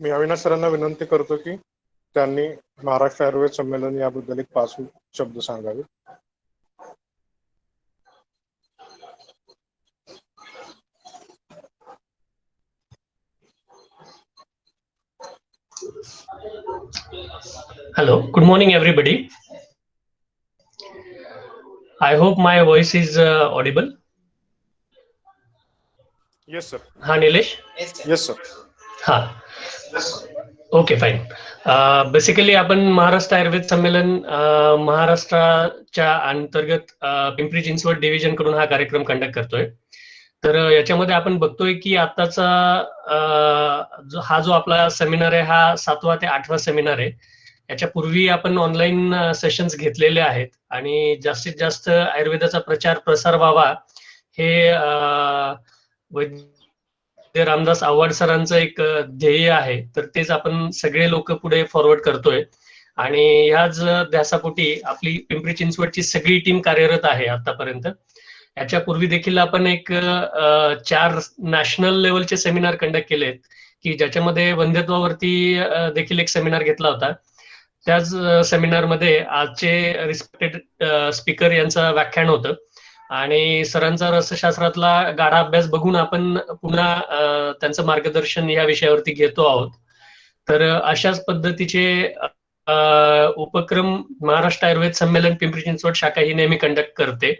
मी अविनाश सरांना विनंती करतो की त्यांनी महाराष्ट्र आयुर्वेद संमेलन याबद्दल एक 5 शब्द सांगावे. Hello, good morning everybody. I hope my voice is audible. Yes sir. Ha Nilesh? Yes sir. हा ओके फाईन. बेसिकली आपण महाराष्ट्र आयुर्वेद संमेलन महाराष्ट्राच्या अंतर्गत पिंपरी चिंचवड डिव्हिजन कडून हा कार्यक्रम कंडक्ट करतोय. तर याच्यामध्ये आपण बघतोय की आताचा हा जो आपला सेमिनार आहे हा 7वा ते 8वा सेमिनार आहे. याच्यापूर्वी आपण ऑनलाईन सेशन्स घेतलेले आहेत आणि जास्तीत जास्त आयुर्वेदाचा प्रचार प्रसार व्हावा हे वैद्य रामदास आव्हाड सरांचं एक ध्येय आहे. तर तेच आपण सगळे लोक पुढे फॉरवर्ड करतोय आणि ह्याच ध्यासापोटी आपली पिंपरी चिंचवडची सगळी टीम कार्यरत आहे आतापर्यंत. याच्यापूर्वी देखील आपण एक 4 नॅशनल लेवलचे सेमिनार कंडक्ट केलेत की ज्याच्यामध्ये वंध्यत्वावरती देखील एक सेमिनार घेतला होता. त्याच सेमिनारमध्ये आजचे रिस्पेक्टेड स्पीकर यांचं व्याख्यान होतं आणि सरांचा रसशास्त्रातला गाढा अभ्यास बघून आपण पुन्हा त्यांचं मार्गदर्शन या विषयावरती घेतो आहोत. तर अशाच पद्धतीचे उपक्रम महाराष्ट्र आयुर्वेद संमेलन पिंपरी चिंचवड शाखा ही नेहमी कंडक्ट करते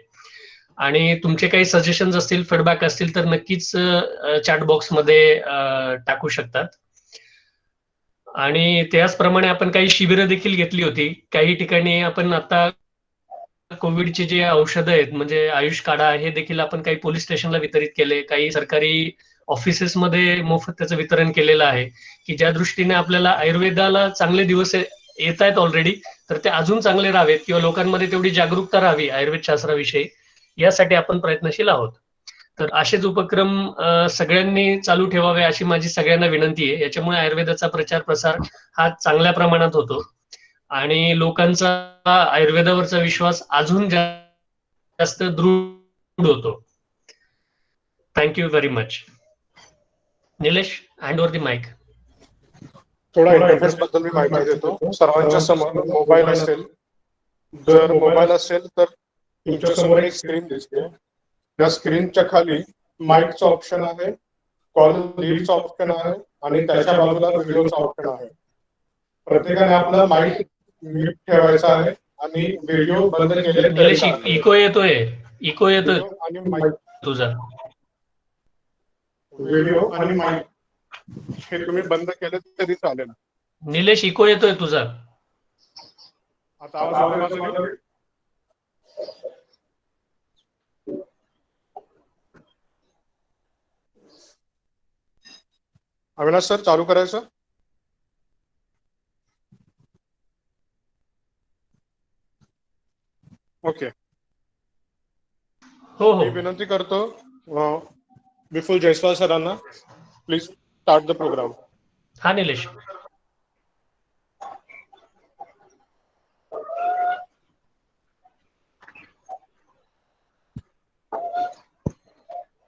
आणि तुमचे काही सजेशन्स असतील, फीडबॅक असतील तर नक्कीच चॅट बॉक्समध्ये टाकू शकतात. आणि त्याचप्रमाणे आपण काही शिबिरं देखील घेतली होती. काही ठिकाणी आपण आता कोविडचे जे औषधं आहेत म्हणजे आयुष काढा हे देखील आपण काही पोलीस स्टेशनला वितरित केले, काही सरकारी ऑफिसेसमध्ये मोफत त्याचं वितरण केलेलं आहे की ज्या दृष्टीने आपल्याला आयुर्वेदाला चांगले दिवस येत आहेत ऑलरेडी, तर ते अजून चांगले राहावेत किंवा लोकांमध्ये तेवढी जागरूकता राहावी आयुर्वेद शास्त्राविषयी, यासाठी आपण प्रयत्नशील आहोत. तर असेच उपक्रम सगळ्यांनी चालू ठेवावे अशी माझी सगळ्यांना विनंती आहे. याच्यामुळे आयुर्वेदाचा प्रचार प्रसार हा चांगल्या प्रमाणात होतो आणि लोकांचा आयुर्वेदावरचा विश्वास अजून जास्त दृढ होतो. Thank you very much. Nilesh, hand over the mic. थोडा इंटरफेस बद्दल मी माहिती देतो. सर्वांच्या समोर मोबाईल असेल, जर मोबाईल असेल तर तुमच्या समोर एक स्क्रीन दिसते. त्या स्क्रीनच्या खाली माईकचं ऑप्शन आहे, कॉल लीडचं ऑप्शन आहे आणि त्याच्या बाजूला व्हिडिओचं ऑप्शन आहे. प्रत्येकाने आपला माईक म्यूट ठेवायचा आहे आणि व्हिडिओ बंद केले तरी चालेल. इको येतोय आणि माईक तुझा. व्हिडिओ आणि माईक हे तुम्ही बंद केले तरी चालेल. निलेश, इको येतोय तुझा. आता आवाज येतोय माझा? अविनाश सर, चालू करायचं? ओके. हो. मी विनंती करतो विपुल जयस्वाल सरांना, प्लीज स्टार्ट द प्रोग्राम. हा Nilesh.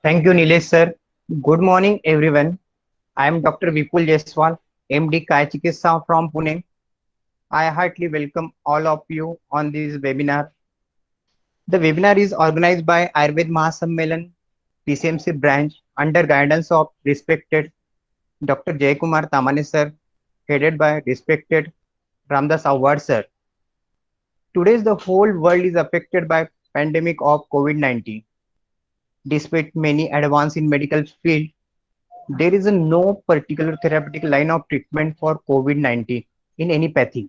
Thank you, Nilesh sir. Good morning, everyone. I am Dr. Vipul Jaiswal, MD Kaya Chikitsa from Pune. I heartily welcome all of you on this webinar. The webinar is organized by Ayurved Mahasammelan PCMC branch under guidance of respected Dr. Jayakumar Tamane sir, headed by respected Ramdas Award sir. Today, the whole world is affected by pandemic of COVID-19. Despite many advances in medical field, there is no particular therapeutic line of treatment for COVID-19 in any pathy.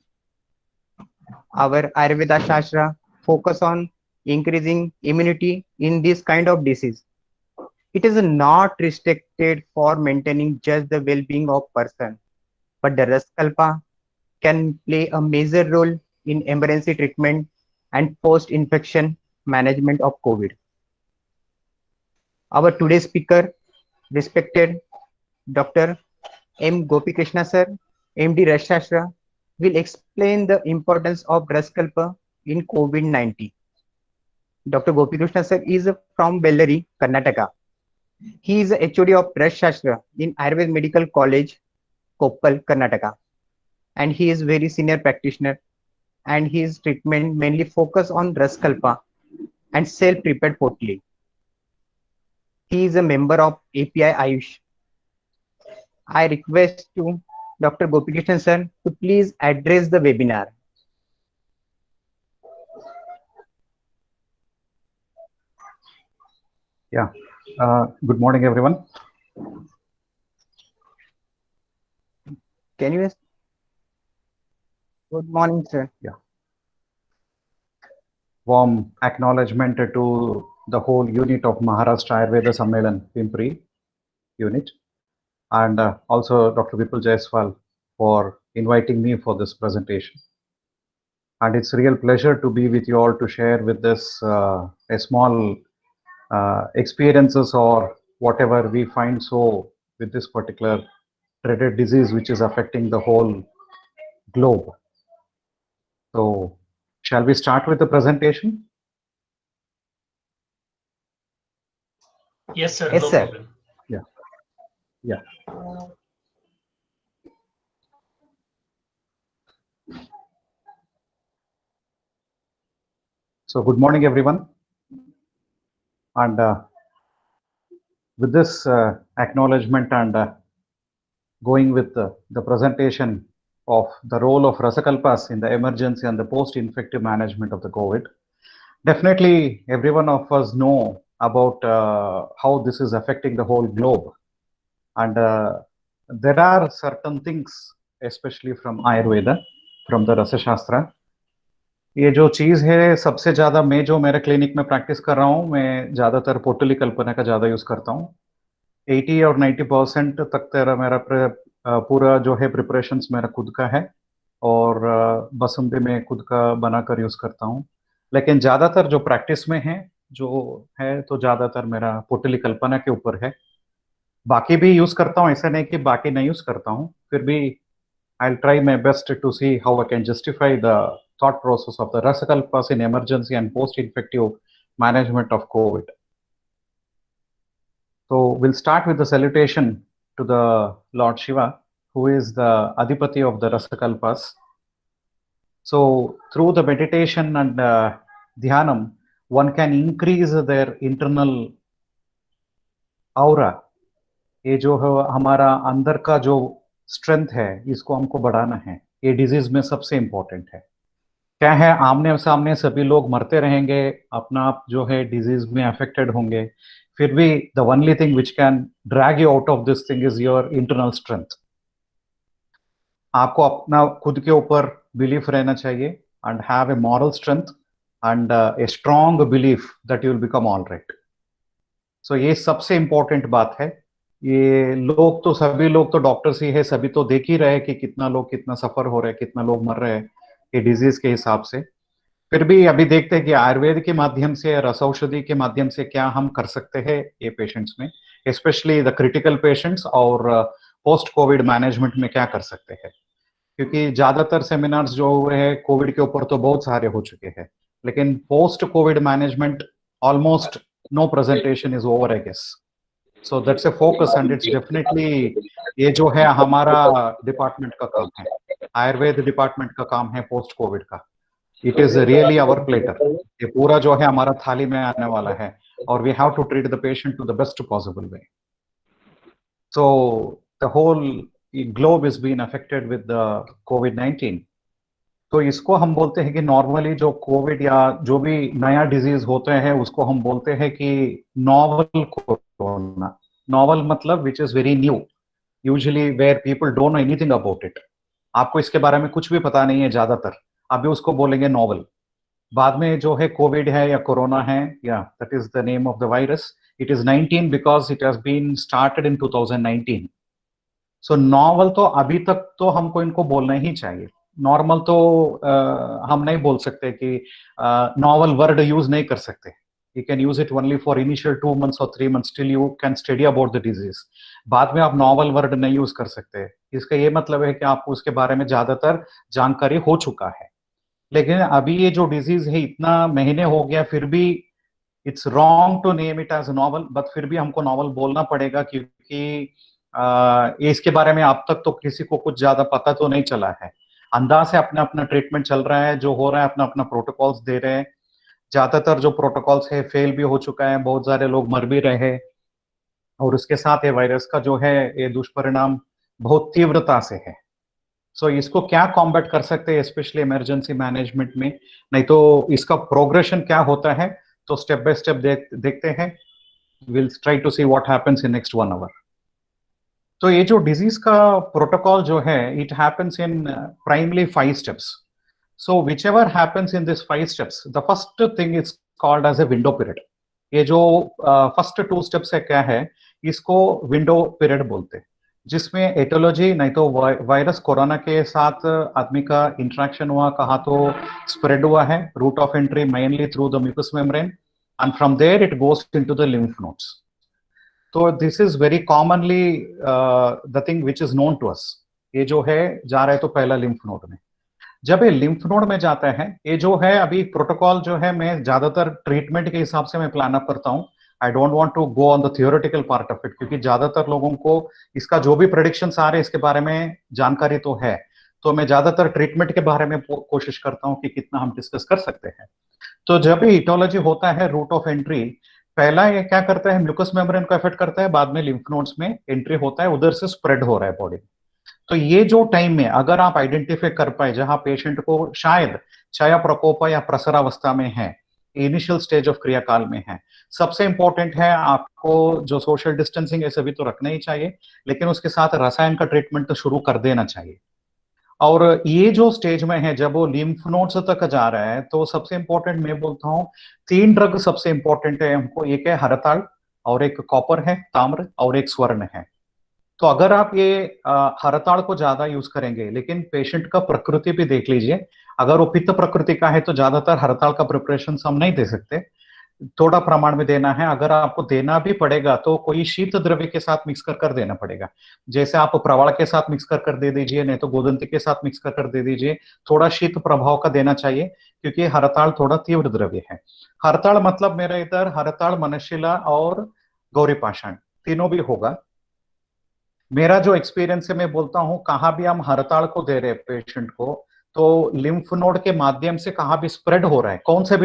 Our Ayurveda Shastra focus on increasing immunity in this kind of disease. It is not restricted for maintaining just the well-being of person, but the Raskalpa can play a major role in emergency treatment and post-infection management of COVID. Our today's speaker, respected Dr. M. Gopikrishna sir, MD Rasashastra, will explain the importance of Raskalpa in COVID-19. Dr. Gopikrishna sir is from Bellary, Karnataka. He is a HOD of Rasashastra in Ayurved Medical College Koppal, Karnataka. And he is very senior practitioner, and his treatment mainly focus on Raskalpa and self-prepared potli. He is a member of API Ayush. I request to Dr. Gopikrishnan sir to please address the webinar. Yeah. Good morning, everyone. Can you? Good morning, sir. Yeah. Warm acknowledgement to the whole unit of Maharashtra Ayurveda Sammelan Pimpri unit, and also Dr. Vipul Jaiswal for inviting me for this presentation. And it's a real pleasure to be with you all to share with this a small experiences or whatever we find so with this particular dreaded disease which is affecting the whole globe. So shall we start with the presentation? Yes, sir. Yes, No sir. problem. Yeah. So good morning, everyone. And with this acknowledgement and going with the presentation of the role of Rasakalpas in the emergency and the post-infective management of the COVID, definitely every one of us know about how this is affecting the whole globe. And there are certain things, especially from Ayurveda, from the Rasa Shastra. ये जो चीज है सबसे ज्यादा मैं जो मेरे clinic में प्रैक्टिस कर रहा हूँ, मैं ज्यादातर पोटली कल्पना का ज्यादा यूज करता हूँ. 80 और 90% तक तेरा मेरा पूरा जो है प्रिपरेशंस मेरा खुद का है और बसंती में खुद का बनाकर यूज करता हूँ. लेकिन ज्यादातर जो प्रैक्टिस में है जो है तो ज्यादातर मेरा पोटली कल्पना के ऊपर है. बाकी भी यूज करता हूँ, ऐसा नहीं कि बाकी नहीं यूज करता हूँ, फिर भी I'll try my best to see how I can justify the thought process of the Rasakalpas in emergency and post-infective management of COVID. So we'll start with the salutation to the Lord Shiva, who is the Adipati of the Rasakalpas. So through the meditation and dhyanam, one can increase their internal aura. ये जो है हमारा अंदर का जो strength है इसको हमको बढ़ाना है. ये डिजीज में सबसे इंपॉर्टेंट है. क्या है, आमने सामने सभी लोग मरते रहेंगे, अपना आप जो है डिजीज में अफेक्टेड होंगे, फिर भी the only thing which can drag you out of this thing is your internal strength. आपको अपना खुद के ऊपर बिलीफ रहना चाहिए and have a moral strength and a strong belief that you will become all right. So ये सबसे important बात है. ये लोग तो सभी लोग तो डॉक्टर्स ही है, सभी तो देख ही रहे कि कितना लोग कितना सफर हो रहे हैं, कितना लोग मर रहे हैं ये डिजीज के हिसाब से. फिर भी अभी देखते हैं कि आयुर्वेद के माध्यम से, रस औषधि के माध्यम से क्या हम कर सकते हैं ये पेशेंट्स में, स्पेशली द क्रिटिकल पेशेंट्स, और पोस्ट कोविड मैनेजमेंट में क्या कर सकते हैं. क्योंकि ज्यादातर सेमिनार्स जो हुए हैं कोविड के ऊपर तो बहुत सारे हो चुके हैं, लेकिन post covid management almost no presentation is over I guess. So that's a focus and it's definitely ये जो है हमारा डिपार्टमेंट का काम है, आयुर्वेद डिपार्टमेंट का काम है पोस्ट कोविड का. It is really our platter. ये पूरा जो है हमारा थाली में आने वाला है और we have to treat the patient to the best possible way. So the whole globe is been affected with the कोविड-19. तो इसको हम बोलते हैं कि नॉर्मली जो कोविड या जो भी नया डिजीज होते हैं उसको हम बोलते हैं कि नॉवल कोरोना. नॉवल मतलब which is very new, usually where people don't know anything about it. आपको इसके बारे में कुछ भी पता नहीं है ज्यादातर, अभी उसको बोलेंगे नॉवल. बाद में जो है कोविड है या कोरोना है, या that is the name of the virus. It is 19 because it has been started in 2019. So novel तो अभी तक तो हमको इनको बोलना ही चाहिए. नॉर्मल तो हम नहीं बोल सकते कि नॉवल वर्ड यूज नहीं कर सकते. You can use it only for initial 2 months और 3 months till you can study about the disease. बाद में आप नॉवल वर्ड नहीं यूज कर सकते. इसका ये मतलब है कि आपको उसके बारे में ज्यादातर जानकारी हो चुका है. लेकिन अभी ये जो डिजीज है इतना महीने हो गया फिर भी it's wrong to name it as novel, but फिर भी हमको नॉवल बोलना पड़ेगा क्योंकि इसके बारे में अब तक तो किसी को कुछ ज्यादा पता तो नहीं चला है। अंदाज से अपना अपना ट्रीटमेंट चल रहा है, जो हो रहा है अपना अपना प्रोटोकॉल्स दे रहे हैं। ज्यादातर जो प्रोटोकॉल्स है फेल भी हो चुका है, बहुत सारे लोग मर भी रहे हैं, और उसके साथ ये वायरस का जो है ये दुष्परिणाम बहुत तीव्रता से है। सो इसको क्या कॉम्बैट कर सकते हैं, स्पेशली इमरजेंसी मैनेजमेंट में, नहीं तो इसका प्रोग्रेशन क्या होता है, तो स्टेप बाय स्टेप देखते हैं। Will try to see what happens in next 1 hour. तो ये जो डिजीज का प्रोटोकॉल जो है, it happens in primary 5 steps. So whichever happens in this 5 steps, the first thing is called as a window period. ये जो first 2 steps है क्या है, इसको विंडो पीरियड बोलते हैं, जिसमें एटोलॉजी, नहीं तो वायरस कोरोना के साथ आदमी का इंटरेक्शन हुआ, कहा तो स्प्रेड हुआ है, route of entry mainly through the mucous membrane, and from there it goes into the lymph nodes. तो this is very commonly the thing which is known to us. ये जो है जा रहा है तो पहला लिम्फ नोड में। जब ये लिम्फ नोड में जाता है, ये जो है अभी प्रोटोकॉल जो है, मैं ज्यादातर ट्रीटमेंट के हिसाब से मैं प्लान अप करता हूँ। I don't want to go on the theoretical part of it, क्योंकि ज्यादातर लोगों को इसका जो भी प्रेडिक्शंस आ रहे हैं इसके बारे में जानकारी तो है। तो मैं ज्यादातर ट्रीटमेंट के बारे में कोशिश करता हूँ कि कितना हम डिस्कस कर सकते हैं। तो जब भी इटोलॉजी होता है, रूट ऑफ एंट्री, पहला ये क्या करता है, म्यूकस मेम्ब्रेन को अफेक्ट करता है, बाद में लिम्फ नोड्स में एंट्री होता है, उधर से स्प्रेड हो रहा है बॉडी। तो ये जो टाइम में अगर आप आइडेंटिफाई कर पाए जहां पेशेंट को शायद क्षय प्रकोप या प्रसरावस्था में है, इनिशियल स्टेज ऑफ क्रियाकाल में है, सबसे इंपॉर्टेंट है आपको जो सोशल डिस्टेंसिंग है सभी तो रखना ही चाहिए, लेकिन उसके साथ रसायन का ट्रीटमेंट तो शुरू कर देना चाहिए। और ये जो स्टेज में है, जब वो लिम्फ नोड्स तक जा रहा है, तो सबसे इंपॉर्टेंट मैं बोलता हूँ 3 ड्रग सबसे इंपॉर्टेंट है हमको। एक है हरताल, और एक कॉपर है, ताम्र, और एक स्वर्ण है। तो अगर आप ये हरताल को ज्यादा यूज करेंगे, लेकिन पेशेंट का प्रकृति भी देख लीजिए, अगर वो पित्त प्रकृति का है तो ज्यादातर हरताल का प्रिपरेशन हम नहीं दे सकते, थोड़ा प्रमाण में देना है। अगर आपको देना भी पड़ेगा तो कोई शीत द्रव्य के साथ मिक्स कर देना पड़ेगा, जैसे आप प्रवाल के साथ मिक्स कर दे दीजिए, नहीं तो गोदंती के साथ मिक्स कर दे दीजिए। थोड़ा शीत प्रभाव का देना चाहिए, क्योंकि हरताल थोड़ा तीव्र द्रव्य है। हरताल मतलब मेरा इधर हरताल, मनशिला और गौरी पाषाण तीनों भी होगा। मेरा जो एक्सपीरियंस है, मैं बोलता हूं कहाँ भी हम हरताल को दे रहे हैं पेशेंट को, तो लिम्फ नोड के माध्यम से कहाँ भी स्प्रेड हो रहा है, कौन सा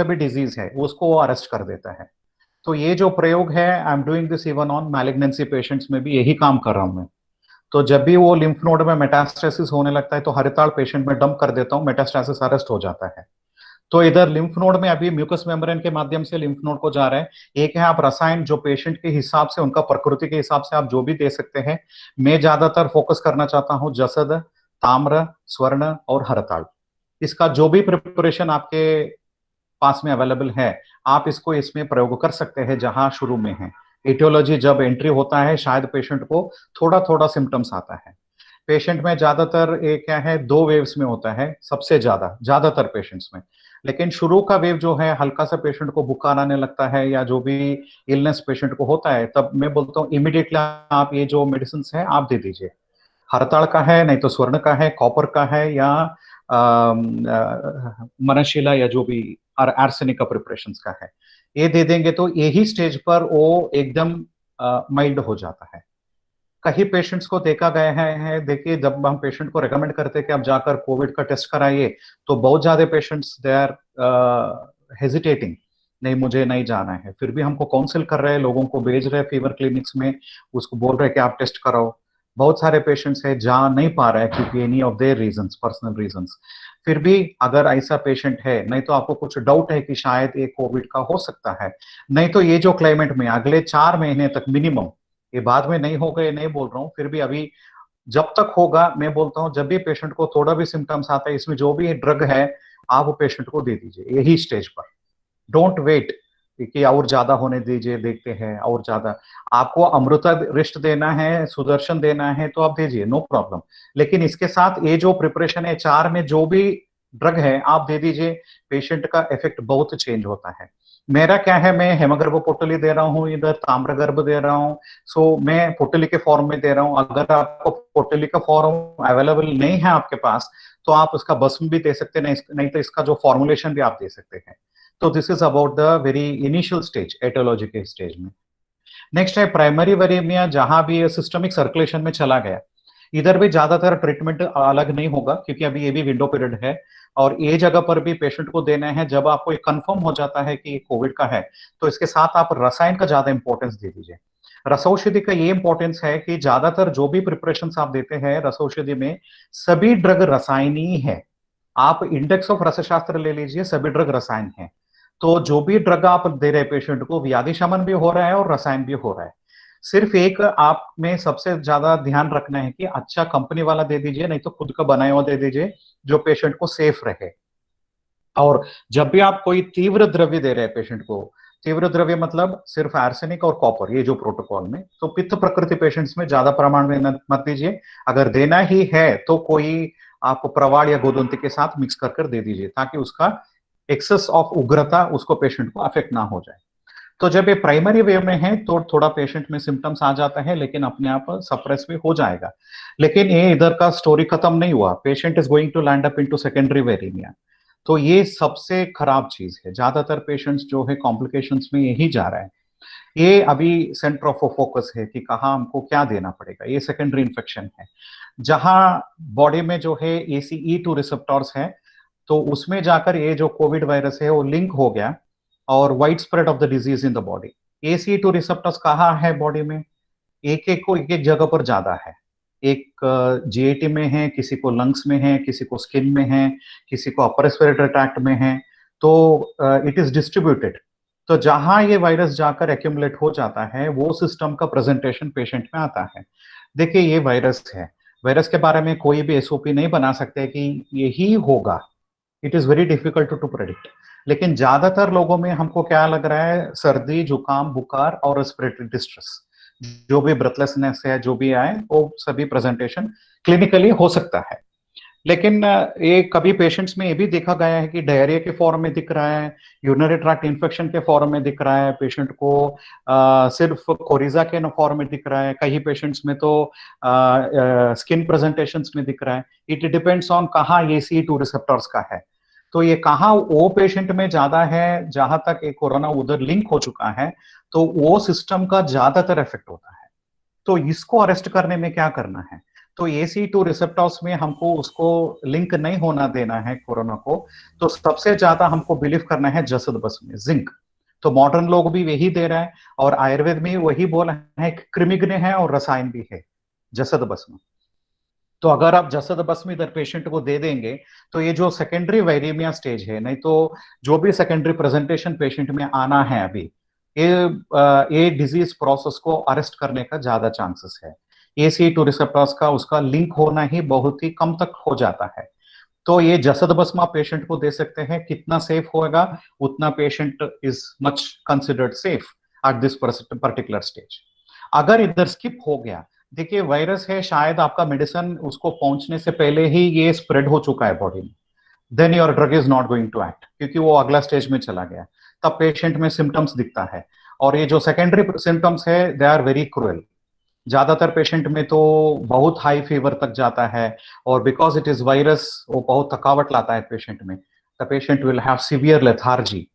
भी डिजीज है, उसको वो अरेस्ट कर देता है। तो ये जो प्रयोग है, I am doing this even on malignancy patients में भी यही काम कर रहा हूं मैं। तो जब भी वो लिम्फ नोड में मेटास्टेसिस होने लगता है, तो हरताल पेशेंट में डंप कर देता हूं, मेटास्टेसिस अरेस्ट हो जाता है। तो इधर लिम्फ नोड में अभी म्यूकस मेम्ब्रेन के माध्यम से लिम्फ नोड को जा रहा है। एक है आप रसायन, जो पेशेंट के हिसाब से, उनका प्रकृति के हिसाब से आप जो भी दे सकते हैं। मैं ज्यादातर फोकस करना चाहता हूं जसद, ताम्र, स्वर्ण और हरताल। इसका जो भी प्रिपरेशन आपके पास में अवेलेबल है, आप इसको इसमें प्रयोग कर सकते हैं जहां शुरू में है। एटियोलॉजी जब एंट्री होता है, शायद पेशेंट को थोड़ा थोड़ा सिम्टम्स आता है। पेशेंट में ज्यादातर एक क्या है, 2 वेव्स में होता है सबसे ज्यादातर पेशेंट्स में। लेकिन शुरू का वेव जो है, हल्का सा पेशेंट को बुखार आने लगता है या जो भी इलनेस पेशेंट को होता है, तब मैं बोलता हूँ इमीडिएटली आप ये जो मेडिसिन है आप दे दीजिए। हरताल का है, नहीं तो स्वर्ण का है, कॉपर का है, या मनशिला, या जो भी आर्सेनिक का प्रिपरेशन का है, ये दे देंगे तो यही स्टेज पर वो एकदम माइल्ड हो जाता है। कई पेशेंट्स को देखा गया है, देखिए जब हम पेशेंट को रेकमेंड करते हैं कि आप जाकर कोविड का टेस्ट कराइए, तो बहुत ज्यादा पेशेंट्स दे आर हेजिटेटिंग, नहीं मुझे नहीं जाना है। फिर भी हमको काउंसिल कर रहे हैं, लोगों को भेज रहे हैं फीवर क्लिनिक्स में, उसको बोल रहे हैं कि आप टेस्ट कराओ। बहुत सारे पेशेंट्स है जा नहीं पा रहे हैं क्योंकि any of their reasons, personal reasons. फिर भी अगर ऐसा पेशेंट है, नहीं तो आपको कुछ डाउट है कि शायद ये कोविड का हो सकता है, नहीं तो ये जो क्लाइमेट में अगले 4 महीने तक मिनिमम, ये बाद में नहीं होगा ये नहीं बोल रहा हूँ, फिर भी अभी जब तक होगा, मैं बोलता हूँ जब भी पेशेंट को थोड़ा भी सिम्टम्स आता है, इसमें जो भी ड्रग है आप वो पेशेंट को दे दीजिए यही स्टेज पर। डोंट वेट कि और ज्यादा होने दीजिए, देखते हैं और ज्यादा। आपको अमृता रिष्ट देना है, सुदर्शन देना है तो आप दीजिए, नो प्रॉब्लम। लेकिन इसके साथ ये जो प्रिपरेशन है 4 में जो भी ड्रग है आप दे दीजिए, पेशेंट का इफेक्ट बहुत चेंज होता है। मेरा क्या है, मैं हेमगर्भ पोटली दे रहा हूँ, इधर ताम्रगर्भ दे रहा हूँ। सो मैं पोटली के फॉर्म में दे रहा हूँ। अगर आपको पोटली का फॉर्म अवेलेबल नहीं है आपके पास, तो आप उसका भस्म भी दे सकते हैं, नहीं तो इसका जो फॉर्मुलेशन भी आप दे सकते हैं। तो this is about the very initial stage, aetiology के स्टेज में। नेक्स्ट है प्राइमरी वेरेमिया, जहां भी ये सिस्टमिक सर्कुलेशन में चला गया, इधर भी ज्यादातर ट्रीटमेंट अलग नहीं होगा क्योंकि अभी ये भी विंडो पीरियड है, और ये जगह पर भी पेशेंट को देना है जब आपको ये कंफर्म हो जाता है कि कोविड का है, तो इसके साथ आप रसायन का ज्यादा इंपॉर्टेंस दे दीजिए। रसौषधि का ये इंपॉर्टेंस है कि ज्यादातर जो भी प्रिपरेशन आप देते हैं रसौषधि में, सभी ड्रग रसायनी है। आप इंडेक्स ऑफ रसशास्त्र ले लीजिए, सभी ड्रग रसायन है। तो जो भी ड्रग आप दे रहे पेशेंट को, व्याधि शमन भी हो रहा है और रसायन भी हो रहा है। सिर्फ एक आप में सबसे ज्यादा ध्यान रखना है कि अच्छा कंपनी वाला दे दीजिए, नहीं तो खुद का बनाया हुआ दे दीजिए जो पेशेंट को सेफ रहे। और जब भी आप कोई तीव्र द्रव्य दे रहे हैं पेशेंट को, तीव्र द्रव्य मतलब सिर्फ आर्सेनिक और कॉपर, ये जो प्रोटोकॉल में, तो पित्त प्रकृति पेशेंट्स में ज्यादा प्रमाण में मत दीजिए। अगर देना ही है तो कोई आप प्रवाड़ या गोदंती के साथ मिक्स कर दे दीजिए, ताकि उसका एक्सेस ऑफ उग्रता उसको पेशेंट को अफेक्ट ना हो जाए। तो जब ये प्राइमरी वे में है तो थोड़ा पेशेंट में सिम्टम्स आ जाता है, लेकिन अपने आप सप्रेस भी हो जाएगा। लेकिन ये इधर का स्टोरी खत्म नहीं हुआ, patient is going to land up into secondary viraemia. तो ये सबसे खराब चीज है, ज्यादातर पेशेंट्स जो है कॉम्प्लिकेशंस में यही जा रहा है। ये अभी सेंटर ऑफ फोकस है कि कहाँ हमको क्या देना पड़ेगा। ये सेकेंडरी इन्फेक्शन है, जहां बॉडी में जो है ACE2 रिसेप्टर्स है, तो उसमें जाकर ये जो कोविड वायरस है वो लिंक हो गया और wide spread of the disease in the body. ACE2 receptors कहाँ है बॉडी में, एक एक जगह पर ज्यादा है। एक GAT में है, किसी को लंग्स में है, किसी को स्किन में है, किसी को अपर रेस्पिरेटरी ट्रैक्ट में है। तो इट इज डिस्ट्रीब्यूटेड। तो जहां ये वायरस जाकर एक्यूमुलेट हो जाता है, वो सिस्टम का प्रेजेंटेशन पेशेंट में आता है। देखिए ये वायरस है, वायरस के बारे में कोई भी SOP नहीं बना सकते कि यही होगा। It is very difficult to predict. लेकिन ज्यादातर लोगों में हमको क्या लग रहा है, सर्दी, जुकाम, बुखार और रेस्पिरेटरी डिस्ट्रेस, जो भी ब्रेथलेसनेस है, जो भी आए, वो सभी प्रेजेंटेशन क्लिनिकली हो सकता है। लेकिन ये कभी पेशेंट्स में ये भी देखा गया है कि डायरिया के फॉर्म में दिख रहा है, यूरिनरी ट्रैक्ट इन्फेक्शन के फॉर्म में दिख रहा है, पेशेंट को सिर्फ कोरिजा के फॉर्म में दिख रहा है, कई पेशेंट्स में तो स्किन प्रेजेंटेशंस में दिख रहा है। इट डिपेंड्स ऑन कहाँ ACE2 रिसेप्टर्स का है। तो ये कहाँ वो पेशेंट में ज्यादा है, जहां तक एक कोरोना उधर लिंक हो चुका है, तो वो सिस्टम का ज्यादातर इफेक्ट होता है। तो इसको अरेस्ट करने में क्या करना है, तो ACE2 रिसेप्टर्स में हमको उसको लिंक नहीं होना देना है कोरोना को। तो सबसे ज्यादा हमको बिलीव करना है जसद बस में जिंक। तो मॉडर्न लोग भी यही दे रहा है, और आयुर्वेद में वही बोला है, कृमिघ्न है और रसायन भी है जसद बस में। तो अगर आप जसद बस में इधर पेशेंट को दे देंगे, तो ये जो सेकेंडरी वायरेमिया स्टेज है, नहीं तो जो भी सेकेंडरी प्रेजेंटेशन पेशेंट में आना है अभी, ये डिजीज प्रोसेस को अरेस्ट करने का ज्यादा चांसेस है। ACE2 रिसेप्टर्स का उसका लिंक होना ही बहुत ही कम तक हो जाता है। तो ये जसद बसमा पेशेंट को दे सकते हैं। कितना सेफ होगा, उतना patient is much considered safe at this particular stage. अगर इधर स्किप हो गया, देखिए वायरस है, शायद आपका मेडिसिन उसको पहुंचने से पहले ही ये स्प्रेड हो चुका है बॉडी में, then your drug is not going to act, क्योंकि वो अगला स्टेज में चला गया। तब पेशेंट में सिम्टम्स दिखता है, और ये जो सेकेंडरी सिम्टम्स है दे आर वेरी क्रूएल। ज्यादातर पेशेंट में तो बहुत हाई फीवर तक जाता है, और बिकॉज इट इज वायरस, वो बहुत थकावट लाता है पेशेंट में। The patient will have severe lethargy,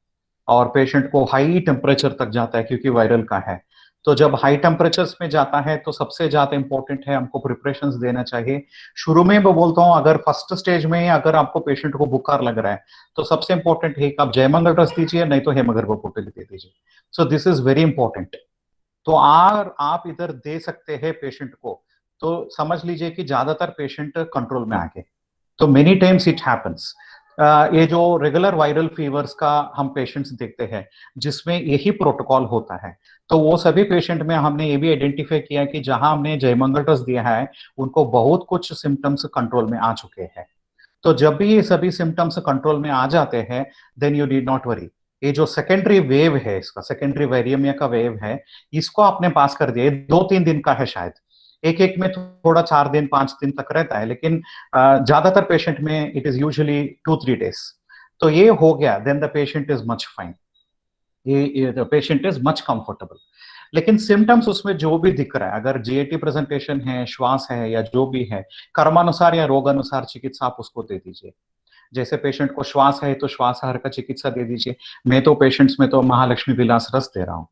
और पेशेंट को हाई टेम्परेचर तक जाता है क्योंकि वायरल का है। तो जब हाई टेम्परेचर्स में जाता है तो सबसे ज्यादा इंपॉर्टेंट है हमको प्रिपरेशंस देना चाहिए। शुरू में मैं बोलता हूं, अगर फर्स्ट स्टेज में अगर आपको पेशेंट को बुखार लग रहा है, तो सबसे इंपॉर्टेंट है कि आप जयमंगल रस दीजिए, नहीं तो हेमगर्भपुटी दे दीजिए। सो दिस इज वेरी इंपॉर्टेंट। तो आप इधर दे सकते हैं पेशेंट को, तो समझ लीजिए कि ज्यादातर पेशेंट कंट्रोल में आ गए। तो मेनी टाइम्स इट हैपेंस। ये जो रेगुलर वायरल फीवर्स का हम पेशेंट्स देखते हैं जिसमें यही प्रोटोकॉल होता है, तो वो सभी पेशेंट में हमने ये भी आइडेंटिफाई किया कि जहां हमने जयमंगल रस दिया है, उनको बहुत कुछ सिम्टम्स कंट्रोल में आ चुके हैं। तो जब भी ये सभी सिम्टम्स कंट्रोल में आ जाते हैं, then you need not worry. ये जो सेकेंडरी वेव है, इसका सेकेंडरी वायरेमिया का वेव है, इसको आपने पास कर दिया। 2-3 दिन का है शायद, एक में थोड़ा 4 दिन 5 दिन तक रहता है, लेकिन ज्यादातर पेशेंट में इट इज यूजुअली 2-3 डेज। तो ये हो गया, then the patient is much fine, the patient is much comfortable. लेकिन सिम्टम्स उसमें जो भी दिख रहा है, अगर GAT प्रेजेंटेशन है, श्वास है, या जो भी है, कर्मानुसार या रोगानुसार चिकित्सा आप उसको दे दीजिए। जैसे पेशेंट को श्वास है तो श्वास आहार का चिकित्सा दे दीजिए। मैं तो पेशेंट्स में तो महालक्ष्मी विलास रस दे रहा हूँ।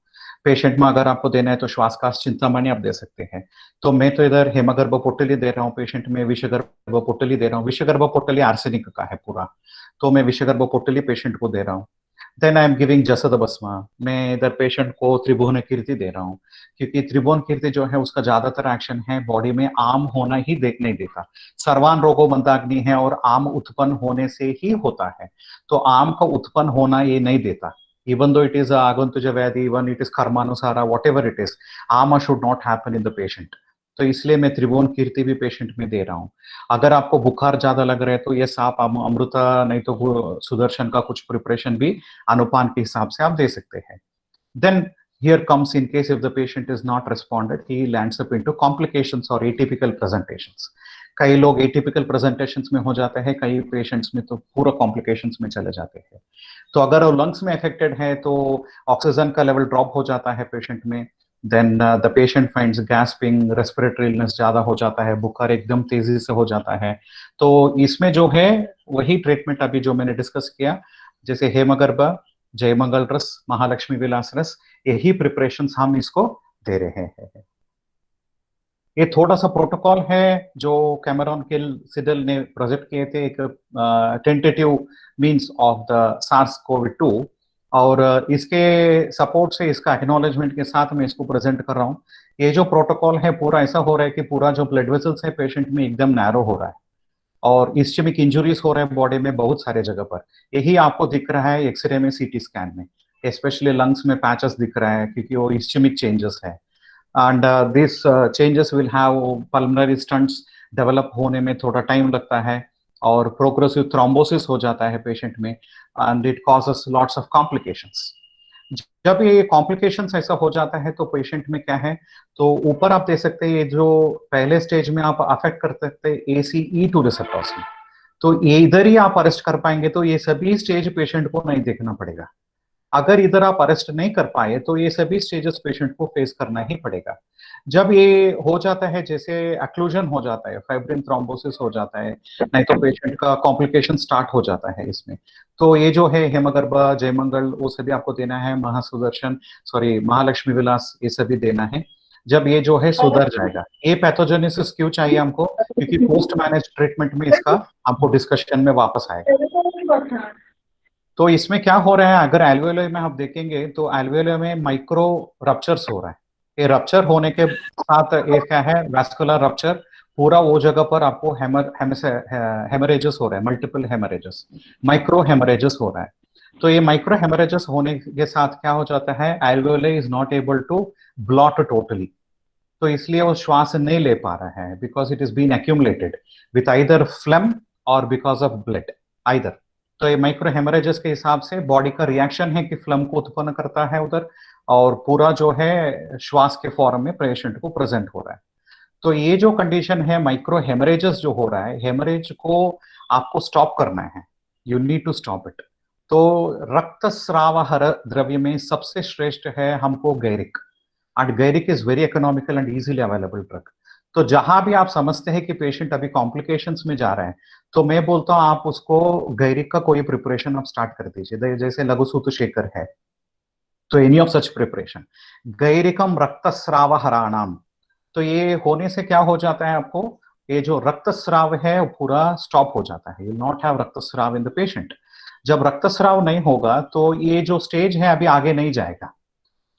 पेशेंट में अगर आपको देना है तो श्वासकाश चिंतामणि आप दे सकते हैं। तो मैं तो इधर हेमगर्भ पोटली दे रहा हूँ पेशेंट में, विषगर्भ पोटली दे रहा हूँ। विषगर्भ पोटली आर्सेनिक का है पूरा, तो मैं विषगर्भ पोटली पेशेंट को दे रहा हूँ। देन आई एम गिविंग जसद भस्मा, मैं इधर पेशेंट को त्रिभुवन कीर्ति दे रहा हूँ, क्योंकि त्रिभुवन कीर्ति जो है उसका ज्यादातर एक्शन है बॉडी में आम होना ही नहीं देता। सर्वान रोगो मंदाग्नि है और आम उत्पन्न होने से ही होता है, तो आम का उत्पन्न होना ये नहीं देता। Even though it is आगंतुज व्याधि, even it is कर्मानुसारा, whatever it is, आमा should not happen in the patient. तो इसलिए मैं त्रिभुवन कीर्ति भी पेशेंट में दे रहा हूँ। अगर आपको बुखार ज्यादा लग रहा है तो ये साप अमृता नहीं तो सुदर्शन का कुछ प्रिपरेशन भी अनुपान के हिसाब से आप दे सकते हैं। Then here comes in case if the patient is not responded, he lands up into complications or atypical presentations. कई लोग एटिपिकल प्रेजेंटेशंस में हो जाते हैं, कई पेशेंट्स में तो पूरा कॉम्प्लिकेशंस में चले जाते हैं। तो अगर वो लंग्स में अफेक्टेड है तो ऑक्सीजन का लेवल ड्रॉप हो जाता है पेशेंट में, then the patient finds gasping, respiratory illness ज्यादा हो जाता है, बुखार एकदम तेजी से हो जाता है। तो इसमें जो है वही ट्रीटमेंट अभी जो मैंने डिस्कस किया, जैसे हेमगर्भ, जयमंगल रस, महालक्ष्मी विलास रस, यही प्रिपरेशंस हम इसको दे रहे हैं। ये थोड़ा सा प्रोटोकॉल है जो कैमरॉन सिडल ने प्रोजेक्ट किए थे, एक tentative means of the SARS-CoV-2, और इसके सपोर्ट से, इसका एक्नॉलेजमेंट के साथ मैं इसको प्रेजेंट कर रहा हूँ। ये जो प्रोटोकॉल है पूरा ऐसा हो रहा है कि पूरा जो ब्लड वेसल्स है पेशेंट में एकदम नैरो हो रहा है और इस्चेमिक इंजुरीज हो रहे हैं बॉडी में बहुत सारे जगह पर। यही आपको दिख रहा है एक्सरे में, सीटी स्कैन में, स्पेशली लंग्स में पैचेस दिख रहा है क्योंकि वो इस्चेमिक चेंजेस है। And these changes will have pulmonary stents develop होने में थोड़ा टाइम लगता है और प्रोग्रेसिव थ्रोम्बोसिस हो जाता है पेशेंट में, and it causes lots of complications. जब ये कॉम्प्लिकेशंस ऐसा हो जाता है तो पेशेंट में क्या है, तो ऊपर आप दे सकते हैं ये जो पहले स्टेज में आप अफेक्ट कर सकते हैं ACE2 रिसेप्टर्स में, तो ये इधर ही आप अरेस्ट कर पाएंगे तो ये सभी स्टेज पेशेंट को नहीं देखना पड़ेगा। अगर इधर आप अरेस्ट नहीं कर पाए तो ये सभी स्टेजेस पेशेंट को फेस करना ही पड़ेगा। जब ये हो जाता है, जैसे एक्लूजन हो जाता है, फाइब्रिन थ्रोम्बोसिस हो जाता है, नहीं तो पेशेंट का कॉम्प्लिकेशन स्टार्ट हो जाता है इसमें, तो ये जो है हेमगर्भ, जयमंगल, वो सभी आपको देना है, महालक्ष्मी विलास, ये सभी देना है। जब ये जो है सुधर जाएगा, ये पैथोजेनेसिस क्यों चाहिए हमको, क्योंकि पोस्ट मैनेज ट्रीटमेंट में इसका हमको डिस्कशन में वापस आएगा। तो इसमें क्या हो रहा है, अगर एल्वेओली में आप देखेंगे तो एल्वेओली में माइक्रो रप्चर्स हो रहा है। ये रप्चर होने के साथ ये क्या है, वैस्कुलर रप्चर, पूरा वो जगह पर आपको हेमरेजेस हो रहा है, मल्टीपल हेमरेजेस, माइक्रो हेमरेजेस हो रहा है। तो ये माइक्रो हेमरेजेस होने के साथ क्या हो जाता है, alveoli is not able to bloat totally, तो इसलिए वो श्वास नहीं ले पा रहा है, because it is been accumulated with either phlegm और बिकॉज ऑफ ब्लड आइदर। तो ये माइक्रो हेमरेजेस के हिसाब से बॉडी का रिएक्शन है कि फ्लम को उत्पन्न करता है उधर, और पूरा जो है श्वास के फॉर्म में पेशेंट को प्रेजेंट हो रहा है। तो ये जो कंडीशन है माइक्रो हेमरेजेस जो हो रहा है, हेमरेज को आपको स्टॉप करना है, you need to stop it. तो रक्तस्रावहर द्रव्य में सबसे श्रेष्ठ है हमको गैरिक, and gairik is very economical and easily available drug. तो जहां भी आप समझते हैं कि पेशेंट अभी कॉम्प्लिकेशंस में जा रहा है, तो मैं बोलता हूं आप उसको गैरिक का कोई प्रिपरेशन आप स्टार्ट कर दीजिए, जैसे लघु सूत्र शेखर है, तो एनी ऑफ सच प्रिपरेशन, गैरिकम रक्तस्रावहराणाम। तो ये होने से क्या हो जाता है, आपको ये जो रक्तस्राव है वो पूरा स्टॉप हो जाता है, यू नॉट हैव रक्तस्राव इन द पेशेंट। जब रक्तस्राव नहीं होगा तो ये जो स्टेज है अभी आगे नहीं जाएगा,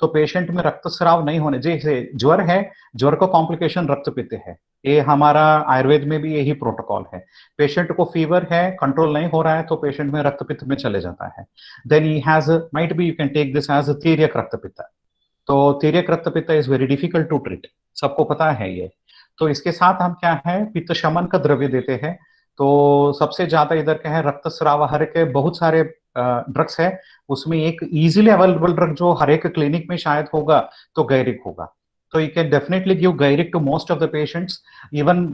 तो पेशेंट में रक्तस्राव नहीं होने, जैसे ज्वर है, ज्वर का कॉम्प्लिकेशन रक्तपित्त है, ये हमारा आयुर्वेद में भी यही प्रोटोकॉल है। पेशेंट को फीवर है, कंट्रोल नहीं हो रहा है, तो पेशेंट में रक्तपित्त में चले जाता है, then he has might be, you can take this as tiryak raktapitta. तो tiryak raktapitta is very difficult to treat, सबको पता है ये। तो इसके साथ हम क्या है, पित्त शमन का द्रव्य देते हैं। तो सबसे ज्यादा इधर क्या है, रक्तस्रावहर के बहुत सारे ड्रग्स है, उसमें एक इजीली अवेलेबल ड्रग जो हर एक क्लिनिक में शायद होगा तो गैरिक होगा। तो you can definitely give gairik to most of the patients even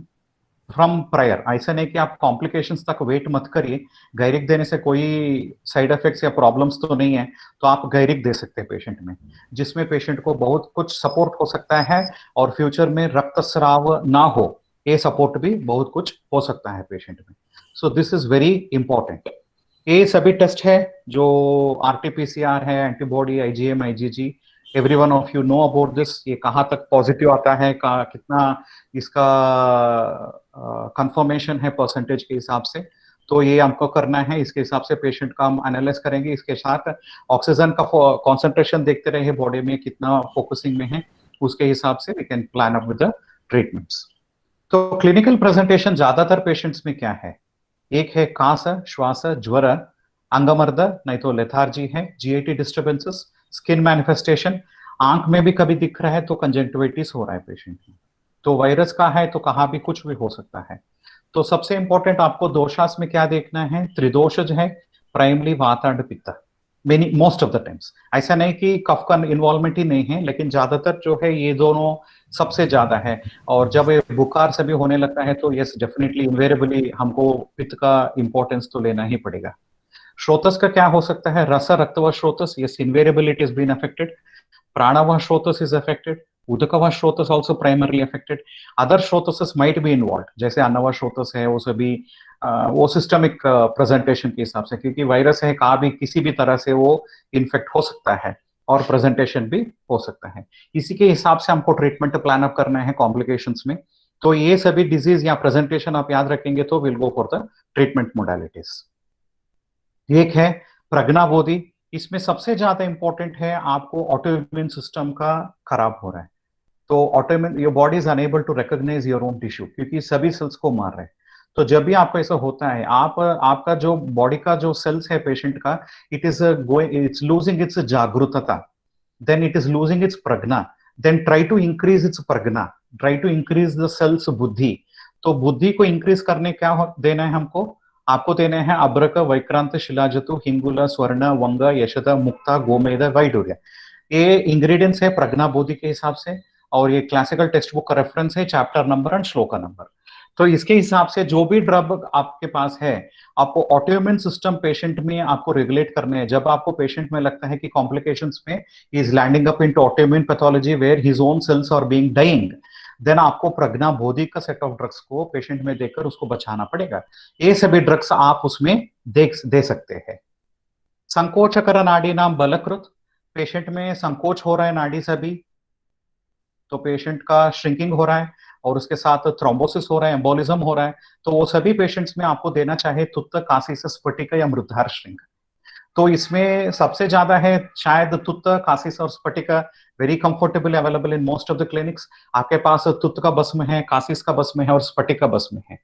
from prior. ऐसा नहीं कि आप कॉम्प्लिकेशंस तक वेट मत करिए, गैरिक देने से कोई साइड इफेक्ट्स या प्रॉब्लम्स तो नहीं है, तो आप गैरिक दे सकते हैं पेशेंट में, जिसमें पेशेंट को बहुत कुछ सपोर्ट हो सकता है और फ्यूचर में रक्तस्राव ना हो, ये सपोर्ट भी बहुत कुछ हो सकता है पेशेंट में। सो दिस इज वेरी इंपॉर्टेंट। ये सभी टेस्ट है जो RT-PCR है, antibody, IgM, IgG, everyone of you know about this, ये कहाँ तक पॉजिटिव आता है, कितना इसका कंफर्मेशन है परसेंटेज के हिसाब से, तो ये हमको करना है। इसके हिसाब से पेशेंट का हम एनालाइज करेंगे। इसके साथ ऑक्सीजन का कॉन्सेंट्रेशन देखते रहे बॉडी में कितना फोकसिंग में है, उसके हिसाब से we can plan up with the treatments. तो क्लिनिकल प्रेजेंटेशन ज्यादातर पेशेंट्स में क्या है, एक है कास, श्वास, ज्वर, अंगमर्द, नहीं तो लेथार्जी है, जीआईटी डिस्टर्बेंसेस, स्किन मैनिफेस्टेशन, आंख में भी कभी दिख रहा है तो कंजंक्टिविटिस हो रहा है पेशेंट में, तो वायरस का है तो कहाँ भी कुछ भी हो सकता है। तो सबसे इंपॉर्टेंट आपको दोषास में क्या देखना है, त्रिदोषज है, प्राइमरी वात एंड पित्त, many most of the times. ऐसा नहीं कि कफ का इन्वॉल्वमेंट ही नहीं है, लेकिन ज्यादातर जो है ये दोनों सबसे ज्यादा है। और जब ये बुखार से भी होने लगता है तो यस डेफिनेटली इनवेरेबली हमको पित्त का इंपॉर्टेंस तो लेना ही पड़ेगा। श्रोतस का क्या हो सकता है, रस रक्तव श्रोतस, yes invariably it is been affected. Pranava srotas is affected, udakava srotas also primarily affected. Other srotas might be involve, जैसे अन्नव श्रोतस है, वो सभी वो सिस्टमिक प्रेजेंटेशन के हिसाब से, क्योंकि वायरस है कहाँ भी किसी भी तरह से वो इन्फेक्ट हो सकता है और प्रेजेंटेशन भी हो सकता है। इसी के हिसाब से हमको ट्रीटमेंट प्लान अप करना है कॉम्प्लिकेशंस में। तो ये सभी डिजीज या प्रेजेंटेशन आप याद रखेंगे तो will go for the treatment modalities. एक है प्रज्ञाबोधि, इसमें सबसे ज्यादा इंपॉर्टेंट है आपको ऑटोइम्यून सिस्टम का खराब हो रहा है, तो autoimmune your body is unable to recognise your own tissue, क्योंकि सभी सेल्स को मार रहे हैं। तो जब भी आपको ऐसा होता है, आपका जो बॉडी का जो सेल्स है पेशेंट का, it is going, it's losing its jagrukta, then it is losing its pragya, then try to increase its pragya, try to increase the cells buddhi. तो बुद्धि को इंक्रीज करने क्या देना है हमको, आपको देने हैं अब्रक, वैक्रांत, शिलाजतु, हिंगुला, स्वर्ण, वंग, यशद, मुक्ता, गोमेद, वैडूर्य। ये इंग्रेडिएंट्स है प्रज्ञाबोधि के हिसाब से, और ये क्लासिकल टेक्स्ट बुक का रेफरेंस है, chapter number and shloka number. तो इसके हिसाब से जो भी ड्रग आपके पास है, आपको ऑटोइम्यून सिस्टम पेशेंट में आपको रेगुलेट करने हैं। जब आपको पेशेंट में लगता है कि कॉम्प्लिकेशंस में is landing up into autoimmune pathology where his own cells are being dying, then आपको प्रज्ञाबोधि का सेट ऑफ ड्रग्स को पेशेंट में देकर उसको बचाना पड़ेगा। ये सभी ड्रग्स आप उसमें दे सकते हैं। संकोचकर नाड़ी नाम बलकृत, पेशेंट में संकोच हो रहा है नाड़ी सभी, तो पेशेंट का श्रिंकिंग हो रहा है और उसके साथ थ्रोम्बोसिस हो रहा है, एम्बोलिज्म हो रहा है, तो वो सभी पेशेंट्स में आपको देना चाहे तुत्त, कासी से स्फटिका या मृद्धार श्रिंक। तो इसमें सबसे ज्यादा है शायद तुत्त, कासिस और स्फटिका, very comfortable available in most of the clinics. आपके पास तुत्त का भस्म है, कासिस का भस्म है और स्फटिका भस्म है।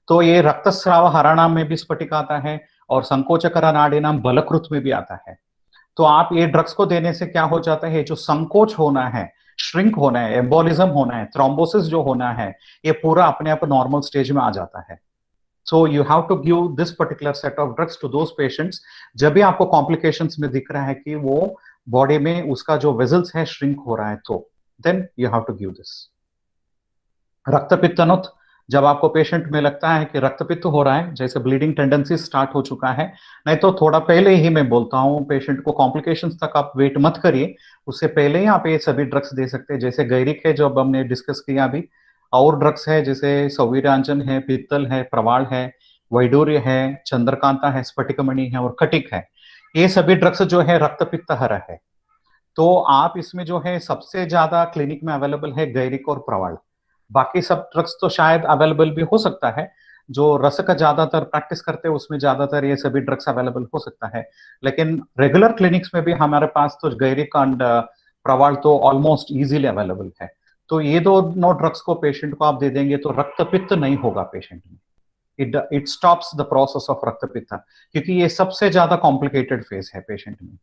तो ये रक्तस्राव हराणाम में भी स्फटिका आता है और संकोचकर नाड़ीनाम बलकृत में भी आता है। तो आप ये ड्रग्स को देने से क्या हो जाता है, जो संकोच होना है, श्रिंक होना है, एम्बोलिज्म होना है, थ्रोम्बोसिस जो होना है, ये पूरा अपने आप नॉर्मल स्टेज में आ जाता है। So you have to give this particular set of drugs to those patients जब भी आपको कॉम्प्लिकेशंस में दिख रहा है कि वो बॉडी में उसका जो वेजल्स है श्रिंक हो रहा है, तो then you have to give this. रक्तपित्तनुत, जब आपको पेशेंट में लगता है कि रक्तपित्त हो रहा है, जैसे ब्लीडिंग टेंडेंसी स्टार्ट हो चुका है, नहीं तो थोड़ा पहले ही मैं बोलता हूं पेशेंट को कॉम्प्लिकेशंस तक आप वेट मत करिए, उससे पहले ही आप ये सभी ड्रग्स दे सकते हैं। जैसे गैरिक है जो अब हमने डिस्कस किया अभी, और ड्रग्स है जैसे सौवीरांजन है, पित्तल है, प्रवाल है, वैडूर्य है, चंद्रकांता है, स्फटिकमणि है और कटिक है। ये सभी ड्रग्स जो है रक्तपित्त हर है। तो आप इसमें जो है सबसे ज्यादा क्लिनिक में अवेलेबल है गैरिक और प्रवाल। बाकी सब ड्रग्स तो शायद अवेलेबल भी हो सकता है, जो रस का ज्यादातर प्रैक्टिस करते हैं उसमें ज्यादातर ये सभी ड्रग्स अवेलेबल हो सकता है, लेकिन रेगुलर क्लिनिक्स में भी हमारे पास तो गैरिक एंड प्रवाल तो ऑलमोस्ट इजीली अवेलेबल है। तो ये दोनों ड्रग्स को पेशेंट को आप दे देंगे तो रक्तपित्त नहीं होगा पेशेंट में, it stops the process of raktapitta, क्योंकि ये सबसे ज्यादा कॉम्प्लिकेटेड फेज है पेशेंट में।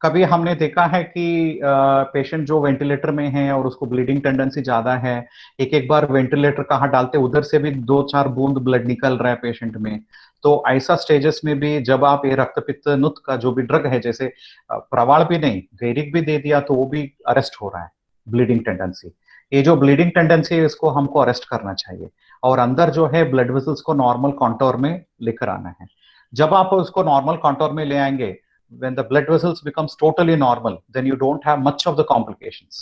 कभी हमने देखा है कि पेशेंट जो वेंटिलेटर में है और उसको ब्लीडिंग टेंडेंसी ज्यादा है, एक बार वेंटिलेटर कहाँ डालते उधर से भी 2-4 बूंद ब्लड निकल रहा है पेशेंट में। तो ऐसा स्टेजेस में भी जब आप ये रक्तपित्त नुत का जो भी ड्रग है, जैसे प्रवाल भी नहीं गैरिक भी दे दिया तो वो भी अरेस्ट हो रहा है ब्लीडिंग टेंडेंसी। ये जो ब्लीडिंग टेंडेंसी है इसको हमको अरेस्ट करना चाहिए और अंदर जो है ब्लड वेसल्स को नॉर्मल कॉन्टोर में लेकर आना है। जब आप उसको नॉर्मल कॉन्टोर में ले आएंगे, when the blood vessels becomes totally normal, then you don't have much of the complications.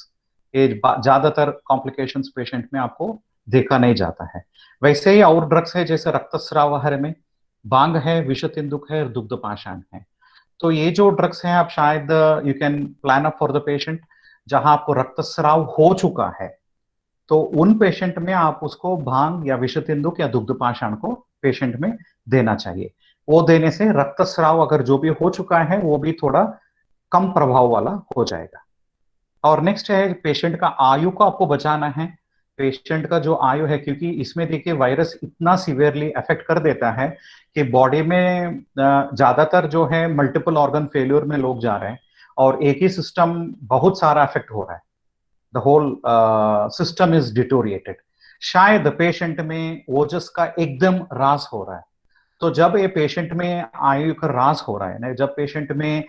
ये ज्यादातर complications patient में आपको देखा नहीं जाता है। वैसे ही और ड्रग्स है जैसे रक्तस्रावहर में बांग है, विषतिंदुक है, दुग्ध पाषाण है। तो ये जो ड्रग्स हैं आप शायद you can plan up for the patient. जहां आपको रक्तस्राव हो चुका है, तो उन पेशेंट में आप उसको भांग या विषतिंदुक या दुग्ध पाषाण को पेशेंट में देना चाहिए। वो देने से रक्तस्राव अगर जो भी हो चुका है वो भी थोड़ा कम प्रभाव वाला हो जाएगा। और नेक्स्ट है पेशेंट का आयु को आपको बचाना है। पेशेंट का जो आयु है, क्योंकि इसमें देखिए वायरस इतना सीवियरली अफेक्ट कर देता है कि बॉडी में ज्यादातर जो है मल्टीपल ऑर्गन फेल्योर में लोग जा रहे हैं और एक ही सिस्टम बहुत सारा अफेक्ट हो रहा है। The whole system is deteriorated. शायद पेशेंट में ओजस का एकदम ह्रास हो रहा है। तो जब ये पेशेंट में आयु का ह्रास हो रहा है ना, जब पेशेंट में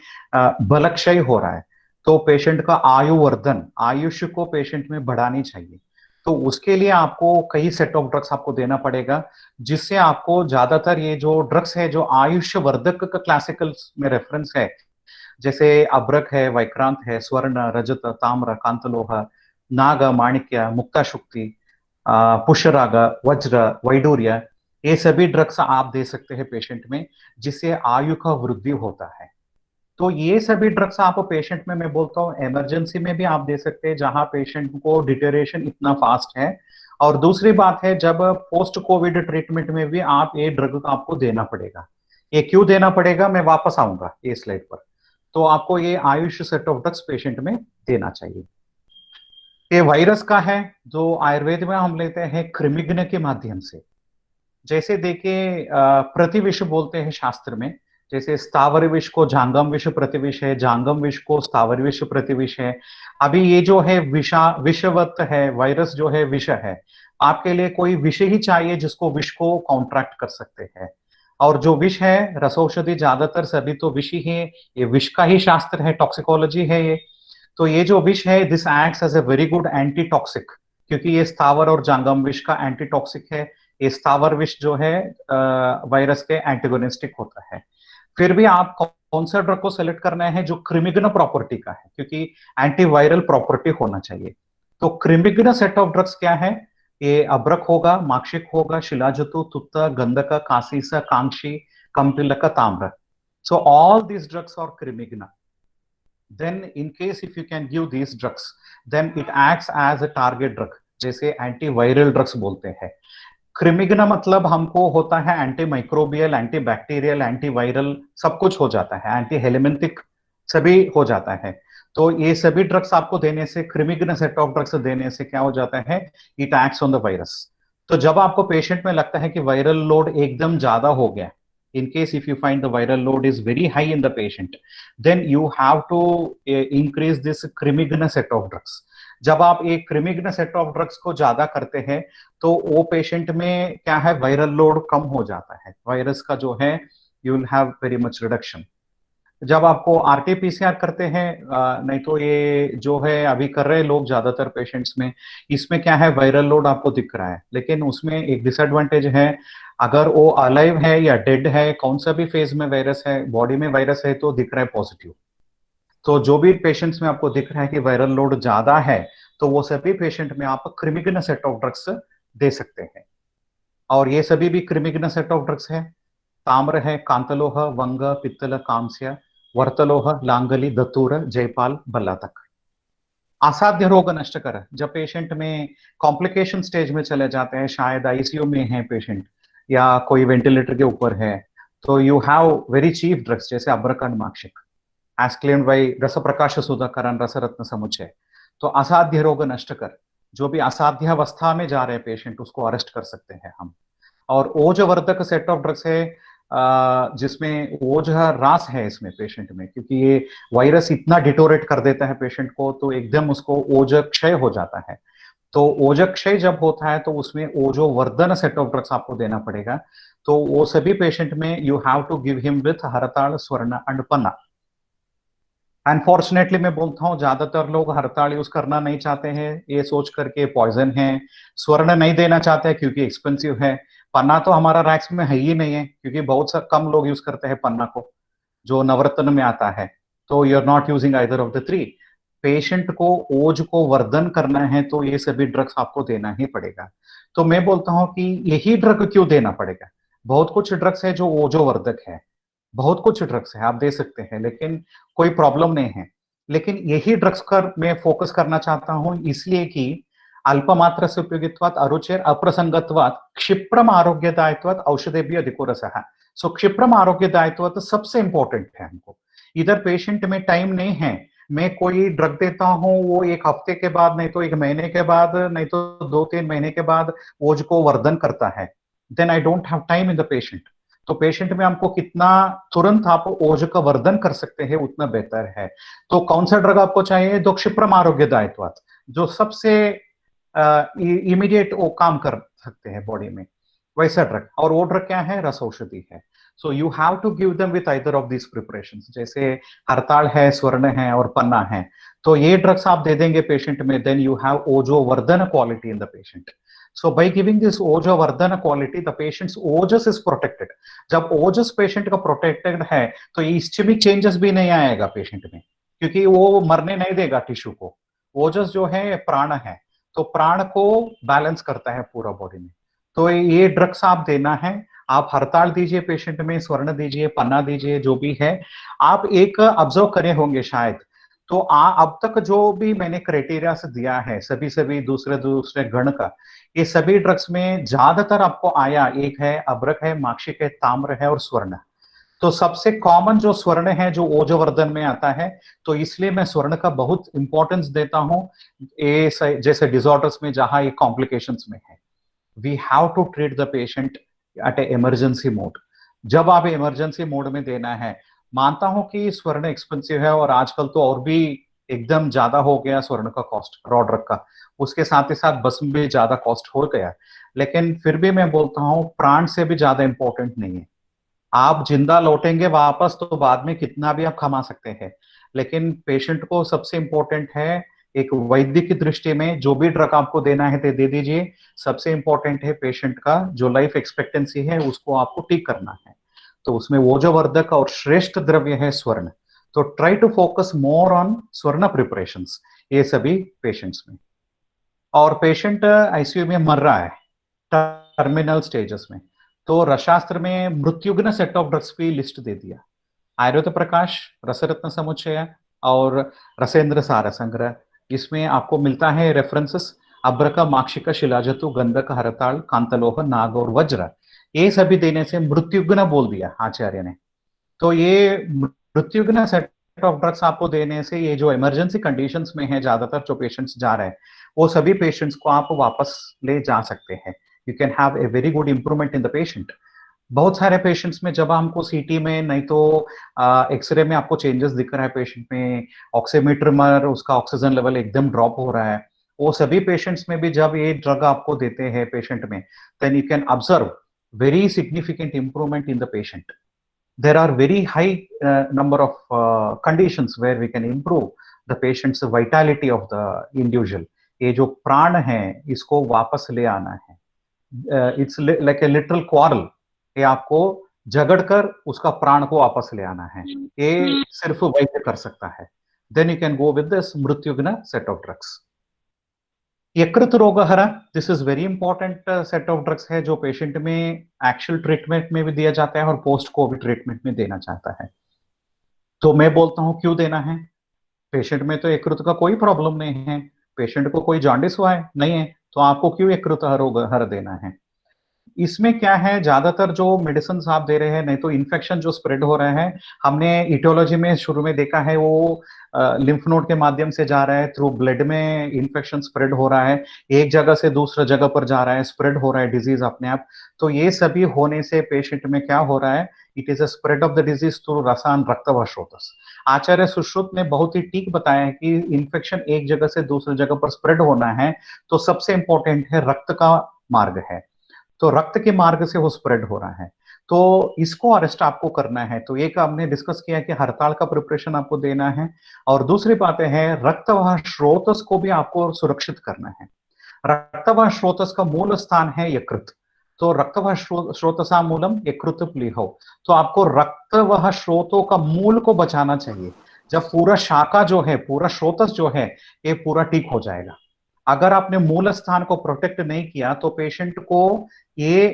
बलक्षय हो रहा है, तो पेशेंट का आयु वर्धन, आयुष्य को पेशेंट में बढ़ानी चाहिए। तो उसके लिए आपको कई सेट ऑफ ड्रग्स आपको देना पड़ेगा, जिससे आपको ज्यादातर ये जो ड्रग्स है जो आयुष्य वर्धक का क्लासिकल में रेफरेंस है, जैसे अब्रक है, वैक्रांत है, स्वर्ण, रजत, ताम्र, कांतलोह, नाग, माणिक्य, मुक्ताशुक्ति, पुष्यराग, वज्र, वैडूर्य, ये सभी ड्रग्स आप दे सकते हैं पेशेंट में, जिससे आयु का वृद्धि होता है। तो ये सभी ड्रग्स आप पेशेंट में, मैं बोलता हूँ इमरजेंसी में भी आप दे सकते हैं, जहां पेशेंट को डिटेरिएशन इतना फास्ट है। और दूसरी बात है, जब पोस्ट कोविड ट्रीटमेंट में भी आप ये ड्रग आपको देना पड़ेगा। ये क्यों देना पड़ेगा, मैं वापस आऊंगा ये स्लाइड पर। तो आपको ये Ayush set of drugs patient में देना चाहिए। ये वायरस का है जो आयुर्वेद में हम लेते हैं कृमिघ्न के माध्यम से। जैसे देखिए प्रतिविष बोलते हैं शास्त्र में, जैसे स्थावर विष को जांगम विष प्रतिविष है, जांगम विष को स्थावर विष प्रतिविष है। अभी ये जो है विषवत है, वायरस जो है विष है, आपके लिए कोई विष ही चाहिए जिसको विष को कॉन्ट्रैक्ट कर सकते हैं। और जो विष है, रसौषधि ज्यादातर सभी तो विष ही है, ये विष का ही शास्त्र है, टॉक्सिकोलॉजी है ये। तो ये जो विष है, this acts as a very good anti toxic, क्योंकि ये स्थावर और जांगम विष का एंटी टॉक्सिक है। ये स्थावर विष जो है वायरस के एंटेगोनिस्टिक होता है। फिर भी आप कौन सा ड्रग को सेलेक्ट करना है जो कृमिघ्न प्रॉपर्टी का है, क्योंकि एंटीवायरल प्रॉपर्टी होना चाहिए। तो कृमिघ्न सेट ऑफ ड्रग्स क्या है, ये अब्रक होगा, माक्षिक होगा, शिलाजतु, तुत्त, गंधक, कासीस, कांक्षी, कंपिलक, ताम्र। So all these drugs are krimighna. Then in case if you can give these drugs, then it acts as a target drug, जैसे एंटीवायरल ड्रग्स बोलते हैं। कृमिघ्न मतलब हमको होता है anti microbial, anti bacterial, antiviral, सब कुछ हो जाता है, एंटी हेलेमेंथिक सभी हो जाता है। तो ये सभी ड्रग्स आपको देने से, कृमिघ्न सेट ऑफ ड्रग्स देने से क्या हो जाता है, it acts on the virus. तो जब आपको पेशेंट में लगता है कि वायरल लोड एकदम ज्यादा हो गया, in case if you find the viral load is very high in the patient, then you have to increase this कृमिघ्न set of drugs. जब आप एक कृमिघ्न सेट ऑफ ड्रग्स को ज्यादा करते हैं, तो वो पेशेंट में क्या है, वायरल लोड कम हो जाता है, वायरस का जो है you will have very much reduction. जब आपको आरटीपीसीआर करते हैं, नहीं तो ये जो है अभी कर रहे हैं लोग ज्यादातर पेशेंट्स में, इसमें क्या है, वायरल लोड आपको दिख रहा है, लेकिन उसमें एक डिसएडवांटेज है, अगर वो अलाइव है या डेड है, कौन सा भी फेज में वायरस है, बॉडी में वायरस है, तो दिख रहा है पॉजिटिव। तो जो भी पेशेंट्स में आपको दिख रहा है कि वायरल लोड ज्यादा है, तो वो सभी पेशेंट में आप कृमिघ्न सेट ऑफ ड्रग्स दे सकते हैं। और ये सभी भी कृमिघ्न सेट ऑफ ड्रग्स है। ताम्र है, कांतलोह, वंग, पित्तल, कांस्य, वर्तलोह, लांगली, दतूर, जयपाल, बल्लातक। असाध्य रोग नष्ट कर, जब पेशेंट में कॉम्प्लिकेशन स्टेज में चले जाते हैं, शायद आईसीयू में है पेशेंट या कोई वेंटिलेटर के ऊपर है, तो you have very chief drugs जैसे अब्रकंड, माक्षिक, एज क्लेम्ड बाय रस प्रकाश सुधाकरण, रसरत्न समुच्चय। तो असाध्य रोग नष्ट कर, जो भी असाध्यावस्था में जा रहे हैं पेशेंट, उसको अरेस्ट कर सकते हैं हम। और ओजवर्धक सेट ऑफ ड्रग्स है, जिसमें ओज ह्रास है इसमें पेशेंट में, क्योंकि ये वायरस इतना डिटोरेट कर देता है पेशेंट को, तो एकदम उसको ओज क्षय हो जाता है। तो ओज क्षय जब होता है, तो उसमें ओजोवर्धन सेट ऑफ ड्रग्स आपको देना पड़ेगा। तो वो सभी पेशेंट में you have to give him with हरताल, स्वर्ण एंड पन्ना। अनफॉर्चुनेटली मैं बोलता हूँ, ज्यादातर लोग हरताल यूज करना नहीं चाहते हैं, ये सोच करके पॉइजन है। स्वर्ण नहीं देना चाहते हैं क्योंकि एक्सपेंसिव है। पन्ना तो हमारा रैक्स में है ही नहीं है, क्योंकि बहुत सा कम लोग यूज करते हैं पन्ना को, जो नवरत्न में आता है। तो you are not using either of the three. Patient को ओज को वर्धन करना है, तो ये सभी ड्रग्स आपको देना ही पड़ेगा। तो मैं बोलता हूं कि यही ड्रग क्यों देना पड़ेगा, बहुत कुछ ड्रग्स है जो ओजोवर्धक है, बहुत कुछ ड्रग्स है आप दे सकते हैं, लेकिन कोई प्रॉब्लम नहीं है। लेकिन यही ड्रग्स कर मैं फोकस करना चाहता हूं, इसलिए कि अल्पमात्रस्य उपयोगित्वात् अरुचेर अप्रसंगत्वात् क्षिप्रम आरोग्यदायित्वात् औषधेभ्यः अधिको रसः। सो क्षिप्रम आरोग्यदायित्वात् सबसे इंपॉर्टेंट है हमको। इधर पेशेंट में टाइम नहीं है, मैं कोई ड्रग देता हूं, वो एक हफ्ते के बाद, नहीं तो एक महीने के बाद, नहीं तो 2-3 महीने के बाद ओज को वर्धन करता है, then I don't have time in the patient. तो पेशेंट में हमको कितना तुरंत आप ओज का वर्धन कर सकते हैं उतना बेहतर है। तो कौन सा ड्रग आपको चाहिए? तो क्षिप्रम आरोग्यदायित्वात्, जो सबसे इमीडिएट वो काम कर सकते हैं बॉडी में, वैसा ड्रग। और वो ड्रग क्या है? रस औषधि है। So you have to give them with either of this preparations, जैसे हड़ताल है, स्वर्ण है और पन्ना है। तो ये ड्रग्स आप दे देंगे पेशेंट में, then you have ojo vardhan quality in the patient. So by giving this ojo vardhan quality, the patient's ojas is protected. जब ओजस पेशेंट का प्रोटेक्टेड है तो इस्चेमिक चेंजेस भी नहीं आएगा पेशेंट में, क्योंकि वो मरने नहीं देगा टिश्यू को। ओजस जो है प्राण है, तो प्राण को बैलेंस करता है पूरा बॉडी में। तो ये ड्रग्स आप देना है। आप हड़ताल दीजिए पेशेंट में, स्वर्ण दीजिए, पन्ना दीजिए, जो भी है। आप एक ऑब्जर्व करे होंगे शायद, तो अब तक जो भी मैंने क्राइटेरिया से दिया है, सभी दूसरे दूसरे गण का, ये सभी ड्रग्स में ज्यादातर आपको आया, एक है अभ्रक है, माक्षिक है, ताम्र है और स्वर्ण। तो सबसे कॉमन जो स्वर्ण है जो ओजोवर्धन में आता है, तो इसलिए मैं स्वर्ण का बहुत इंपॉर्टेंस देता हूं। ये जैसे डिसऑर्डर्स में जहां ये कॉम्प्लिकेशंस में है, we have to treat the patient at a emergency mode. जब आप इमरजेंसी मोड में देना है, मानता हूं कि स्वर्ण एक्सपेंसिव है और आजकल तो और भी एकदम ज्यादा हो गया स्वर्ण का कॉस्ट, रॉ ड्रग का, उसके साथ ही साथ भस्म भी ज्यादा कॉस्ट हो गया। लेकिन फिर भी मैं बोलता हूं प्राण से भी ज्यादा इंपॉर्टेंट नहीं है। आप जिंदा लौटेंगे वापस तो बाद में कितना भी आप कमा सकते हैं, लेकिन पेशेंट को सबसे इंपॉर्टेंट है। एक वैद्य की दृष्टि में जो भी ड्रग आपको देना है दे दीजिए। सबसे इंपॉर्टेंट है पेशेंट का जो लाइफ एक्सपेक्टेंसी है उसको आपको ठीक करना है। तो उसमें ओजोवर्धक और श्रेष्ठ द्रव्य है स्वर्ण। तो try to focus more on स्वर्ण प्रिपरेशंस ये सभी पेशेंट्स में। और पेशेंट आईसीयू में मर रहा है टर्मिनल स्टेजेस में, तो रसशास्त्र में मृत्युघ्न सेट ऑफ ड्रग्स की लिस्ट दे दिया। आयुर्वेद प्रकाश, रसरत्न समुच्चय और रसेंद्र सार संग्रह, इसमें आपको मिलता है रेफरेंसेस। अभ्रक, माक्षिक, शिलाजतु, गंधक, हरताल, कांतलोह, नाग और वज्र, ये सभी देने से मृत्युघ्न बोल दिया आचार्य ने। तो ये मृत्युघ्न सेट ऑफ ड्रग्स आपको देने से ये जो इमरजेंसी कंडीशंस में है ज्यादातर जो पेशेंट्स जा रहे हैं, वो सभी पेशेंट्स को आप वापस ले जा सकते हैं। You can have a very good improvement in the patient. बहुत सारे पेशेंट्स में जब हमको सीटी में नहीं तो एक्सरे में आपको चेंजेस दिख रहा है पेशेंट में, ऑक्सीमीटर में उसका ऑक्सीजन लेवल एकदम ड्रॉप हो रहा है, वो सभी पेशेंट्स में भी जब ये ड्रग आपको देते हैं पेशेंट में, then you can observe very significant improvement in the patient. There are very high number of conditions where we can improve the patient's vitality of the individual. ये जो प्राण है इसको वापस ले आना है। It's like a literal quarrel. ये आपको झगड़ कर उसका प्राण को वापस ले आना है, ये सिर्फ वैद्य कर सकता है। Then you can go with this मृत्युघ्न set of drugs. Yakrit rogahara, this is very important set of drugs है जो पेशेंट में एक्चुअल ट्रीटमेंट में भी दिया जाता है और पोस्ट कोविड ट्रीटमेंट में देना चाहता है। तो मैं बोलता हूं क्यों देना है। पेशेंट में तो यकृत का कोई प्रॉब्लम नहीं है, पेशेंट को कोई जॉन्डिस हुआ है नहीं है, तो आपको क्यों यकृत रोगहर देना है। इसमें क्या है, ज्यादातर जो मेडिसिन आप दे रहे हैं, नहीं तो इन्फेक्शन जो स्प्रेड हो रहे हैं, हमने इटियोलॉजी में शुरू में देखा है वो लिम्फ नोड के माध्यम से जा रहा है, थ्रू ब्लड में इन्फेक्शन स्प्रेड हो रहा है, एक जगह से दूसरा जगह पर जा रहा है, स्प्रेड हो रहा है डिजीज अपने आप। तो ये सभी होने से पेशेंट में क्या हो रहा है, it is a spread of the disease through रसान रक्त व स्रोतस। आचार्य सुश्रुत ने बहुत ही ठीक बताया है कि इन्फेक्शन एक जगह से दूसरी जगह पर स्प्रेड होना है तो सबसे इंपॉर्टेंट है रक्त का मार्ग है, तो रक्त के मार्ग से वो स्प्रेड हो रहा है, तो इसको अरेस्ट आपको करना है। तो एक हमने डिस्कस किया कि हड़ताल का प्रिपरेशन आपको देना है, और दूसरी बातें हैं रक्त व स्रोतस को भी आपको सुरक्षित करना है। रक्त व स्रोतस का मूल स्थान है यकृत, तो रक्त व स्रोतसा मूलम यकृत प्लीहो, तो आपको रक्त व स्रोतों का मूल को बचाना चाहिए। जब पूरा शाखा जो है, पूरा स्रोतस जो है, ये पूरा ठीक हो जाएगा। अगर आपने मूल स्थान को प्रोटेक्ट नहीं किया तो पेशेंट को ये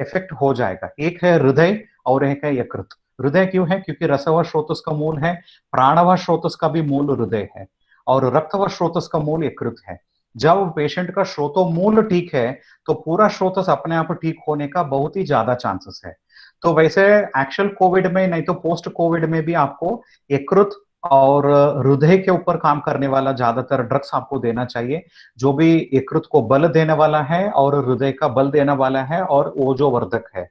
इफेक्ट हो जाएगा। एक है हृदय और एक है यकृत, हृदय क्यों है? क्योंकि रसव स्रोतस का मूल है, प्राणव स्रोतस का भी मूल हृदय है और रक्तव स्रोतस का मूल यकृत है। जब पेशेंट का स्रोतोमूल ठीक है तो पूरा स्रोतस अपने आप ठीक होने का बहुत ही ज्यादा चांसेस है। तो वैसे एक्चुअल कोविड में नहीं तो पोस्ट कोविड में भी आपको यकृत और हृदय के ऊपर काम करने वाला ज्यादातर ड्रग्स आपको देना चाहिए, जो भी यकृत को बल देने वाला है और हृदय का बल देने वाला है और ओजोवर्धक है।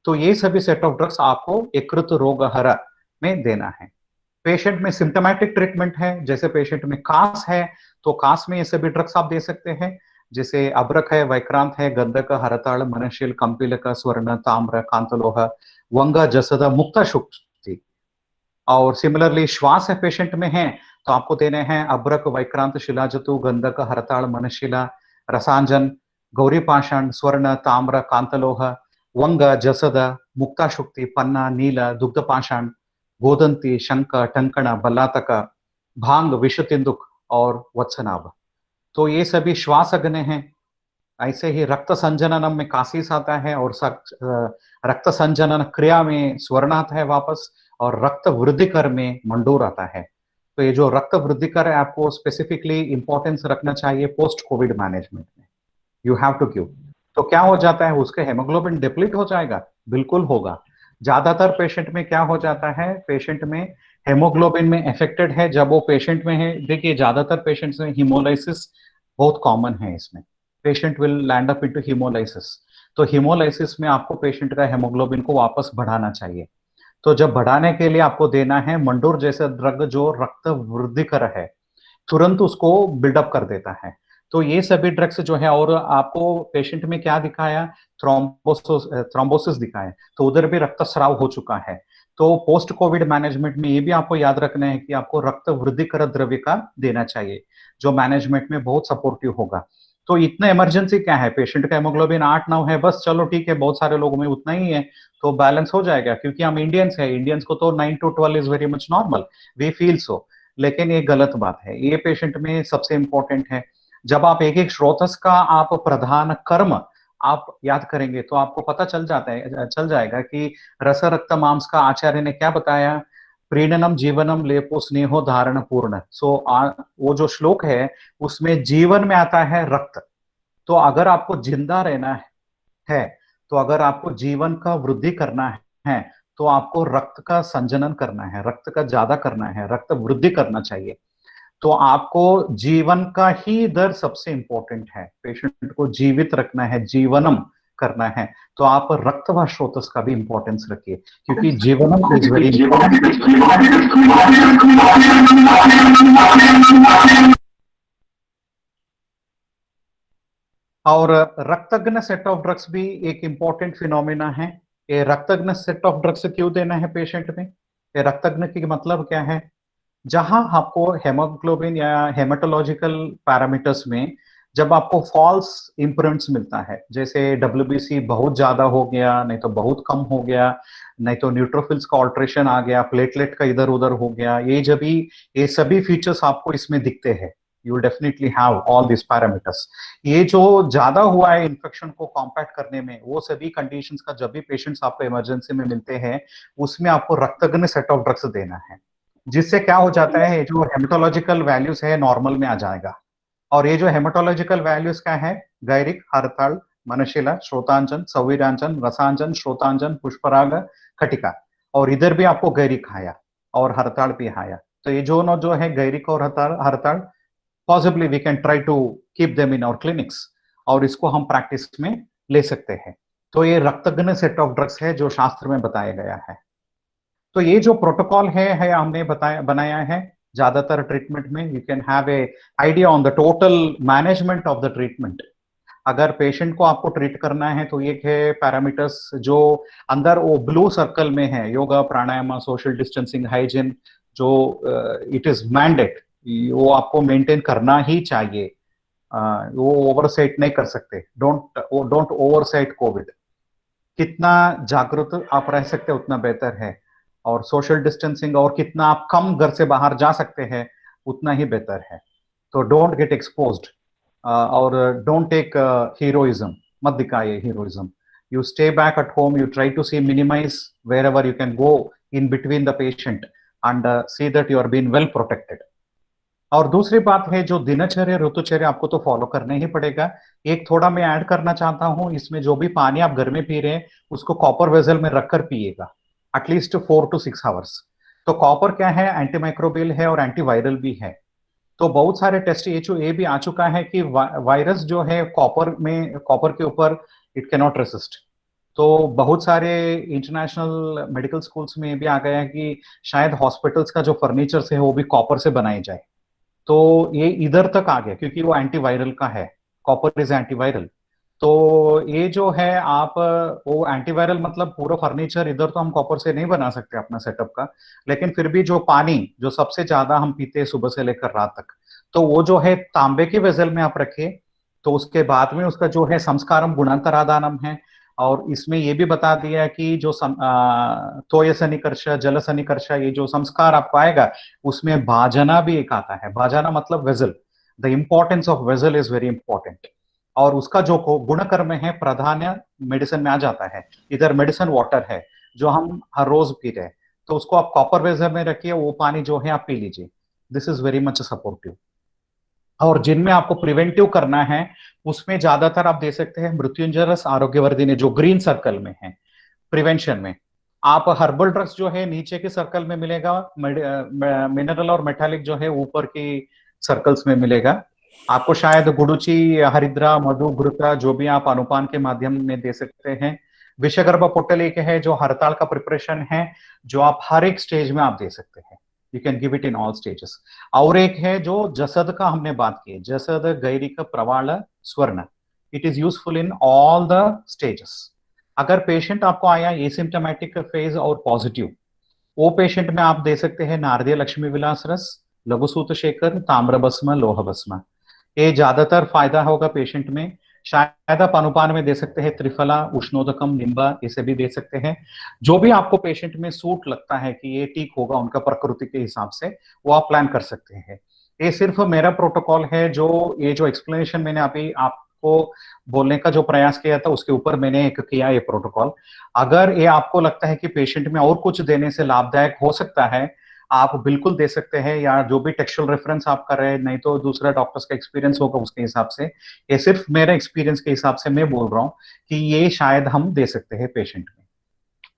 तो ये सभी सेट ऑफ ड्रग्स आपको यकृत रोग हरा में देना है। पेशेंट में सिम्टोमेटिक ट्रीटमेंट है, जैसे पेशेंट में कास है तो कास में ये सभी ड्रग्स आप दे सकते हैं, जैसे अब्रक है, वैक्रांत है, गंधक, हरताल, मनशील, कंपिलक, स्वर्ण, ताम्र, कांतलोह, वंग, जसद, मुक्ता शुक्ति। और सिमिलरली श्वास है पेशेंट में है तो आपको देने हैं अब्रक, वैक्रांत, शिलाजतु, गंधक, हरताल, मनशिला, रसांजन, गौरी पाषाण, स्वर्ण, ताम्र, कांतलोह, वंग, जसद, मुक्ता शुक्ति, पन्ना, नील, दुग्ध पाषाण, गोदंती, शंक, टंकण, बल्लातक, भांग, विषतिंदुक और वत्सनाभ। तो ये सभी श्वास अग्नि हैं। ऐसे ही रक्त संजननम में कासीस आता है और रक्त संजनन क्रिया में स्वर्ण आता है वापस, और रक्त वृद्धिकर में मंडूर आता है। तो ये जो रक्त वृद्धिकर है आपको स्पेसिफिकली इंपॉर्टेंस रखना चाहिए पोस्ट कोविड मैनेजमेंट में, यू हैव टू गिव। तो क्या हो जाता है, उसके हेमोग्लोबिन डिप्लीट हो जाएगा? बिल्कुल होगा। ज्यादातर पेशेंट में क्या हो जाता है, पेशेंट में हेमोग्लोबिन में अफेक्टेड है जब वो पेशेंट में है। देखिए ज्यादातर पेशेंट्स में हीमोलाइसिस बहुत कॉमन है, इसमें patient will land up into haemolysis. तो हीमोलाइसिस में आपको पेशेंट का हेमोग्लोबिन को वापस बढ़ाना चाहिए। तो जब बढ़ाने के लिए आपको देना है मंडूर जैसा ड्रग जो रक्त वृद्धिकर है, तुरंत उसको बिल्डअप कर देता है। तो ये सभी ड्रग्स जो है, और आपको पेशेंट में क्या दिखाया, थ्रोम्बोसिस दिखाया, तो उधर भी रक्तस्राव हो चुका है। तो पोस्ट कोविड मैनेजमेंट में ये भी आपको याद रखना है कि आपको रक्त वृद्धिकर द्रव्य का देना चाहिए, जो मैनेजमेंट में बहुत सपोर्टिव होगा। तो इतना इमरजेंसी क्या है, पेशेंट का हेमोग्लोबिन 8-9 है, बस चलो ठीक है, बहुत सारे लोगों में उतना ही है तो बैलेंस हो जाएगा, क्योंकि हम इंडियंस है, इंडियंस को तो 9 to 12 is very much normal, we feel so. लेकिन ये गलत बात है, ये पेशेंट में सबसे इंपॉर्टेंट है। जब आप एक एक स्रोतस का आप प्रधान कर्म आप याद करेंगे तो आपको पता चल जाएगा कि रस रक्त मांस का आचार्य ने क्या बताया, प्रीणनम जीवनम लेपो स्नेहो धारण पूर्ण। वो जो श्लोक है उसमें जीवन में आता है रक्त। तो अगर आपको जिंदा रहना है, तो अगर आपको जीवन का वृद्धि करना है तो आपको रक्त का संजनन करना है, रक्त का ज्यादा करना है, रक्त वृद्धि करना चाहिए। तो आपको जीवन का ही दर सबसे इंपॉर्टेंट है, पेशेंट को जीवित रखना है, जीवनम करना है, तो आप रक्त व स्रोतस का भी इंपॉर्टेंस रखिए, क्योंकि जीवनम इज वेरी और रक्तघ्न सेट ऑफ ड्रग्स भी एक इंपॉर्टेंट फिनोमिना है। ये रक्तघ्न सेट ऑफ ड्रग्स क्यों देना है पेशेंट में? ये रक्तघ्न की मतलब क्या है, जहां आपको हेमोग्लोबिन या हेमाटोलॉजिकल पैरामीटर्स में जब आपको फॉल्स इंप्रिंट्स मिलता है, जैसे WBC बहुत ज्यादा हो गया, नहीं तो बहुत कम हो गया, नहीं तो न्यूट्रोफिल्स का ऑल्ट्रेशन आ गया, प्लेटलेट का इधर उधर हो गया, ये सभी फीचर्स आपको इसमें दिखते हैं, you will definitely have all this parameters. ये जो ज्यादा हुआ है इन्फेक्शन को कॉम्पैक्ट करने में, वो सभी कंडीशंस का जब भी पेशेंट्स आपको इमरजेंसी में मिलते हैं उसमें आपको रक्तघ्न सेट ऑफ ड्रग्स देना है, जिससे क्या हो जाता है, जो हेमेटोलॉजिकल वैल्यूज है नॉर्मल में आ जाएगा। और ये जो हेमेटोलॉजिकल वैल्यूज का है, गैरिक, हरताल, मनशिला, श्रोतांजन, संवीरांजन, रसांजन, श्रोतांजन, पुष्पराग, खटिका, और इधर भी आपको गैरिक आया और हरताल भी आया। तो ये जो है गैरिक और हरताल possibly we can try to keep them in our clinics, और इसको हम प्रैक्टिस में ले सकते हैं। तो ये रक्तघ्न सेट ऑफ ड्रग्स है जो शास्त्र में बताया गया है। तो ये जो प्रोटोकॉल है हमने बनाया है ज्यादातर ट्रीटमेंट में, you can have a idea on the total management of the treatment. अगर पेशेंट को आपको ट्रीट करना है तो एक है पैरामीटर्स जो अंदर वो ब्लू सर्कल में है, योगा, प्राणायाम, सोशल डिस्टेंसिंग, हाइजीन, जो इट इज मैंडेट, वो आपको मेंटेन करना ही चाहिए, वो ओवरसेट नहीं कर सकते। Don't overset covid. कितना जागरूक आप रह सकते उतना बेहतर है, और सोशल डिस्टेंसिंग और कितना आप कम घर से बाहर जा सकते हैं उतना ही बेहतर है। तो डोंट गेट एक्सपोज्ड, और डोंट टेक हीरोइज्म, मत दिखाइए heroism. You stay back at home, you try to see minimize wherever you can go in between the patient and see that you are being well protected. और दूसरी बात है जो दिनचर्या ऋतुचर्या आपको तो फॉलो करना ही पड़ेगा। एक थोड़ा मैं ऐड करना चाहता हूं, इसमें जो भी पानी आप घर में पी रहे हैं उसको कॉपर वेसल में रखकर पिएगा एटलीस्ट 4 to 6 आवर्स। तो कॉपर क्या है, एंटीमाइक्रोबियल है और एंटीवायरल भी है। तो बहुत सारे टेस्ट ये भी आ चुका है कि वायरस जो है कॉपर के ऊपर इट कैन नॉट रेसिस्ट। तो बहुत सारे इंटरनेशनल मेडिकल स्कूल्स में भी आ गया है कि शायद हॉस्पिटल्स का जो फर्नीचर है वो भी कॉपर से बनाई जाए। तो ये इधर तक आ गया क्योंकि वो एंटीवायरल का है, कॉपर इज एंटीवायरल। तो ये जो है आप वो एंटीवायरल मतलब पूरा फर्नीचर इधर तो हम कॉपर से नहीं बना सकते अपना सेटअप का, लेकिन फिर भी जो पानी जो सबसे ज्यादा हम पीते हैं सुबह से लेकर रात तक, तो वो जो है तांबे के वेसल में आप रखिए। तो उसके बाद में उसका जो है संस्कारम गुणांतरादानम है, और इसमें ये भी बता दिया है कि जो तोय सन्निकर्ष जल सन्निकर्ष ये जो संस्कार आपको आएगा उसमें भाजना भी एक आता है। भाजना मतलब vessel, the importance of vessel is very important. और उसका जो गुणकर्म है प्राधान्य मेडिसिन में आ जाता है। इधर मेडिसिन वाटर है जो हम हर रोज पी रहे हैं, तो उसको आप कॉपर वेसल में रखिए, वो पानी जो है आप पी लीजिए। This is very much supportive. और जिनमें आपको प्रिवेंटिव करना है उसमें ज्यादातर आप दे सकते हैं मृत्युंजय आरोग्यवर्धिनी जो ग्रीन सर्कल में है प्रिवेंशन में। आप हर्बल ड्रग्स जो है नीचे के सर्कल में मिलेगा, मिनरल और मेटालिक जो है ऊपर की सर्कल्स में मिलेगा। आपको शायद गुडुचि, हरिद्रा, मधु, घृता जो भी आप अनुपान के माध्यम में दे सकते हैं। विषगर्भ पोटल एक है जो हड़ताल का प्रिपरेशन है, जो आप हर एक स्टेज में आप दे सकते हैं। You can give it in all stages. और एक है जो जसद का हमने बात की, जसद गैरिक प्रवाल स्वर्ण, it is useful in all the stages. अगर पेशेंट आपको आया एसिम्टोमेटिक फेज और पॉजिटिव, वो पेशेंट में आप दे सकते हैं नारदीय लक्ष्मी विलास रस, लघुसूत शेखर, ताम्रभस्म, लोह भस्म। ये ज्यादातर फायदा होगा पेशेंट में। शायद आप अनुपान में दे सकते हैं त्रिफला, उष्णोदकम, निम्बा, इसे भी दे सकते हैं। जो भी आपको पेशेंट में सूट लगता है कि ये ठीक होगा उनका प्रकृति के हिसाब से, वो आप प्लान कर सकते हैं। ये सिर्फ मेरा प्रोटोकॉल है, जो ये जो एक्सप्लेनेशन मैंने अभी आपको बोलने का जो प्रयास किया था उसके ऊपर मैंने एक किया ये प्रोटोकॉल। अगर ये आपको लगता है कि पेशेंट में और कुछ देने से लाभदायक हो सकता है, आप बिल्कुल दे सकते हैं, या जो भी टेक्सचुअल रेफरेंस आप कर रहे हैं, नहीं तो दूसरा डॉक्टर्स का एक्सपीरियंस होगा उसके हिसाब से। ये सिर्फ मेरे एक्सपीरियंस के हिसाब से मैं बोल रहा हूँ कि ये शायद हम दे सकते हैं पेशेंट में।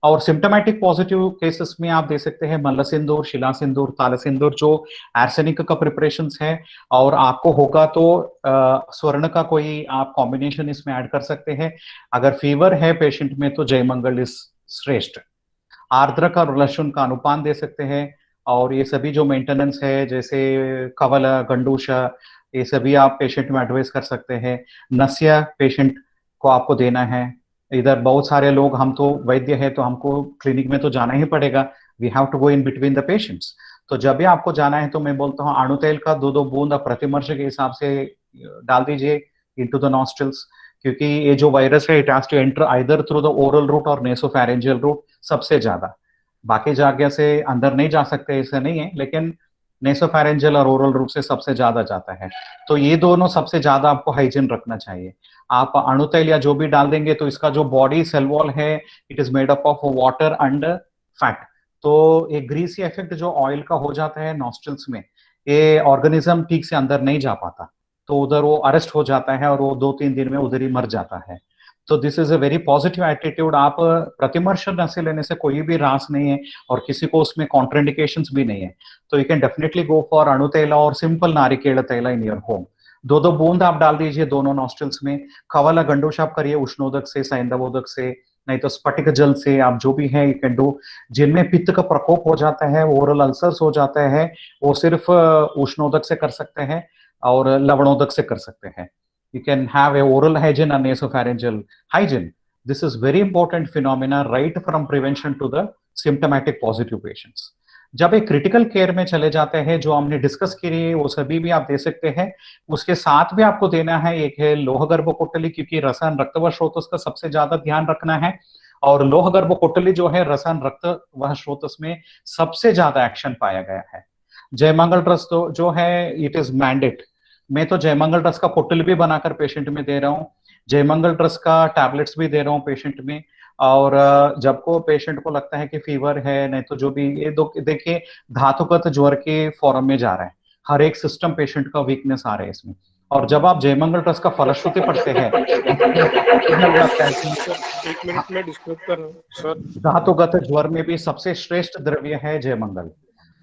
और सिम्टोमेटिक पॉजिटिव केसेस में आप दे सकते हैं मल्ल सिंदूर, शिला सिंदूर, ताल सिंदूर जो आर्सेनिक का प्रिपरेशन है। और आपको होगा तो स्वर्ण का कोई आप कॉम्बिनेशन इसमें ऐड कर सकते हैं। अगर फीवर है पेशेंट में तो जयमंगल इज श्रेष्ठ। आर्द्रक और लहसुन का अनुपान दे सकते हैं। और ये सभी जो मेंटेनेंस है जैसे कवल, गंडूश, ये सभी आप पेशेंट में एडवाइस कर सकते हैं। नस्य पेशेंट को आपको देना है। इधर बहुत सारे लोग, हम तो वैद्य है तो हमको क्लिनिक में तो जाना ही पड़ेगा, we have to go in between the patients. तो जब भी आपको जाना है तो मैं बोलता हूँ अणु तेल का 2-2 बूंद प्रतिमर्श के हिसाब से डाल दीजिए इनटू द नॉस्ट्रिल्स, क्योंकि ये जो वायरस है it has to enter either through the oral route और नेसोफैरिंजियल रूट सबसे ज्यादा। बाकी जगह से अंदर नहीं जा सकते ऐसा नहीं है, लेकिन नेसोफैरिंजियल और ओरल रूट से सबसे ज्यादा जाता है। तो ये दोनों सबसे ज्यादा आपको हाइजीन रखना चाहिए। आप अणु तेल या जो भी डाल देंगे तो इसका जो बॉडी सेल वॉल है it is made up of water and fat. तो एक ग्रीसी इफेक्ट जो ऑयल का हो जाता है नॉस्ट्रिल्स में, ये ऑर्गेनिज्म ठीक से अंदर नहीं जा पाता, तो उधर वो अरेस्ट हो जाता है और वो 2-3 दिन में उधर ही मर जाता है। तो this is a very positive attitude. आप प्रतिमर्श नशे लेने से कोई भी रास नहीं है और किसी को उसमें कॉन्ट्राइंडिकेशंस भी नहीं है। तो you can definitely go for अणु तेल और सिंपल नारिकेल तेल इन योर होम। 2-2 बूंद आप डाल दीजिए दोनों नॉस्ट्रिल्स में। खवला गंडूश आप करिए उष्णोदक से, सैंधवोदक से, नहीं तो स्फटिक जल से, आप जो भी है यू कैन डू। जिनमें पित्त का प्रकोप हो जाता है, ओरल अल्सर्स हो जाता है, वो सिर्फ उष्णोदक से कर सकते हैं और लवणोदक से कर सकते हैं। You can have a oral hygiene and nasopharyngeal hygiene. This is very important phenomena right from prevention to the symptomatic positive patients. जब एक क्रिटिकल केयर में चले जाते हैं, जो हमने डिस्कस किए वो सभी भी आप दे सकते हैं। उसके साथ भी आपको देना है, एक है लोह गर्भ कोटली, क्योंकि रसायन रक्त व स्रोतस का सबसे ज्यादा ध्यान रखना है। और लोह गर्भ कोटली जो है रसायन रक्त व स्रोतस में सबसे ज्यादा एक्शन पाया गया है। जयमंगल ड्रग्स जो है इट इज मैंडेट। मैं तो जयमंगल रस का पोटल भी बनाकर पेशेंट में दे रहा हूँ। जयमंगल ट्रस्ट का टैबलेट्स भी दे रहा हूँ पेशेंट में। और जब को पेशेंट को लगता है कि फीवर है, नहीं तो जो भी ये देखिए धातुगत ज्वर के फॉर्म में जा रहा है, हर एक सिस्टम पेशेंट का वीकनेस आ रहा है इसमें। और जब आप जयमंगल ट्रस्ट का फलश्रुति पढ़ते हैं एक मिनट में डिस्कस कर रहा हूँ सर। धातुगत ज्वर में भी सबसे श्रेष्ठ द्रव्य है जयमंगल।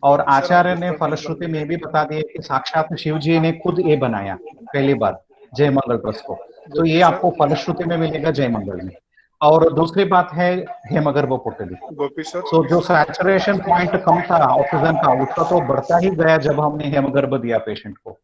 और आचार्य ने फलश्रुति में भी बता दिया कि साक्षात शिव जी ने खुद ये बनाया पहली बार जयमंगल ट्रस्ट को, तो ये आपको फलश्रुति में मिलेगा जयमंगल में। और दूसरी बात है हेमगर्भ पोटली। गोपी सर, सो जो सैचुरेशन पॉइंट कम था ऑक्सीजन का, उसका तो बढ़ता ही गया जब हमने हेमगर्भ दिया पेशेंट को।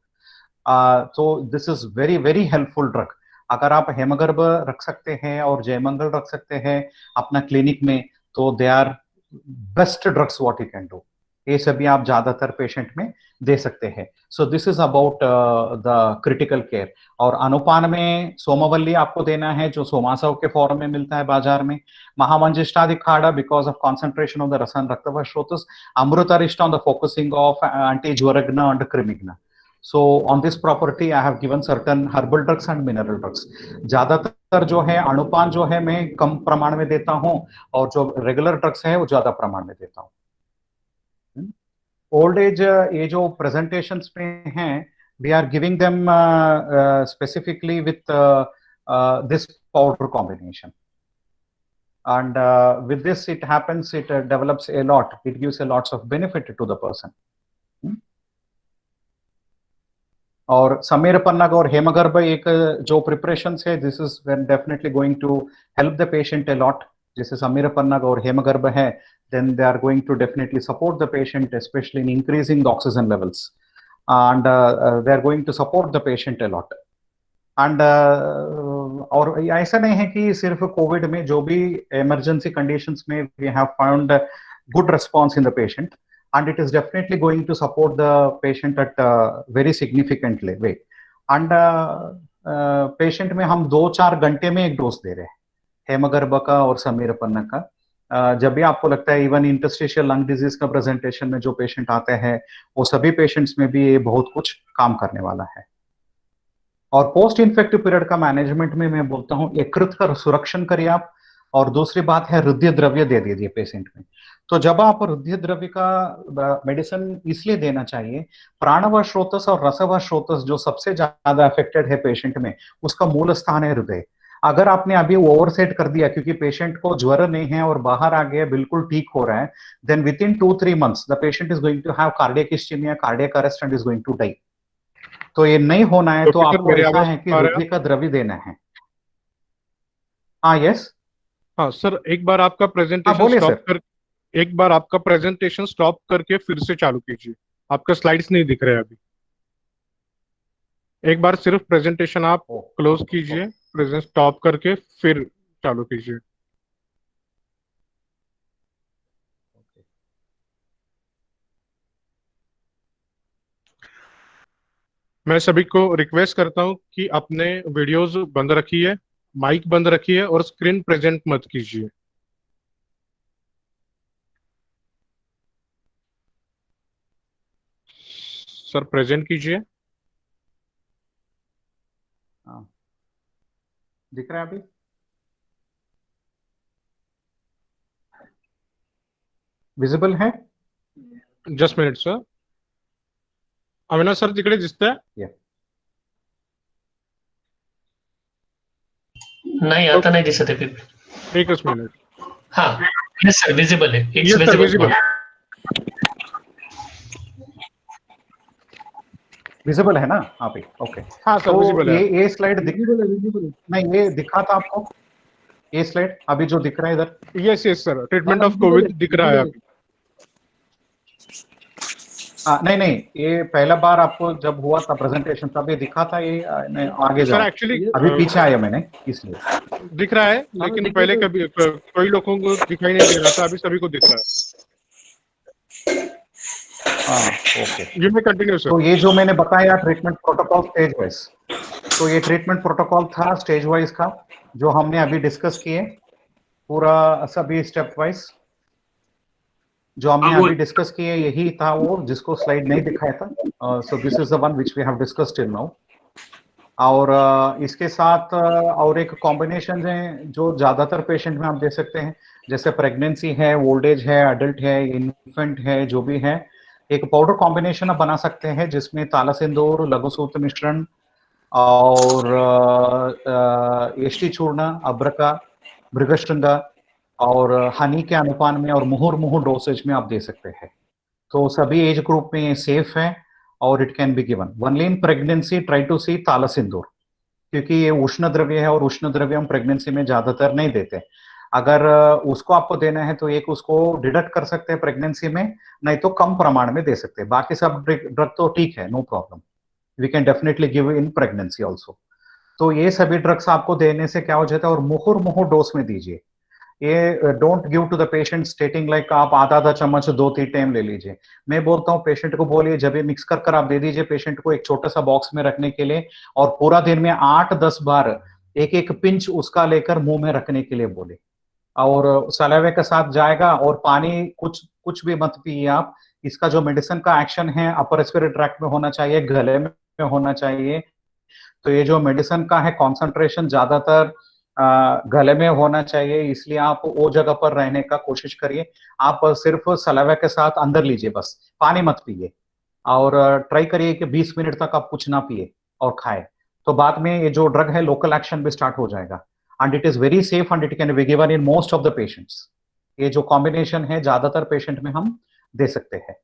तो this is very very helpful drug. अगर आप हेमगर्भ रख सकते हैं और जयमंगल रख सकते हैं अपना क्लिनिक में, तो they are best drugs what you can do. ये सभी आप ज्यादातर पेशेंट में दे सकते हैं। So this is about the critical care. और अनुपान में सोमवल्ली आपको देना है, जो सोमासव के फॉर्म में मिलता है बाजार में। Mahamanjishthadi kadha because of concentration of the rasan raktavashrotas. Amritarishta on the focusing of anti jwaraghna and krimighna. So on this property I have given certain herbal drugs and mineral drugs. ज्यादातर जो है अनुपान जो है मैं कम प्रमाण में देता हूँ, और जो रेगुलर ड्रग्स है वो ज्यादा प्रमाण में देता हूँ। ओल्ड एज ये जो प्रेजेंटेशंस में हैं, we are giving them specifically with this powder combination. And with this it happens, it develops a lot, it gives a lots of benefit to the person. और समीर पन्नग और हेमगर्भ एक जो प्रिपरेशन है, this is definitely going to help the patient a lot. जैसे समीर पन्नग और हेमगर्भ है, then they are going to definitely support the patient, especially in increasing the oxygen levels, and they are going to support the patient a lot. And और ऐसा नहीं है कि सिर्फ कोविड में, जो भी इमरजेंसी कंडीशंस में we have found good response in the patient, and it is definitely going to support the patient at very significantly way. And patient में हम 2-4 घंटे में एक डोज दे रहे हैं हेमगर्भ का और समीर पन्नग का। जब भी आपको लगता है, इवन इंटरस्टिशियल लंग डिजीज का प्रेजेंटेशन में जो पेशेंट आते हैं, वो सभी पेशेंट्स में भी ये बहुत कुछ काम करने वाला है। और पोस्ट इन्फेक्टिव पीरियड का मैनेजमेंट में मैं बोलता हूँ, यकृत का सुरक्षण करिए आप, और दूसरी बात है हृदय द्रव्य दे दीजिए पेशेंट में। तो जब आप हृदय द्रव्य का मेडिसिन इसलिए देना चाहिए, प्राणव स्रोतस और रसव स्रोतस जो सबसे ज्यादा अफेक्टेड है पेशेंट में, उसका मूल स्थान है हृदय। अगर आपने अभी ओवरसेट कर दिया क्योंकि पेशेंट को ज्वर नहीं है और बाहर आ गया, बिल्कुल ठीक हो रहा है, then within 2-3 months the patient is going to have cardiac ischaemia, cardiac arrest and is going to die. तो ये नहीं होना है, तो आपको ऐसा है कि हृदय का द्रव्य देना है। हाँ, यस, हाँ सर, एक बार आपका प्रेजेंटेशन स्टॉप करके फिर से चालू कीजिए। आपका स्लाइड्स नहीं दिख रहे अभी। एक बार सिर्फ प्रेजेंटेशन आप क्लोज कीजिए, प्रेजेंट स्टॉप करके फिर चालू कीजिए। मैं सभी को रिक्वेस्ट करता हूं कि अपने वीडियोस बंद रखिए, माइक बंद रखिए और स्क्रीन प्रेजेंट मत कीजिए। सर प्रेजेंट कीजिए। दिख रहा है अभी? विजिबल है? Just minute sir. Avinash sir तिकडे दिसतंय? नाही, आता नाही दिसत आहे. एकच मिनिट। हाँ, यस सर, विजिबल है। Yes, sir, visible. विजिबल है ना आप? ओके, हाँ सर, तो विजिबल है। ये स्लाइड नहीं, ये दिखा था आपको ये स्लाइड अभी जो दिख रहा है इधर? Yes yes sir, treatment of Covid दिख रहा है अभी। नहीं, ये पहला बार आपको जब हुआ था प्रेजेंटेशन तब ये दिखा था, ये आगे सर एक्चुअली अभी पीछे आया मैंने इसलिए। दिख रहा है, लेकिन पहले कभी कोई लोगों को दिखाई नहीं दे रहा था, अभी सभी को दिख रहा है। हाँ, okay, you may continue sir. तो ये जो मैंने बताया ट्रीटमेंट प्रोटोकॉल स्टेज वाइज, तो ये ट्रीटमेंट प्रोटोकॉल था स्टेज वाइज का, जो हमने अभी डिस्कस किए पूरा सभी स्टेप वाइज जो हमने अभी डिस्कस किए, यही था वो जिसको स्लाइड नहीं दिखाया था। So this is the one which we have discussed till now. और इसके साथ और एक कॉम्बिनेशन है जो ज्यादातर पेशेंट में आप दे सकते हैं, जैसे प्रेगनेंसी है, ओल्ड एज है, अडल्ट है, इन्फेंट है, जो भी है, एक पाउडर कॉम्बिनेशन आप बना सकते हैं जिसमें ताला सिंदूर, लघुसूत्र मिश्रण और एष्टी चूर्ण, अब्रका, मृगशृंगा और हनी के अनुपान में और मुहुर्मुहु डोसेज में आप दे सकते हैं। तो सभी एज ग्रुप में ये सेफ है और it can be given. Only in pregnancy try to see tala sindoor, क्योंकि ये उष्ण द्रव्य है और उष्ण द्रव्य हम प्रेगनेंसी में ज्यादातर नहीं देते। अगर उसको आपको देना है तो एक उसको डिडक्ट कर सकते हैं प्रेगनेंसी में, नहीं तो कम प्रमाण में दे सकते हैं। बाकी सब ड्रग तो ठीक है, no problem, we can definitely give in pregnancy also. तो ये सभी ड्रग्स आपको देने से क्या हो जाता है, और मुहुर्मुहु डोज में दीजिए। ये don't give to the patient stating like आप आधा आधा चम्मच 2-3 टाइम ले लीजिए। मैं बोलता हूँ पेशेंट को बोलिए, जब ये मिक्स कर कर आप दे दीजिए पेशेंट को एक छोटा सा बॉक्स में रखने के लिए, और पूरा दिन में 8-10 बार एक एक पिंच उसका लेकर मुंह में रखने के लिए बोले, और सलावे के साथ जाएगा। और पानी कुछ कुछ भी मत पिए आप। इसका जो मेडिसिन का एक्शन है अपर रेस्पिरेटरी ट्रैक्ट में होना चाहिए, गले में होना चाहिए। तो ये जो मेडिसिन का है कॉन्सेंट्रेशन ज्यादातर गले में होना चाहिए, इसलिए आप वो जगह पर रहने का कोशिश करिए। आप सिर्फ सलावे के साथ अंदर लीजिए, बस पानी मत पिए, और ट्राई करिए कि 20 मिनट तक आप कुछ ना पिए और खाए। तो बाद में ये जो ड्रग है लोकल एक्शन भी स्टार्ट हो जाएगा, and it is very safe and it can be given in most of the patients. ये जो कॉम्बिनेशन है ज्यादातर पेशेंट में हम दे सकते हैं।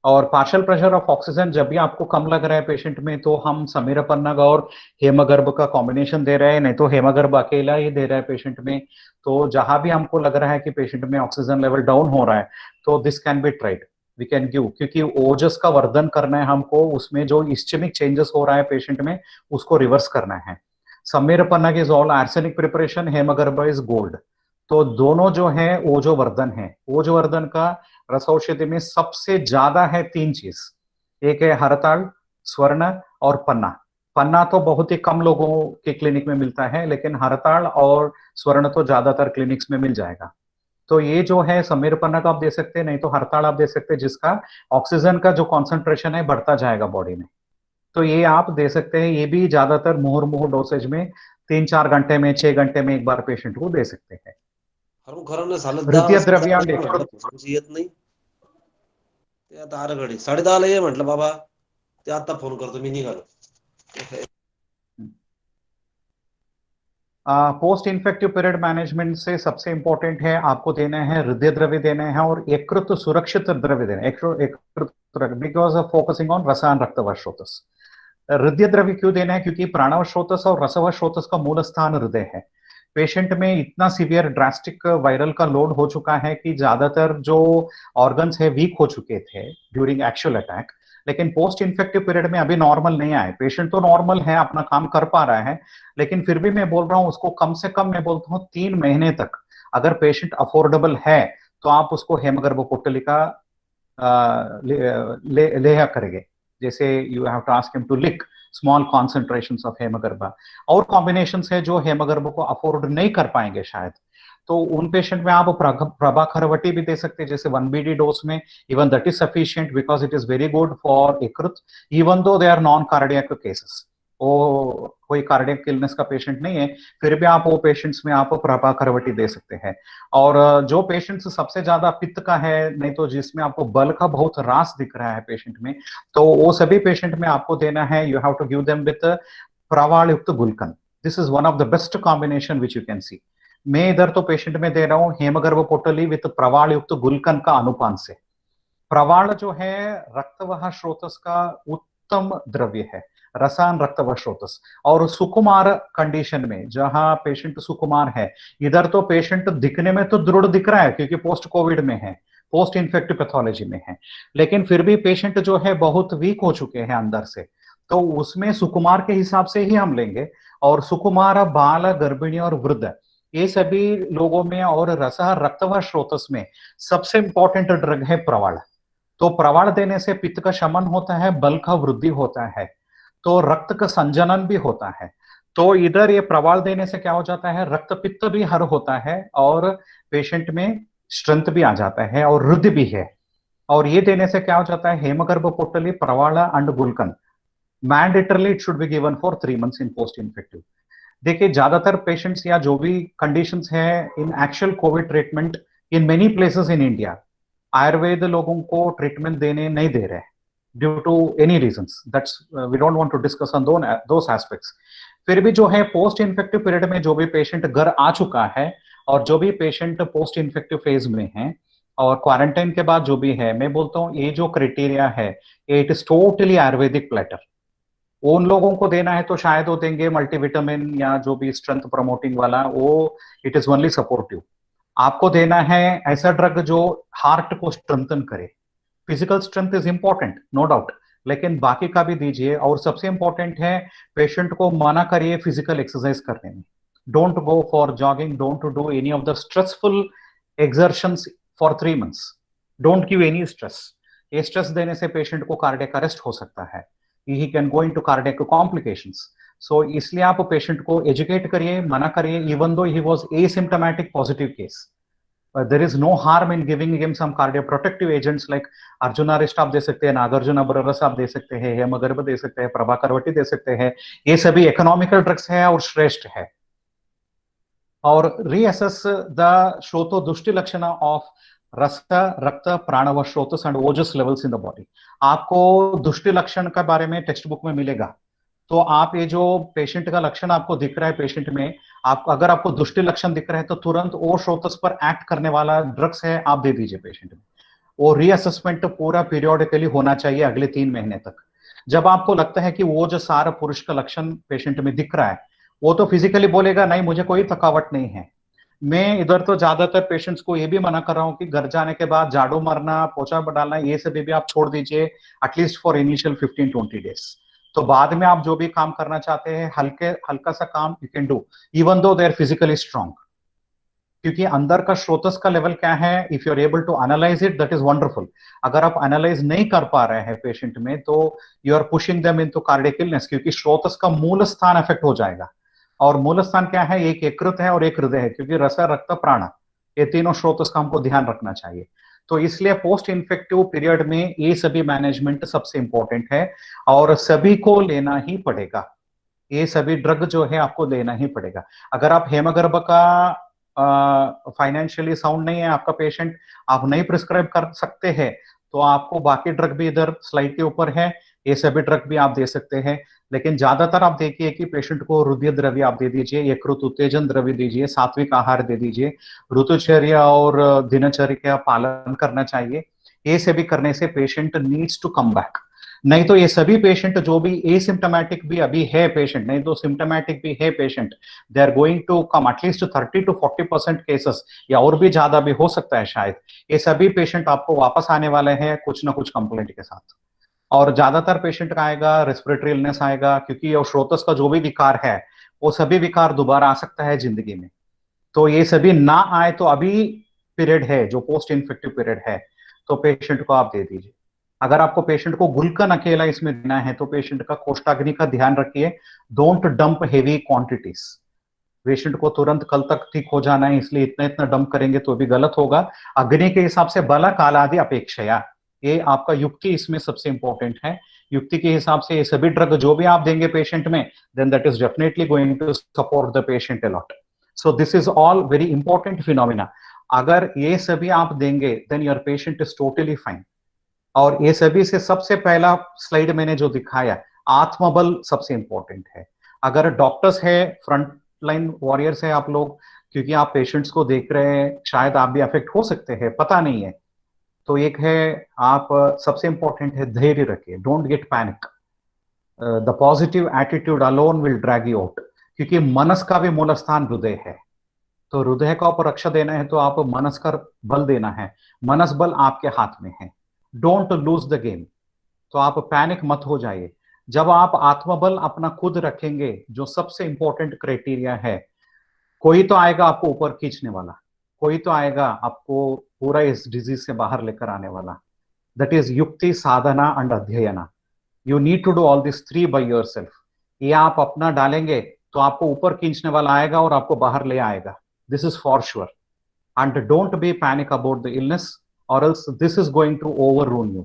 और पार्शियल प्रेशर ऑफ ऑक्सीजन जब भी आपको कम लग रहा है पेशेंट में, तो हम समीरपन्नग और हेमगर्भ का कॉम्बिनेशन दे रहे हैं, नहीं तो हेमगर्भ अकेला ही दे रहा है पेशेंट में। तो जहां भी हमको लग रहा है कि पेशेंट में ऑक्सीजन लेवल डाउन हो रहा है, तो this can be tried, we can give, क्योंकि ओजस का वर्धन करना है हमको, उसमें जो इस्चेमिक चेंजेस हो रहा है पेशेंट में उसको रिवर्स करना है। Sameerpannag is all arsenic preparation, hemgarbh is gold. तो दोनों जो है ओजो वर्धन है। ओजो वर्धन का रस औषधि में सबसे ज्यादा है 3 चीज, एक है हरताल, स्वर्ण और पन्ना। पन्ना तो बहुत ही कम लोगों के क्लिनिक में मिलता है, लेकिन हरताल और स्वर्ण तो ज्यादातर क्लिनिक्स में मिल जाएगा। तो ये जो है समीर पन्ना का आप दे सकते हैं, नहीं तो हरताल आप दे सकते हैं, जिसका ऑक्सीजन का जो कॉन्सेंट्रेशन है बढ़ता जाएगा बॉडी में। तो ये आप दे सकते हैं। ये भी ज्यादातर मुहुर्मुहु डोसेज में 3-4 घंटे में, 6 घंटे में एक बार पेशेंट को दे सकते हैं। खरोखर झालं हृदय 10 द्रव्य म्हटलं फोनची येत नाही, ते आता आर घडी 10:30 ये म्हटलं बाबा, ते आता फोन करतो मी निघालो। पोस्ट इन्फेक्टिव पीरियड मैनेजमेंट से सबसे इंपॉर्टेंट है आपको देना है हृदय द्रव्य देना है, और एकृत सुरक्षित द्रव्य देना है, बिकॉज ऑफ फोकसिंग ऑन रसायन रक्तवर्षोतस। हृदय द्रव्य क्यों देना है, क्योंकि प्राणवश्रोतस और रसवश्रोतस का मूल स्थान हृदय है। पेशेंट में इतना सीवियर ड्रास्टिक वायरल का लोड हो चुका है कि ज्यादातर जो ऑर्गन्स है वीक हो चुके थे ड्यूरिंग एक्चुअल अटैक, लेकिन पोस्ट इन्फेक्टिव पीरियड में अभी नॉर्मल नहीं आए। पेशेंट तो नॉर्मल है, अपना काम कर पा रहा है, लेकिन फिर भी मैं बोल रहा हूं उसको कम से कम, मैं बोलता हूं 3 महीने तक अगर पेशेंट अफोर्डेबल है तो आप उसको हेमगर्भ पोटली का लेहा करेंगे। जैसे you have to ask him to lick small concentrations of hemgarbh. और कॉम्बिनेशंस है जो हेमगर्भ को अफोर्ड नहीं कर पाएंगे शायद, तो उन पेशेंट में आप प्रभाखरवटी भी दे सकते हैं, जैसे 1 BD डोज में। Even that is sufficient because it is very good for yakrit, even though they are non cardiac cases. वो कोई कार्डियक इलनेस का पेशेंट नहीं है, फिर भी आप वो पेशेंट्स में आप प्रभाखरवटी दे सकते हैं। और जो पेशेंट्स सबसे ज्यादा पित्त का है, नहीं तो जिसमें आपको बल का बहुत रास दिख रहा है पेशेंट में, तो वो सभी पेशेंट में आपको देना है, you have to give them with praval yukt gulkand. This is one of the best combination which you can see. मैं इधर तो पेशेंट में दे रहा हूं हेमगर्भ पोटली विद प्रवाल युक्त गुलकंद का अनुपान से। प्रवाल जो है रक्तवाह स्रोतस का उत्तम द्रव्य है, रसायन रक्तवाह स्रोतस। और सुकुमार कंडीशन में, जहां पेशेंट सुकुमार है, इधर तो पेशेंट दिखने में तो दृढ़ दिख रहा है क्योंकि पोस्ट कोविड में है, पोस्ट इन्फेक्टिव पैथोलॉजी में है, लेकिन फिर भी पेशेंट जो है बहुत वीक हो चुके हैं अंदर से, तो उसमें सुकुमार के हिसाब से ही हम लेंगे। और सुकुमार, बाल, गर्भिणी और वृद्ध, ये सभी लोगों में, और रसायन रक्तवाह स्रोतस में सबसे इंपॉर्टेंट ड्रग है प्रवाल। तो प्रवाल देने से पित्त का शमन होता है, बल का वृद्धि होता है, तो रक्त का संजनन भी होता है। तो इधर ये प्रवाल देने से क्या हो जाता है, रक्त पित्त भी हर होता है, और पेशेंट में स्ट्रेंथ भी आ जाता है, और वृद्धि भी है। और ये देने से क्या हो जाता है, hemgarbh potli, praval and gulkand, mandatorily it should be given for 3 months in post infective. देखिए ज्यादातर पेशेंट्स या जो भी कंडीशंस हैं in actual covid treatment in many places in India, Ayurveda लोगों को ट्रीटमेंट देने नहीं दे रहे due to any reasons, that's we don't want to discuss on those aspects. फिर भी जो है पोस्ट इन्फेक्टिव पीरियड में जो भी पेशेंट घर आ चुका है और जो भी पेशेंट पोस्ट इन्फेक्टिव फेज में है और क्वारंटाइन के बाद जो भी है, मैं बोलता हूँ ये जो क्राइटेरिया है it is totally Ayurvedic platter. उन लोगों को देना है तो शायद वो देंगे मल्टीविटामिन या जो भी स्ट्रेंथ प्रमोटिंग वाला, वो इट इज ओनली सपोर्टिव। आपको देना है ऐसा ड्रग जो हार्ट को स्ट्रेंथन करे। Physical strength is important no doubt, लेकिन बाकी का भी दीजिए। और सबसे इंपॉर्टेंट है पेशेंट को मना करिए फिजिकल एक्सरसाइज करने में। Don't go for jogging, don't do any of the stressful exertions for 3 months। Don't give any stress. ये स्ट्रेस देने से पेशेंट को कार्डियक अरेस्ट हो सकता है, he can go into cardiac complications। so इसलिए आप पेशेंट को एजुकेट करिए, मना करिए, even though he was asymptomatic positive case। there is no harm in giving him some cardioprotective agents like arjuna wrist आप दे सकते हैं, नागार्जुना बररस आप दे सकते हैं, हेमगर्भ दे सकते हैं, प्रभाकरवटी दे सकते हैं। ये सभी इकोनॉमिकल ड्रग्स है और श्रेष्ठ है। और रीअसेस द श्रोतो दुष्टि लक्षण ऑफ रक्त रक्त प्राण व श्रोतस and ojas levels in the body. आपको दुष्टि लक्षण के बारे में टेक्स्ट बुक में मिलेगा। तो आप ये जो पेशेंट का लक्षण आपको दिख रहा है पेशेंट में, आप अगर आपको दुष्टि लक्षण दिख रहा है तो तुरंत वो श्रोतस पर एक्ट करने वाला ड्रग्स है आप दे दीजिए पेशेंट में। वो रीअसेसमेंट पूरा पीरियोडिकली होना चाहिए अगले 3 महीने तक। जब आपको लगता है कि वो जो सारा पुरुष का लक्षण पेशेंट में दिख रहा है, वो तो फिजिकली बोलेगा नहीं मुझे कोई थकावट नहीं है। मैं इधर तो ज्यादातर पेशेंट्स को ये भी मना कर रहा हूँ कि घर जाने के बाद झाड़ू मारना, पोछा डालना, ये सभी भी आप छोड़ दीजिए एटलीस्ट फॉर इनिशियल 15-20 days। तो बाद में आप जो भी काम करना चाहते हैं हल्का सा काम you can do even though they are physically strong. क्योंकि अंदर का श्रोतस का लेवल क्या है, if you are able to analyse it that is wonderful. अगर आप एनालाइज नहीं कर पा रहे हैं पेशेंट में तो you are pushing them into cardiac illness, क्योंकि श्रोतस का मूल स्थान अफेक्ट हो जाएगा। और मूल स्थान क्या है, एक यकृत है और एक हृदय है, क्योंकि रस रक्त प्राण ये तीनों स्रोतस का हमको ध्यान रखना चाहिए। तो इसलिए पोस्ट इन्फेक्टिव पीरियड में ये सभी मैनेजमेंट सबसे इंपॉर्टेंट है और सभी को लेना ही पड़ेगा। ये सभी ड्रग जो है आपको लेना ही पड़ेगा। अगर आप हेमगर्भ का फाइनेंशियली साउंड नहीं है आपका पेशेंट, आप नहीं प्रिस्क्राइब कर सकते हैं तो आपको बाकी ड्रग भी इधर स्लाइड के ऊपर है, ये सभी ड्रग भी आप दे सकते हैं। लेकिन ज्यादातर आप देखिए कि पेशेंट को हृदय द्रव्य आप दे दीजिए, यकृत उत्तेजन द्रव्य दीजिए, सात्विक आहार दे दीजिए, ऋतुचर्या और दिनचर्या का पालन करना चाहिए। ये सभी करने से patient needs to come back. नहीं तो ये सभी पेशेंट जो भी एसिम्टोमेटिक भी अभी है पेशेंट, नहीं तो सिम्टोमेटिक भी है patient, they are going to come at least 30 to 40% cases, या और भी ज्यादा भी हो सकता है शायद। ये सभी पेशेंट आपको वापस आने वाले हैं कुछ ना कुछ कंप्लेंट के साथ। और ज्यादातर पेशेंट का आएगा रेस्पिरेटरी इलनेस आएगा, क्योंकि ये श्रोतस का जो भी विकार है वो सभी विकार दोबारा आ सकता है जिंदगी में। तो ये सभी ना आए तो अभी पीरियड है जो पोस्ट इन्फेक्टिव पीरियड है, तो पेशेंट को आप दे दीजिए। अगर आपको पेशेंट को गुलकन अकेला इसमें देना है तो पेशेंट का कोष्ठाग्नि का ध्यान रखिए, don't dump heavy quantities. Patient को तुरंत कल तक ठीक हो जाना है इसलिए इतना इतना डंप करेंगे तो भी गलत होगा। अग्नि के हिसाब से बल कालादि अपेक्षया, ये आपका युक्ति इसमें सबसे इंपॉर्टेंट है। युक्ति के हिसाब से ये सभी ड्रग जो भी आप देंगे पेशेंट में, then that is definitely going to support the patient a lot. So this is all very important phenomena. अगर ये सभी आप देंगे then your patient is totally fine. और ये सभी से सबसे पहला स्लाइड मैंने जो दिखाया, आत्मबल सबसे इंपॉर्टेंट है। अगर डॉक्टर्स है, फ्रंट लाइन वॉरियर्स है आप लोग, क्योंकि आप पेशेंट्स को देख रहे हैं, शायद आप भी अफेक्ट हो सकते हैं, पता नहीं है। तो एक है आप सबसे इंपॉर्टेंट है धैर्य रखिए, don't get panic. The positive attitude alone will drag you out, क्योंकि मनस का भी मूल स्थान हृदय है। तो हृदय का ऊपर रक्षा देना है तो आप मनस का बल देना है, मनस बल आपके हाथ में है। Don't lose the game. तो आप पैनिक मत हो जाइए। जब आप आत्मबल अपना खुद रखेंगे, जो सबसे इंपॉर्टेंट क्राइटेरिया है, कोई तो आएगा आपको ऊपर खींचने वाला, कोई तो आएगा आपको पूरा इस डिजीज से बाहर लेकर आने वाला। That is yukti, sadhana and adhyayana. You need to do all this 3 by yourself. ये आप अपना डालेंगे तो आपको ऊपर खींचने वाला आएगा और आपको बाहर ले आएगा, this is for sure. And don't be panic about the illness, or else this is going to overrun you,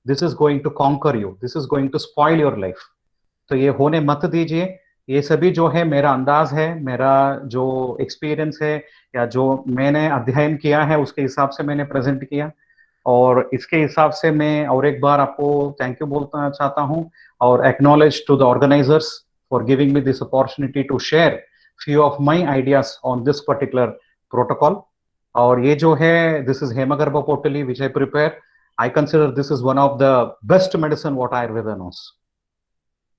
this is going to conquer you, this is going to spoil your life. तो ये होने मत दीजिए। ये सभी जो है मेरा अंदाज है, मेरा जो एक्सपीरियंस है या जो मैंने अध्ययन किया है उसके हिसाब से मैंने प्रेजेंट किया, और इसके हिसाब से मैं और एक बार आपको थैंक यू बोलना चाहता हूं और acknowledge to the organisers for giving me this opportunity to share few of my ideas on this particular protocol. और ये जो है this is hemgarbh potli which I prepare. I consider this is one of the best medicine what Ayurveda knows.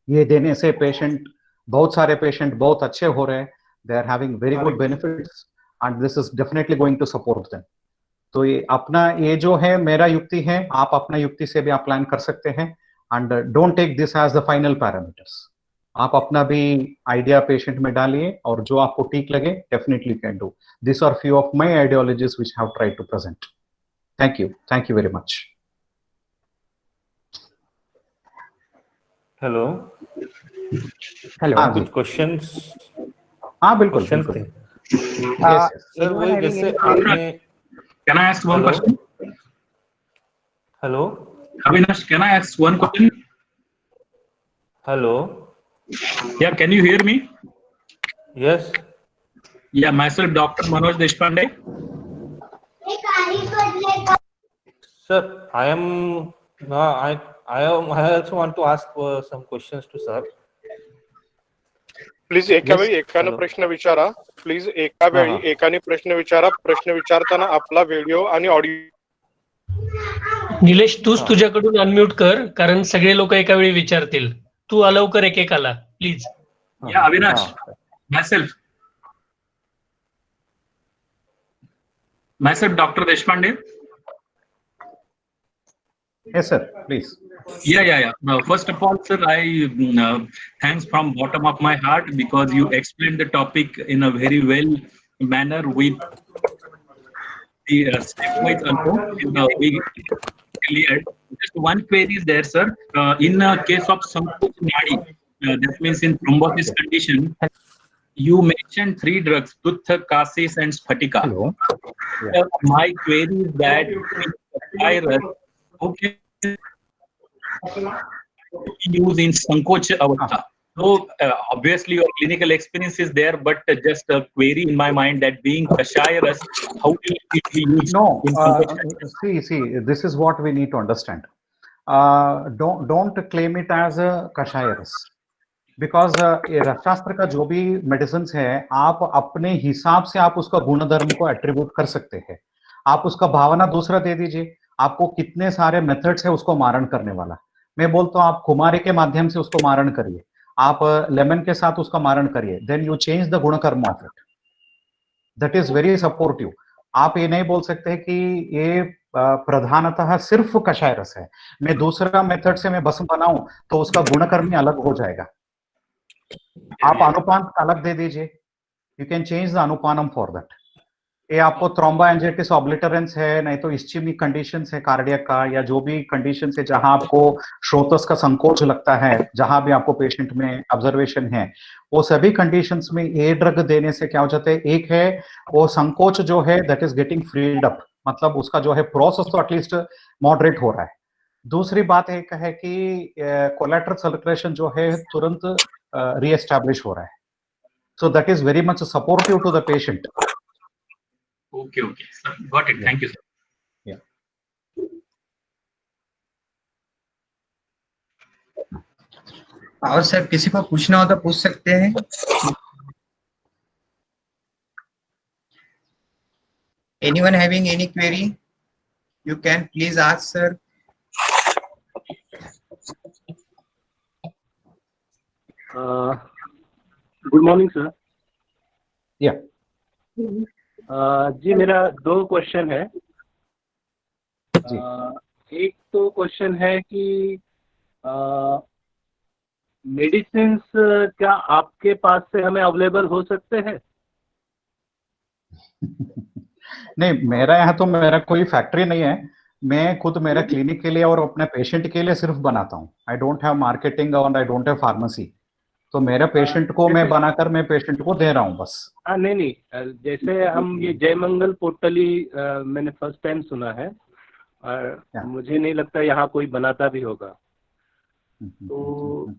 ये देने से patient, बहुत सारे patient बहुत अच्छे हो रहे हैं, they are having very good benefits and this is definitely going to support them. तो ये अपना, ये जो है मेरा युक्ति है, आप अपना युक्ति से भी आप प्लान कर सकते हैं and don't take this as the final parameters. आप अपना भी आइडिया पेशेंट में डालिए और जो आपको ठीक लगे definitely can do. This are few of my ideologies which have tried to present. Thank you very much. Hello hello. हाँ कुछ क्वेश्चंस हाँ बिल्कुल क्वेश्चंस बिल्कुल। थे सर। वही जैसे आपने Can I ask one Hello? question? Hello Avinash, can I ask one question? Hello Yeah, can you hear me? Yes Yeah, myself, Dr. Manoj Deshpande. Sir I also want to ask some questions to sir. Please एका Yes. वेळी एकानं Hello. प्रश्न विचारा. Please एका वेळी हा. एकाने प्रश्न विचारा. प्रश्न विचारताना आपला व्हिडिओ आणि ऑडिओ. निलेश, तूच हा. तुझ्याकडून अनम्यूट कर, कारण सगळे लोक एका वेळी विचारतील. तू अलाव कर एकेकाला प्लीज. Yeah, Avinash, हा. myself. Myself, Dr. Deshpande. Yes sir, please. Yeah. First of all, sir, thanks from bottom of my heart because you explained the topic in a very well manner with the stepwise also. We cleared. Just one query is there, sir. In case of Sankoch Nadi, that means in thrombosis condition, you mentioned 3 drugs: Pitta, Cassis, and Sphatika. Hello. My query is that virus, okay, use in Sankoch Avastha. So obviously your clinical experience is there, but just a query in my mind that being Kashayarus, how will it be used No, in Sankoch? see, this is what we need to understand. Don't claim it as a Kashayarus. Because ये रसशास्त्र का जो भी medicine है, आप अपने हिसाब से आप उसका गुणधर्म को एट्रीब्यूट कर सकते हैं। आप उसका भावना दूसरा दे दीजिए। आपको कितने सारे मेथड्स है उसको मारण करने वाला। मैं बोलता हूँ आप कुमारी के माध्यम से उसको मारण करिए, आप लेमन के साथ उसका मारण करिए, then you change the gunakarma of it. That is very supportive. आप ये नहीं बोल सकते कि ये प्रधानतः सिर्फ कषाय रस है, मैं दूसरा मेथड से मैं भस्म बनाऊं तो उसका गुणकर्म ही अलग हो जाएगा। आप अनुपान अलग दे दीजिए, you can change the anupanam for that. ये आपको थ्रोम्बोएंजाइटिस ऑब्लिटरेंस है, नहीं तो इस्चेमिक कंडीशंस है कार्डियक का, या जो भी कंडीशंस है जहां आपको श्रोतस का संकोच लगता है, जहां भी आपको पेशेंट में ऑब्जर्वेशन है, वो सभी कंडीशंस में ये ड्रग देने से क्या हो जाता है, एक है वो संकोच जो है that is getting freed up, मतलब उसका जो है प्रोसेस तो एटलीस्ट मॉडरेट हो रहा है। दूसरी बात एक है कि कोलेटरल सर्कुलेशन जो है तुरंत रीएस्टैब्लिश हो रहा है। So that is very much supportive to the patient. Okay, sir. Got it. Thank you, sir. Yeah. और सर किसी को पूछना हो तो पूछ सकते हैं। Anyone having any query? You can please ask, sir. Good morning sir. या जी मेरा 2 क्वेश्चन है। जी। एक तो क्वेश्चन है कि मेडिसिन क्या आपके पास से हमें अवेलेबल हो सकते हैं? नहीं, मेरा यहाँ तो मेरा कोई फैक्ट्री नहीं है, मैं खुद मेरा क्लिनिक के लिए और अपने पेशेंट के लिए सिर्फ बनाता हूँ। आई डोंट हैव मार्केटिंग और आई डोंट हैव फार्मेसी। तो मेरा पेशेंट को मैं बनाकर मैं पेशेंट को दे रहा हूँ बस। नहीं, जैसे हम ये जयमंगल पोर्टली मैंने फर्स्ट टाइम सुना है और मुझे नहीं लगता यहाँ कोई बनाता भी होगा। तो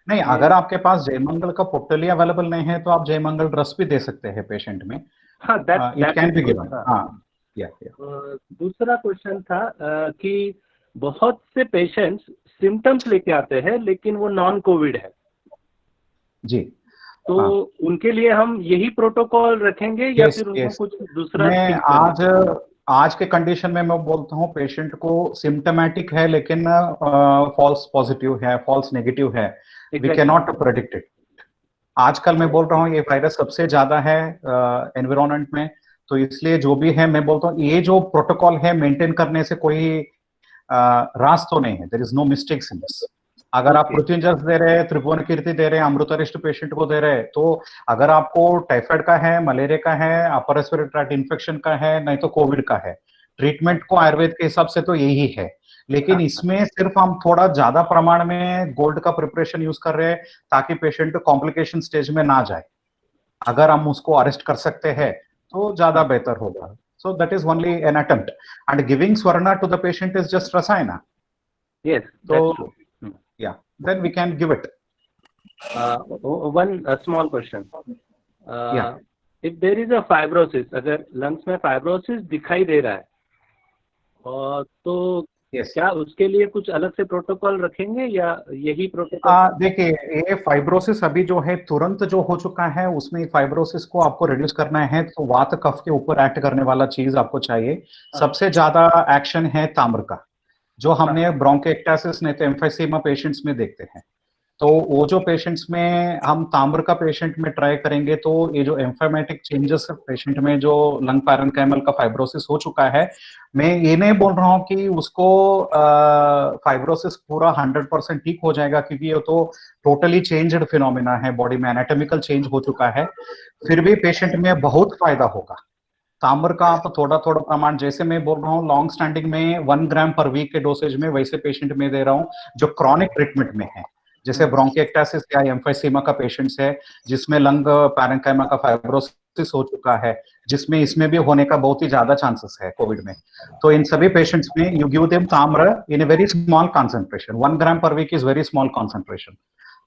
नहीं, अगर आपके पास जयमंगल का पोर्टली अवेलेबल नहीं है तो आप जयमंगल ड्रग्स भी दे सकते हैं पेशेंट में. हाँ, इट कैन बी गिवन. हाँ, या दूसरा क्वेश्चन था कि बहुत से पेशेंट्स सिम्टम्स लेके आते हैं लेकिन वो नॉन कोविड है, जी. तो उनके लिए हम यही प्रोटोकॉल रखेंगे या Yes, फिर उनको yes. कुछ दूसरा मैं think करना? आज के कंडीशन में मैं बोलता हूँ पेशेंट को सिम्टोमेटिक है लेकिन फॉल्स पॉजिटिव है, फॉल्स नेगेटिव है, we Exactly. Can not predict it. आजकल मैं बोल रहा हूँ ये वायरस सबसे ज्यादा है एनवायरमेंट में, तो इसलिए जो भी है मैं बोलता हूँ ये जो प्रोटोकॉल है मेंटेन करने से कोई रास तो नहीं है. There is no mistakes in this. अगर आप Okay. पृथ्वींजस दे रहे हैं, त्रिभुवन कीर्ति दे रहे हैं, अमृतरिष्ट पेशेंट को दे रहे हैं, तो अगर आपको टाइफाइड का है, मलेरिया का है, अपर रेस्पिरेटरी ट्रैक्ट इन्फेक्शन का है, नहीं तो कोविड का है, ट्रीटमेंट को आयुर्वेद के हिसाब से तो यही है. लेकिन इसमें सिर्फ हम थोड़ा ज्यादा प्रमाण में गोल्ड का प्रिपरेशन यूज कर रहे हैं ताकि पेशेंट कॉम्प्लिकेशन स्टेज में ना जाए. अगर हम उसको अरेस्ट कर सकते हैं तो ज्यादा बेहतर होगा. So that is only an attempt and giving swarna to the patient is just rasayana. Yes, So, that's true. yeah, then we can give it. One small question. Yeah. If there is a fibrosis, अगर lungs में fibrosis दिखाई दे रहा है, और तो Yes. क्या उसके लिए कुछ अलग से प्रोटोकॉल रखेंगे या यही प्रोटोकॉल? देखिए, ये फाइब्रोसिस अभी जो है तुरंत जो हो चुका है उसमें फाइब्रोसिस को आपको रिड्यूस करना है तो वात कफ के ऊपर एक्ट करने वाला चीज आपको चाहिए. सबसे ज्यादा एक्शन है ताम्र का, जो हमने ब्रोंकिएक्टासिस नहीं तो एम्फाइसीमा पेशेंट्स में देखते हैं. तो वो जो पेशेंट्स में हम ताम्र का पेशेंट में ट्राई करेंगे तो ये जो एम्फाइमेटिक चेंजेस पेशेंट में जो लंग पैरेन्काइमल का फाइब्रोसिस हो चुका है, मैं ये नहीं बोल रहा हूँ कि उसको फाइब्रोसिस पूरा 100% ठीक हो जाएगा, क्योंकि ये तो टोटली चेंज्ड फिनोमिना है, बॉडी में एनाटॉमिकल चेंज हो चुका है. फिर भी पेशेंट में बहुत फायदा होगा. ताम्र का आप थोड़ा थोड़ा प्रमाण, जैसे मैं बोल रहा हूँ लॉन्ग स्टैंडिंग में 1 ग्राम पर वीक के डोसेज में, वैसे पेशेंट में दे रहा हूँ जो क्रॉनिक ट्रीटमेंट में है, जैसे ब्रोंकिएक्टासिस या एम्फाइसीमा का पेशेंट्स है, जिसमें लंग पैरेन्काइमा का फाइब्रोसिस हो चुका है, जिसमें इसमें भी होने का बहुत ही ज्यादा चांसेस है कोविड में. तो इन सभी पेशेंट्स में you give them tamra in a very small concentration. 1 gram per week is very small concentration.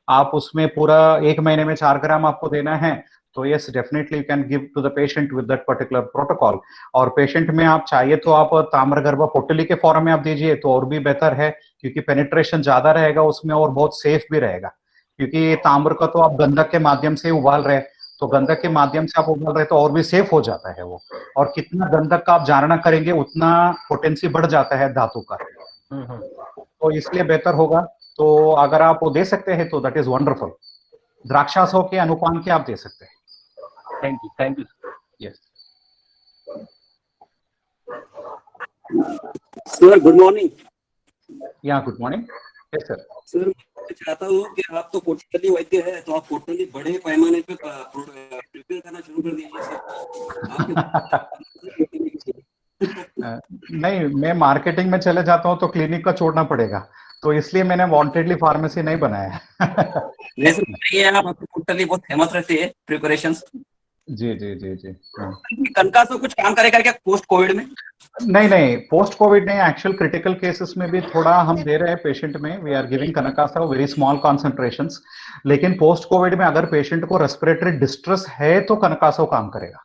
आप उसमें पूरा 1 महीने में 4 ग्राम आपको देना है, तो yes definitely you can give to the patient with that particular protocol. और पेशेंट में आप चाहिए तो आप ताम्रगर्भ पोटली के फॉर्म में आप दीजिए तो और भी बेहतर है, क्योंकि पेनिट्रेशन ज्यादा रहेगा उसमें और बहुत सेफ भी रहेगा. क्योंकि ताम्र का तो आप गंधक के माध्यम से उबाल रहे, तो गंधक के माध्यम से आप उबाल रहे तो और भी सेफ हो जाता है वो. और कितना गंधक का आप जानना करेंगे उतना पोटेंसी बढ़ जाता है धातु का, तो इसलिए बेहतर होगा. तो अगर आप वो दे सकते हैं तो दैट इज वंडरफुल. द्राक्षासों के अनुपान के आप दे सकते हैं. Thank you. Yes. Sir good morning. Yeah, good morning. Yes, sir. Sir मैं चाहता हूँ कि आप तो पोर्टली वैद्य है, तो आप पोर्टली बड़े पैमाने पे प्रिपेयर करना शुरू कर दीजिए सर. नहीं, मैं मार्केटिंग में चले जाता हूँ तो क्लिनिक का छोड़ना पड़ेगा, तो इसलिए मैंने वांटेडली फार्मेसी नहीं बनाया. नहीं सर, बताइए आप पोर्टली बहुत फेमस रहती है प्रिपरेशंस. जी जी जी जी. कनका से कुछ काम करेगा क्या पोस्ट कोविड में? नहीं, पोस्ट कोविड नहीं, एक्चुअल क्रिटिकल केसेस में भी थोड़ा हम दे रहे हैं पेशेंट में. We are giving kanakasa very small concentrations. लेकिन पोस्ट कोविड में अगर पेशेंट को रेस्पिरेटरी डिस्ट्रेस है तो कनकासा काम करेगा.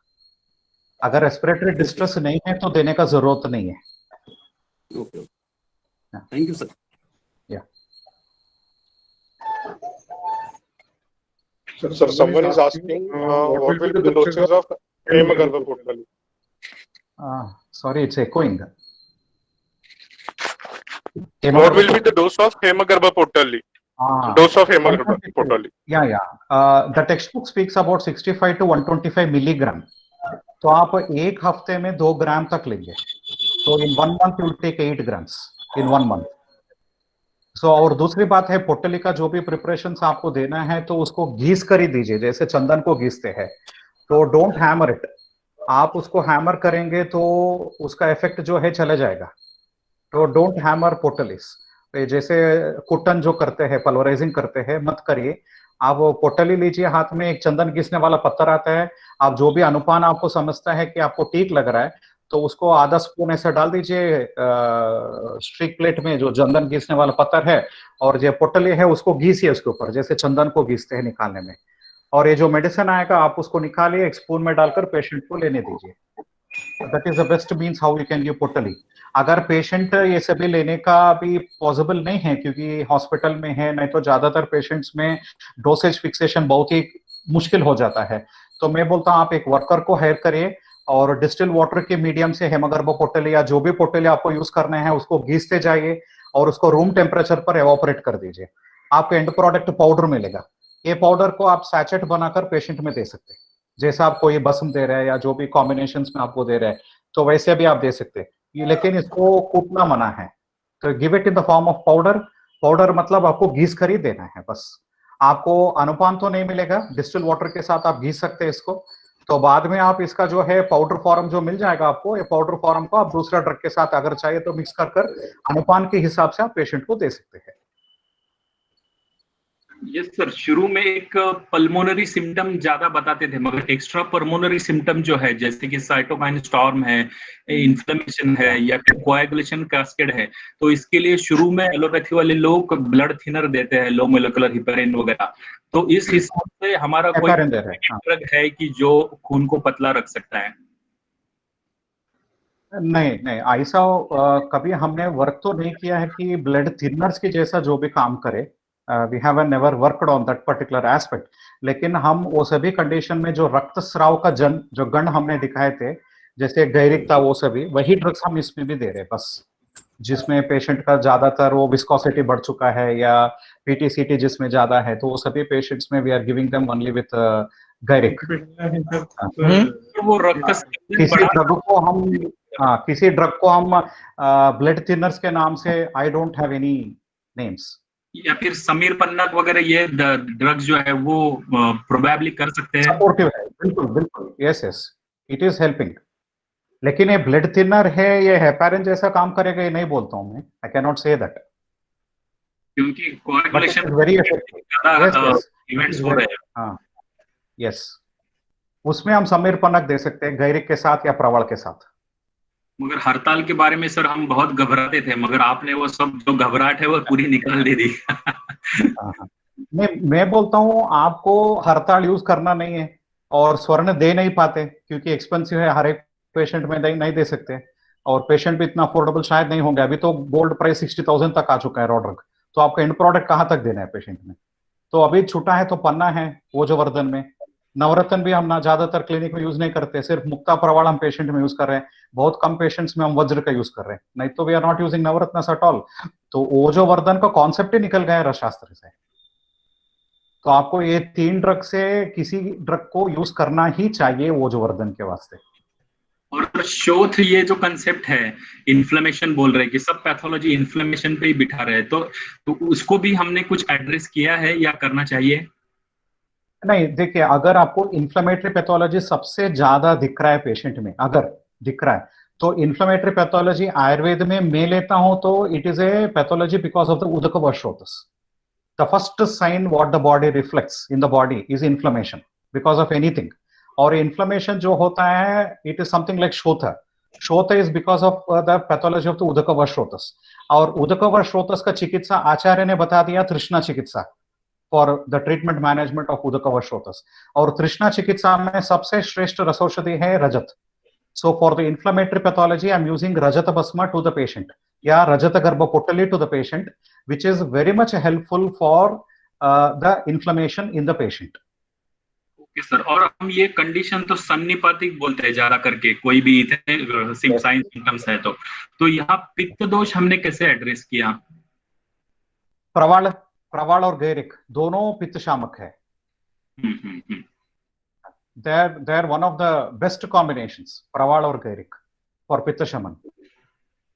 अगर रेस्पिरेटरी डिस्ट्रेस नहीं है तो देने का जरूरत नहीं है. Okay, thank you sir. Sir, someone is asking what will be the doses of Hemagarbha Potali? Sorry, it's echoing. What will be the dose of Hemagarbha Potali? Dose of Hemagarbha Potali. Yeah. The textbook speaks about 65 to 125 milligram. तो आप एक हफ्ते में 2 ग्राम तक लेंगे, तो इन 1 month you will take 8 grams in 1 month. और दूसरी बात है पोटली का जो भी प्रिपरेशन आपको देना है तो उसको घीस कर ही दीजिए, जैसे चंदन को घीसते हैं. तो डोंट हैमर इट. आप उसको हैमर करेंगे तो उसका इफेक्ट जो है चला जाएगा. तो डोंट हैमर पोटलिस. जैसे कुटन जो करते हैं, पल्वराइजिंग करते हैं, मत करिए. आप पोटली लीजिए हाथ में, एक चंदन घिसने वाला पत्थर आता है, आप जो भी अनुपान आपको समझता है कि आपको ठीक लग रहा है तो उसको आधा स्पून ऐसे डाल दीजिए स्ट्रिक प्लेट में, जो चंदन घिसने वाला पत्थर है, और जो पोटली है उसको घिसिए उसके ऊपर, जैसे चंदन को घिसते हैं निकालने में। और ये जो मेडिसिन आएगा आप उसको निकालिए, एक स्पून में डालकर पेशेंट को लेने दीजिए। That is the best means how you can give पोटली। अगर पेशेंट ये सभी लेने का भी पॉसिबल नहीं है क्योंकि हॉस्पिटल में है, नहीं तो ज्यादातर पेशेंट्स में डोसेज फिक्सेशन बहुत ही मुश्किल हो जाता है, तो मैं बोलता हूँ आप एक वर्कर को हायर करिए और डिस्टिल वाटर के मीडियम से हेमगर्भ पोटली या जो भी पोटली आपको यूज करना है उसको घिसते जाइए और उसको रूम टेम्परेचर पर एवापोरेट कर दीजिए। आपको एंड प्रोडक्ट पाउडर मिलेगा। ये पाउडर को आप सैचेट बनाकर पेशेंट में दे सकते हैं, जैसा आपको ये भस्म दे रहा है या जो भी कॉम्बिनेशंस में आपको दे रहा है, तो वैसे भी आप दे सकते हैं, लेकिन इसको कूटना मना है। तो give it in the form of powder. Powder मतलब आपको घिस कर ही देना है बस। आपको अनुपान तो नहीं मिलेगा, डिस्टिल वाटर के साथ आप घिस सकते हैं इसको, तो बाद में आप इसका जो है पाउडर फॉर्म जो मिल जाएगा आपको, ये पाउडर फॉर्म को आप दूसरा ड्रग के साथ अगर चाहिए तो मिक्स कर अनुपान के हिसाब से आप पेशेंट को दे सकते हैं। यस सर, शुरू में एक पल्मोनरी सिम्टम ज्यादा बताते थे, मगर एक्स्ट्रा पल्मोनरी सिम्टम जो है जैसे कि साइटोकाइन स्टॉर्म है, इन्फ्लेमेशन है या फिर कोएगुलेशन कैस्केड है, तो इसके लिए शुरू में एलोपैथी वाले लोग ब्लड थिनर देते हैं, लो मोलेकुलर हिपेरिन वगैरह। तो इस हिसाब से हमारा कोई ड्रग है कि जो खून को पतला रख सकता है? नहीं नहीं, ऐसा कभी हमने वर्क तो नहीं किया है कि ब्लड थिनर्स के जैसा जो भी काम करे। We have never worked on that particular aspect. लेकिन हम वो सभी कंडीशन में जो रक्तस्राव का जो गण हमने दिखाए थे, जैसे गैरिकता, वो सभी वही ड्रग्स हम इसमें भी दे रहे हैं बस, जिसमें पेशेंट का ज्यादातर वो विस्कोसिटी बढ़ चुका है या पीटीसीटी जिसमें ज्यादा है, तो वो सभी पेशेंट्स में we are giving them only with gairik. किसी ड्रग को हम ब्लड थिनर्स के नाम से, I don't have any names. या फिर समीर पन्नग वगैरह, ये ड्रग्स जो है वो प्रोबेबली कर सकते हैं। सपोर्टिव है, बिल्कुल बिल्कुल, yes yes, it is helping. लेकिन ये ब्लड थिनर है, ये हेपारिन जैसा काम करेगा ये नहीं बोलता हूं मैं, I can not say that, क्योंकि कोएगुलेशन वेरी इफेक्टिव इवेंट्स हो रहे हैं। हाँ यस, उसमें हम समीर पन्नग दे सकते हैं गैरिक के साथ या प्रवाल के साथ। मगर हड़ताल के बारे में सर हम बहुत घबराते थे, मगर आपने वो सब जो घबराहट है वो पूरी निकाल दे दी। मैं बोलता हूँ आपको हड़ताल यूज करना नहीं है, और स्वर्ण दे नहीं पाते क्योंकि एक्सपेंसिव है, हर एक पेशेंट में नहीं दे सकते, और पेशेंट भी इतना अफोर्डेबल शायद नहीं होंगे। अभी तो गोल्ड प्राइस 60,000 तक आ चुका है रॉ ड्रग, तो आपका एंड प्रोडक्ट कहाँ तक देना है पेशेंट में? तो अभी छूटा है तो पन्ना है, वो जो वर्धन में नवरत्न भी हम ना ज्यादातर क्लिनिक में यूज नहीं करते, सिर्फ मुक्ता प्रवाल हम पेशेंट में यूज कर रहे हैं, बहुत कम पेशेंट्स में हम वज्र का यूज कर रहे हैं, नहीं तो वी आर नॉट यूजिंग नवरत्न एट ऑल। तो वो जो वर्धन का कॉन्सेप्ट ही निकल गया है रसशास्त्र से। तो आपको ये 3 ड्रग से किसी ड्रग को यूज करना ही चाहिए वो जो वर्धन के वास्ते। और शोथ, ये जो कंसेप्ट है इन्फ्लेमेशन बोल रहे हैं कि सब पैथोलॉजी इन्फ्लेमेशन पे ही बिठा रहे हैं, तो उसको भी हमने कुछ एड्रेस किया है या करना चाहिए? नहीं, देखिए, अगर आपको इन्फ्लेमेटरी पैथोलॉजी सबसे ज्यादा दिख रहा है पेशेंट में, अगर दिख रहा है, तो इन्फ्लेमेटरी पैथोलॉजी आयुर्वेद में मैं लेता हूं तो it is a pathology because of the udakavashrotas. The first sign what the body reflects in the body is inflammation because of anything. और इन्फ्लेमेशन जो होता है it is something like shoth. Shoth is because of the pathology of the udakavashrotas. और उदकवश्रोतस का चिकित्सा आचार्य ने बता दिया तृष्णा चिकित्सा, for the treatment management of udakavashrotas. और तृष्णा चिकित्सा में सबसे श्रेष्ठ रसौषधि है रजत। So for the inflammatory pathology I am using rajat bhasma to the patient या rajat garbh potli to the patient, which is very much helpful for the inflammation in the patient. Okay sir, और हम ये कंडीशन तो सन्निपातिक बोलते हैं ज्यादा करके, कोई भी साइन सिम्टम्स है तो यहाँ पित्त दोष हमने कैसे एड्रेस किया? प्रवाल और गैरिक दोनों पित्त शामक है। they are one of the best combinations, प्रवाल और गैरिक for पित्त शमन।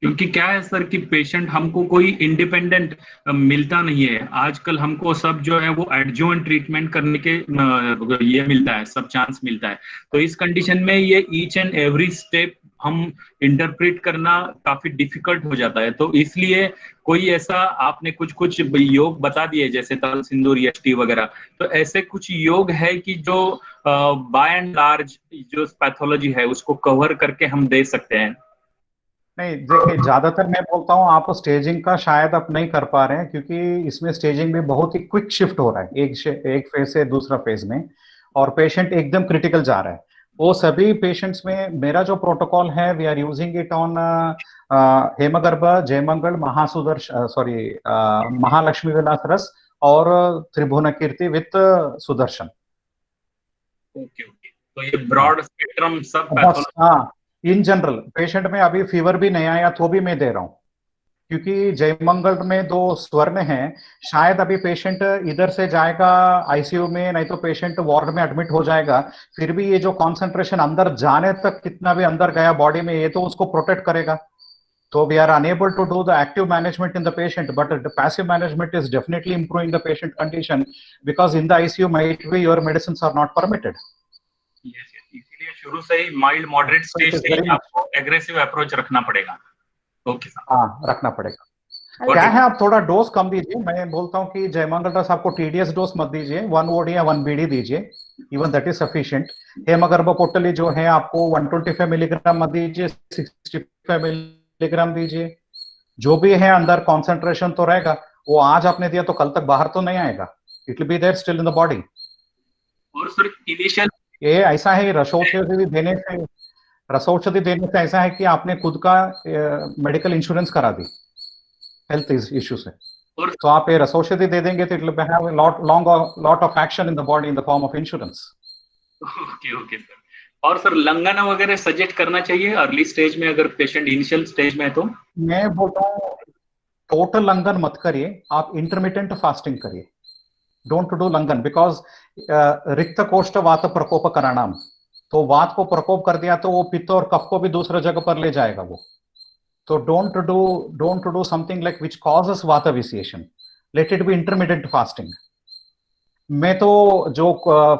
क्योंकि क्या है सर कि पेशेंट हमको कोई इंडिपेंडेंट मिलता नहीं है आजकल, हमको सब जो है वो एडजुवेंट ट्रीटमेंट करने के ये मिलता है, सब चांस मिलता है। तो इस कंडीशन में ये ईच एंड एवरी स्टेप हम इंटरप्रेट करना काफी डिफिकल्ट हो जाता है। तो इसलिए कोई ऐसा आपने कुछ योग बता दिए जैसे तल सिंदूर यष्टि वगैरह, तो ऐसे कुछ योग है कि जो बाय एंड लार्ज जो पैथोलॉजी है उसको कवर करके हम दे सकते हैं? नहीं देखिए, ज्यादातर मैं बोलता हूँ आप स्टेजिंग का शायद आप नहीं कर पा रहे हैं, क्योंकि इसमें स्टेजिंग भी बहुत ही क्विक शिफ्ट हो रहा है एक फेज से दूसरा फेज में, और पेशेंट एकदम क्रिटिकल जा रहा है। वो सभी पेशेंट्स में मेरा जो प्रोटोकॉल है, we are using it on hemgarbh, jaymangal, Mahalakshmi vilas ras और tribhuvan kirti with sudarshan. Okay okay, तो ये ब्रॉड स्पेक्ट्रम सब बस पैथोलॉजी। हाँ, इन जनरल पेशेंट में अभी फीवर भी नहीं आया तो भी मैं दे रहा हूँ, क्योंकि जयमंगल में 2 स्वर्ण हैं। शायद अभी पेशेंट इधर से जाएगा आईसीयू में, नहीं तो पेशेंट वार्ड में एडमिट हो जाएगा, फिर भी ये जो कॉन्सेंट्रेशन अंदर जाने तक कितना भी अंदर गया बॉडी में, ये तो उसको प्रोटेक्ट करेगा। तो we are unable to do the active management in the patient, but the passive management is definitely improving the patient condition, because in the ICU might be your medicine are not permitted. इसीलिए शुरू से ही mild moderate stage से ही आपको aggressive approach रखना पड़ेगा। Okay sir. हाँ, रखना पड़ेगा। क्या है, आप थोड़ा डोज कम दीजिए। मैं बोलता हूँ कि जयमंगल रस आपको टीडीएस डोज मत दीजिए, 1 OD या 1 BD दीजिए, इवन दैट इज सफिशिएंट। हेमगर्भ पोटली जो है आपको 125 मिलीग्राम मत दीजिए, 65 मिलीग्राम दीजिए। जो भी है अंदर कॉन्सेंट्रेशन तो रहेगा, वो आज आपने दिया तो कल तक बाहर तो नहीं आएगा, it will be there still in the body. और सर इनिशियल ये ऐसा है, रसौषधि देने से ऐसा है कि आपने खुद का मेडिकल इंश्योरेंस करा दी हेल्थ इश्यू से, तो आप ये रसौषधि दे देंगे तो it will have lot of action in the body in the form of insurance. Okay okay sir. और सर लंगन वगैरह सजेस्ट करना चाहिए अर्ली स्टेज में, अगर पेशेंट इनिशियल स्टेज में है तो? मैं बोलता हूँ टोटल लंगन मत करिए, आप इंटरमिटेंट फास्टिंग करिए। डोंट डू लंगन, बिकॉज रिक्त कोष्ठ वात प्रकोप कराणाम, तो वात को प्रकोप कर दिया तो वो पित्त और कफ को भी दूसरे जगह पर ले जाएगा वो। तो don't do something like which causes vata vitiation, let it be intermediate fasting. मैं तो जो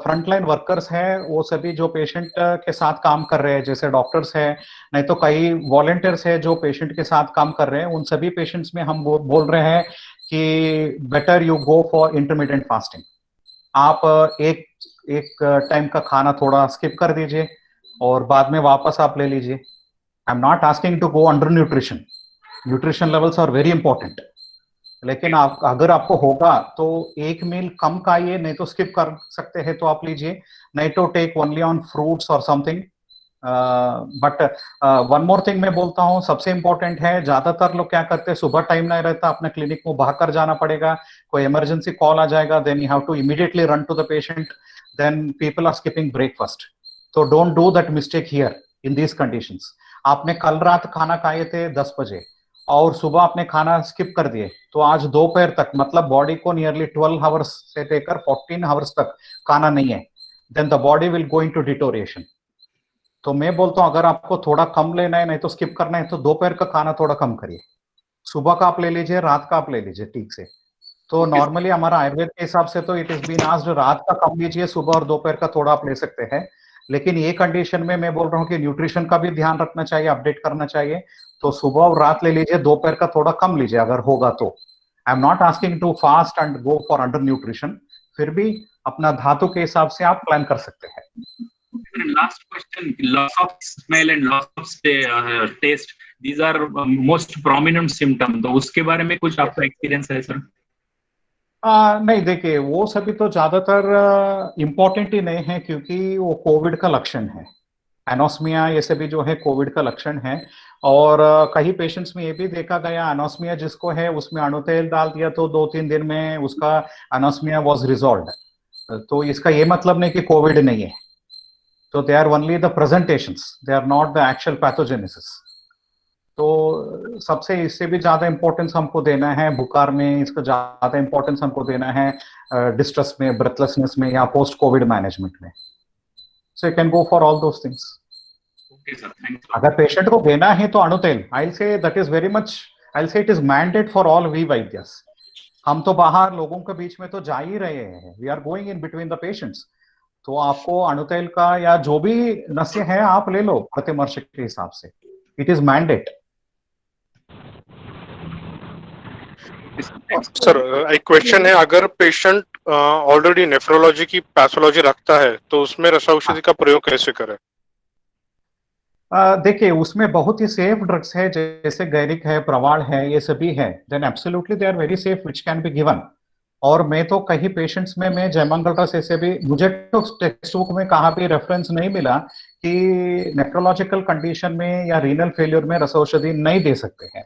फ्रंटलाइन वर्कर्स हैं वो सभी जो पेशेंट के साथ काम कर रहे हैं, जैसे डॉक्टर्स हैं, नहीं तो कई वॉलंटियर्स हैं जो पेशेंट के साथ काम कर रहे हैं, उन सभी पेशेंट्स में हम बोल रहे हैं कि better you go for intermediate fasting. आप एक टाइम का खाना थोड़ा स्किप कर दीजिए और बाद में वापस आप ले लीजिए। I am not asking to go under nutrition, nutrition levels are very important, लेकिन आप अगर आपको होगा तो एक मील कम खाइए, नहीं तो स्किप कर सकते हैं तो आप लीजिए, नहीं तो टेक ओनली ऑन फ्रूट्स और something. But one more thing मैं बोलता हूँ, सबसे इंपॉर्टेंट है, ज्यादातर लोग क्या करते हैं, सुबह टाइम नहीं रहता, अपने क्लिनिक में भागकर जाना पड़ेगा, कोई इमरजेंसी कॉल आ जाएगा, then you have to immediately run to the patient, then people are skipping breakfast. तो don't do that mistake here in these conditions. आपने कल रात खाना खाए थे 10 बजे और सुबह आपने खाना स्किप कर दिए, तो आज दोपहर तक, मतलब बॉडी को नियरली 12 आवर्स से लेकर 14 आवर्स तक खाना नहीं है, then the body will go into deterioration. तो मैं बोलता हूँ अगर आपको थोड़ा कम लेना है, नहीं तो स्किप करना है, तो दोपहर का खाना थोड़ा कम करिए, सुबह का आप ले लीजिए, रात का आप ले लीजिए ठीक से। तो नॉर्मली हमारा आयुर्वेद के हिसाब से तो इट इज बीन आस्क्ड रात का कम लीजिए, सुबह और दोपहर का थोड़ा आप ले सकते हैं, लेकिन ये कंडीशन में मैं बोल रहा हूँ कि न्यूट्रिशन का भी ध्यान रखना चाहिए, अपडेट करना चाहिए, तो सुबह और रात ले लीजिए, दोपहर का थोड़ा कम लीजिए अगर होगा तो। I am not asking to fast and go for under nutrition, फिर भी अपना धातु के हिसाब से आप प्लान कर सकते हैं। Last question, loss of smell and loss of taste, these are most prominent symptom, तो उसके बारे में कुछ आपका एक्सपीरियंस है सर? नहीं देखिए, वो सभी तो ज्यादातर इम्पोर्टेंट ही नहीं है, क्योंकि वो कोविड का लक्षण है, एनोस्मिया ये सभी जो है कोविड का लक्षण है। और कई पेशेंट्स में ये भी देखा गया, एनोस्मिया जिसको है उसमें अणुतेल डाल दिया तो 2-3 दिन में उसका एनोस्मिया वाज रिजॉल्व्ड। तो इसका ये मतलब नहीं कि कोविड नहीं है, तो they are only the presentations, they are not the actual pathogenesis. तो सबसे इससे भी ज्यादा इंपॉर्टेंस हमको देना है बुखार में, इसको ज्यादा इंपॉर्टेंस हमको देना है डिस्ट्रेस में, ब्रेथलेसनेस में, या पोस्ट कोविड मैनेजमेंट में। So you can go for all those things. Okay sir, thank you. अगर पेशेंट को देना है तो अणुतेल, I will say that is very much, I will say it is mandate for all we vaidyas. हम तो बाहर लोगों के बीच में तो जा ही रहे हैं, we are going in between the patients, तो आपको अणुतेल का या जो भी नस्य है आप ले लो प्रतिमर्श के हिसाब से, इट इज मैंडेट। सर एक क्वेश्चन है, अगर पेशेंट ऑलरेडी नेफ्रोलॉजी की पैथोलॉजी रखता है तो उसमें रसा औषधि का प्रयोग कैसे करें? देखिए उसमें बहुत ही सेफ ड्रग्स है, जैसे गैरिक है, प्रवाल है, ये सभी है, then absolutely they are very safe which can be given. और मैं तो कई पेशेंट्स में मैं जयमंगल ऐसे भी, मुझे तो टेक्स्ट बुक में कहाँ भी रेफरेंस नहीं मिला कि नेफ्रोलॉजिकल कंडीशन में या रीनल फेलियर में रस औषधि नहीं दे सकते हैं।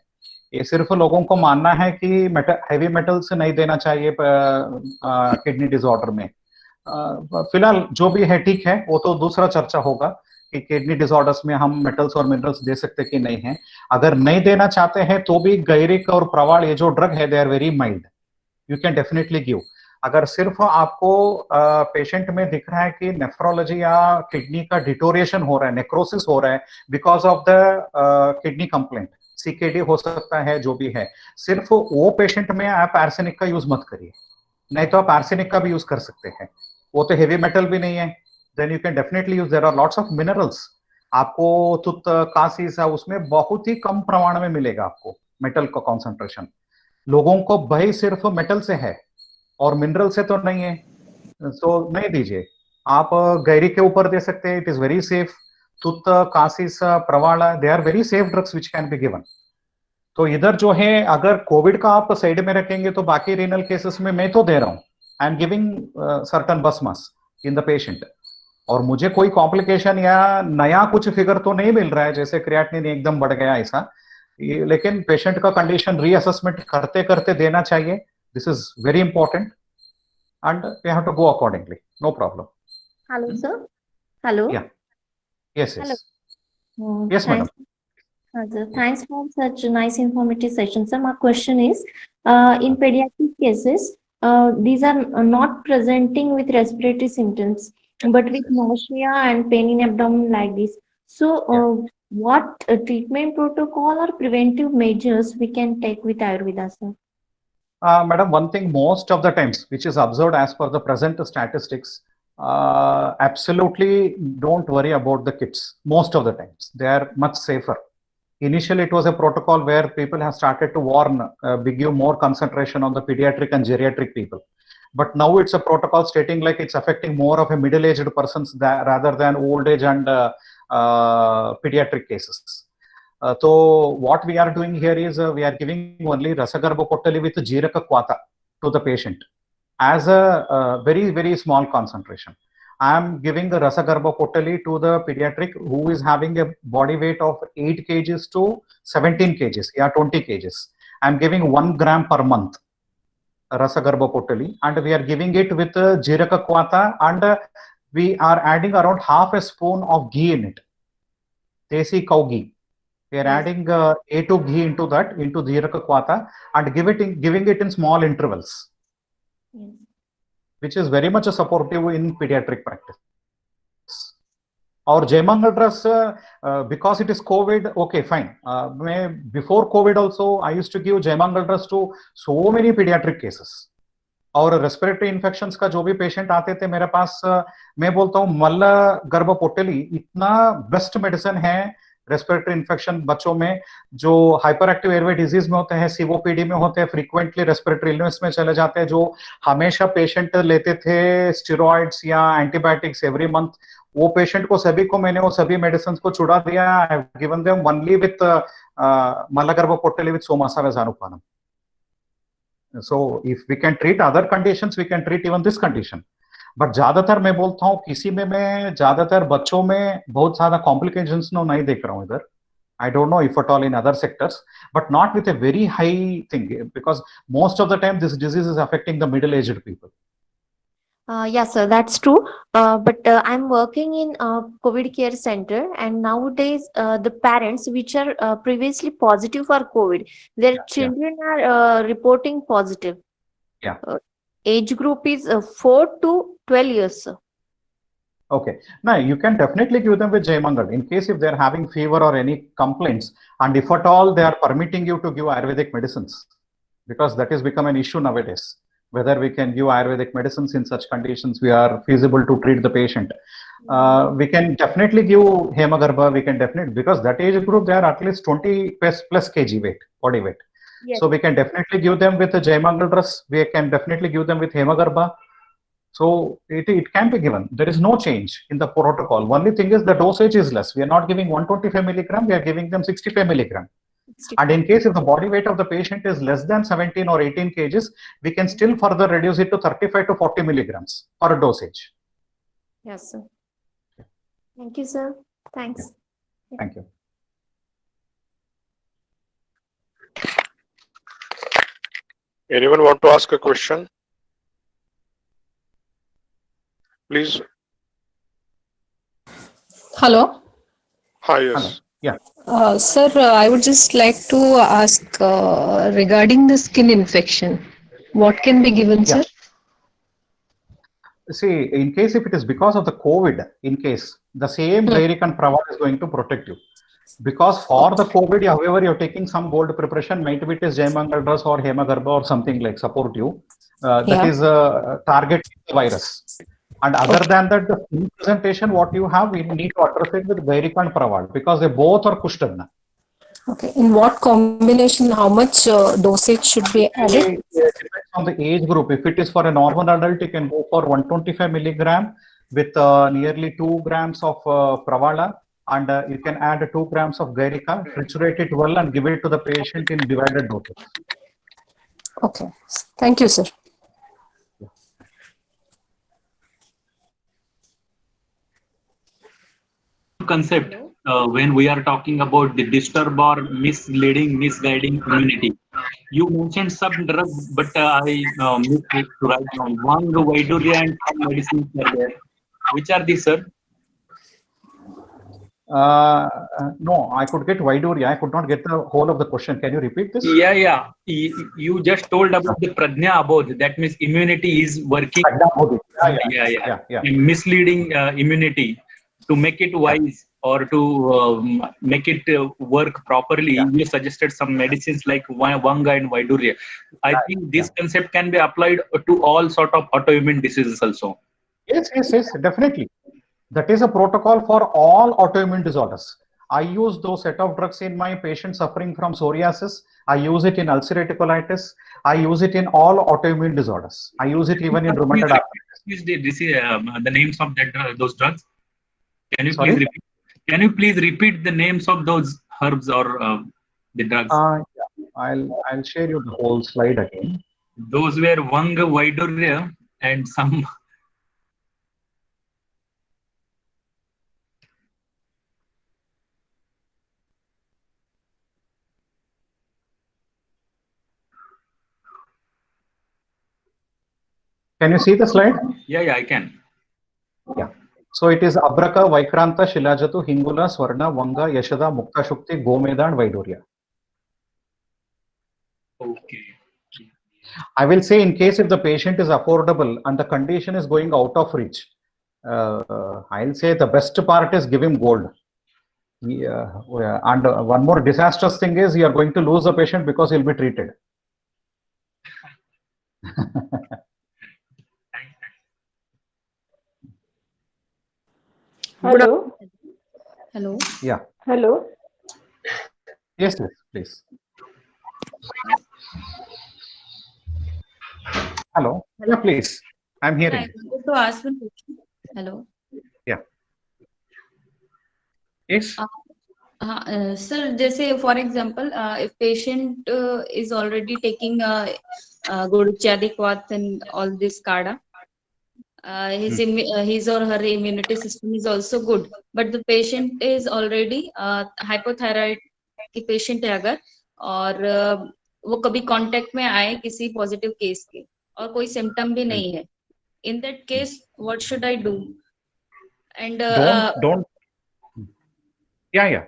ये सिर्फ लोगों को मानना है कि हैवी मेटल्स नहीं देना चाहिए किडनी डिसऑर्डर में। फिलहाल जो भी है ठीक है, वो तो दूसरा चर्चा होगा कि किडनी डिसऑर्डर्स में हम मेटल्स और मिनरल्स दे सकते कि नहीं है। अगर नहीं देना चाहते हैं तो भी गैरिक और प्रवाल ये जो ड्रग है they are very mild, you can definitely give. अगर सिर्फ आपको पेशेंट में दिख रहा है कि नेफ्रोलॉजी या किडनी का डिटोरिएशन हो रहा है, नेक्रोसिस हो रहा है because of the kidney complaint, CKD हो सकता है, जो भी है, सिर्फ वो पेशेंट में आप आर्सेनिक का यूज मत करिए। नहीं तो आप आर्सेनिक का भी यूज कर सकते हैं, वो तो हेवी मेटल भी नहीं है। Then you can definitely use, there are lots of minerals. आपको तुत कांसीस है उसमें बहुत ही कम प्रमाण में मिलेगा आपको मेटल का कॉन्सेंट्रेशन। लोगों को भय सिर्फ मेटल से है और मिनरल से तो नहीं है, तो नहीं दीजिए। आप गैरी के ऊपर दे सकते हैं, it is very safe. Tuth kasis pravala, they are very safe drugs which can be given. तो इधर जो है, अगर कोविड का आप साइड में रखेंगे तो बाकी रीनल केसेस में मैं तो दे रहा हूं, I am giving certain bhasmas in the patient, और मुझे कोई कॉम्प्लिकेशन या नया कुछ फिगर तो नहीं मिल रहा है जैसे क्रिएटिनिन एकदम बढ़ गया ऐसा। लेकिन पेशेंट का कंडीशन रीअसेसमेंट करते करते देना चाहिए, this is very important and we have to go accordingly, no problem. Hello, sir. Hello. Yeah. Yes, Hello. yes. Yes, madam. Sir. Thanks for such a nice informative session. Sir, my question is, in pediatric cases, these are not presenting with respiratory symptoms, but with nausea and pain in abdomen like this. So, what treatment protocol or preventive measures we can take with Ayurveda, sir? Madam, one thing most of the times, which is observed as per the present statistics, absolutely don't worry about the kids. Most of the times, they are much safer. Initially, it was a protocol where people have started to warn, give more concentration on the pediatric and geriatric people. But now it's a protocol stating like it's affecting more of a middle-aged persons rather than old age and pediatric cases. So what we are doing here is we are giving only Rasagarbha Kottali with Jiraka Kwata to the patient as a very, very small concentration. I am giving the Rasagarbha Kottali to the pediatric who is having a body weight of 8 kgs to 17 kgs, 20 kgs. I am giving 1 gram per month Rasagarbha Kottali, and we are giving it with Jiraka Kwata, and we are adding around half a spoon of ghee in it, desi cow ghee. We are adding A2 ghee into that, into Jiraka Kwata, and giving it in small intervals, which is very much supportive in pediatric practice. Or Jaimangal dress, because it is COVID, okay, fine. Before COVID also, I used to give Jaimangal dress to so many pediatric cases. और respiratory infections का जो भी patient आते थे मेरे पास, मैं बोलता हूँ मल्ल गर्भ पोटली इतना बेस्ट मेडिसिन है रेस्पिरेटरी इन्फेक्शन बच्चों में जो हाइपर एक्टिव एयरवे डिजीज में होते हैं, सीओपीडी में होते हैं, फ्रीक्वेंटली रेस्पिरेटरी इलनेस में चले जाते हैं, जो हमेशा पेशेंट लेते थे स्टेरॉइड्स या एंटीबायोटिक्स एवरी मंथ, वो पेशेंट को सभी को मैंने वो सभी मेडिसिन को छुड़ा दिया। I have given them only with mallagarbh potli with सोमासा वेजानुपानम। So if we can treat other conditions, we can treat even this condition. But ज्यादातर मैं बोलता हूँ किसी में मैं ज्यादातर बच्चों में बहुत ज्यादा कॉम्प्लिकेशंस नहीं देख रहा हूँ इधर. I don't know if at all in other sectors, but not with a very high thing, because most of the time this disease is affecting the middle-aged people. Yes, sir, that's true. But I'm working in COVID care center, and nowadays the parents which are previously positive for COVID, their children are reporting positive. Yeah. Age group is 4 to 12 years, sir. Okay. Now you can definitely give them with Jaimangal in case if they are having fever or any complaints, and if at all they are permitting you to give Ayurvedic medicines, because that has become an issue nowadays. Whether we can give Ayurvedic medicines in such conditions, we are feasible to treat the patient. We can definitely give Hemagarbha, we can definitely, because that age group, they are at least 20 plus kg weight, body weight. Yes. So we can definitely give them with the Jaimangal dress. We can definitely give them with Hemagarba. So it can be given. There is no change in the protocol. Only thing is the dosage is less. We are not giving 125 milligram. We are giving them 65 milligram. And in case if the body weight of the patient is less than 17 or 18 kgs, we can still further reduce it to 35 to 40 milligrams per dosage. Yes, sir. Thank you, sir. Thanks. Thank you. Anyone want to ask a question? Please. Hello. Hi, yes. Hello. Yeah. Sir, I would just like to ask regarding the skin infection. What can be given, Yeah. sir? See, in case if it is because of the COVID, in case the same Gairic and Praval is going to protect you. Because for the COVID, however, you're taking some gold preparation, might be it is Jaimangal dress or Hemagarba or something like support you. That is target the virus. And other than that, the skin presentation, what you have, we need to address it with Gairic and Praval because they both are Kushtagna. Okay. In what combination, how much dosage should be added? It depends on the age group. If it is for a normal adult, you can go for 125 milligram with nearly 2 grams of Pravala, and you can add 2 grams of Gairica, triturate it well, and give it to the patient in divided doses. Okay. Thank you, sir. Concept when we are talking about the disturb or misguiding immunity. You mentioned some drugs, but I missed it to write down. One, the Vaiduria and some medicines are there. Which are these, sir? No, I could get Vaiduria. I could not get the whole of the question. Can you repeat this? Yeah. You just told about the Pradnya Abodh. That means immunity is working. Yeah. Misleading immunity to make it wise or to make it work properly. You suggested some medicines like Vanga and Vaiduria. I think this concept can be applied to all sort of autoimmune diseases also. Yes, definitely. That is a protocol for all autoimmune disorders. I use those set of drugs in my patients suffering from psoriasis. I use it in ulcerative colitis. I use it in all autoimmune disorders. I use it even in rheumatoid arthritis. The names of those drugs? Can you Sorry? please repeat? Can you please repeat the names of those herbs or the drugs? I'll share you the whole slide again. Those were Vanga, Vaiduria, and some. Can you see the slide? Yeah, I can. Yeah. So it is Abraka, Vaikranta, Shilajatu, Hingula, Swarna, Vanga, Yashada, Mukta Shukti, Gomeda, and Vaiduria. Okay. I will say in case if the patient is affordable and the condition is going out of reach, I'll say the best part is give him gold. And one more disastrous thing is you are going to lose the patient because he'll be treated. Hello. Hello. Yeah. Hello. Yes, please. Hello. Yeah, please. I'm hearing. I wanted to ask one question. Hello. Yeah. Yes. Sir, जैसे for example, if patient is already taking Gurchadikvat and all this Kada, his or her immunity system is also good, but the patient is already hypothyroid की patient है अगर और वो कभी contact में आए किसी पॉजिटिव केस के और कोई सिम्टम भी नहीं है, in that case what should I do? And don't. Yeah.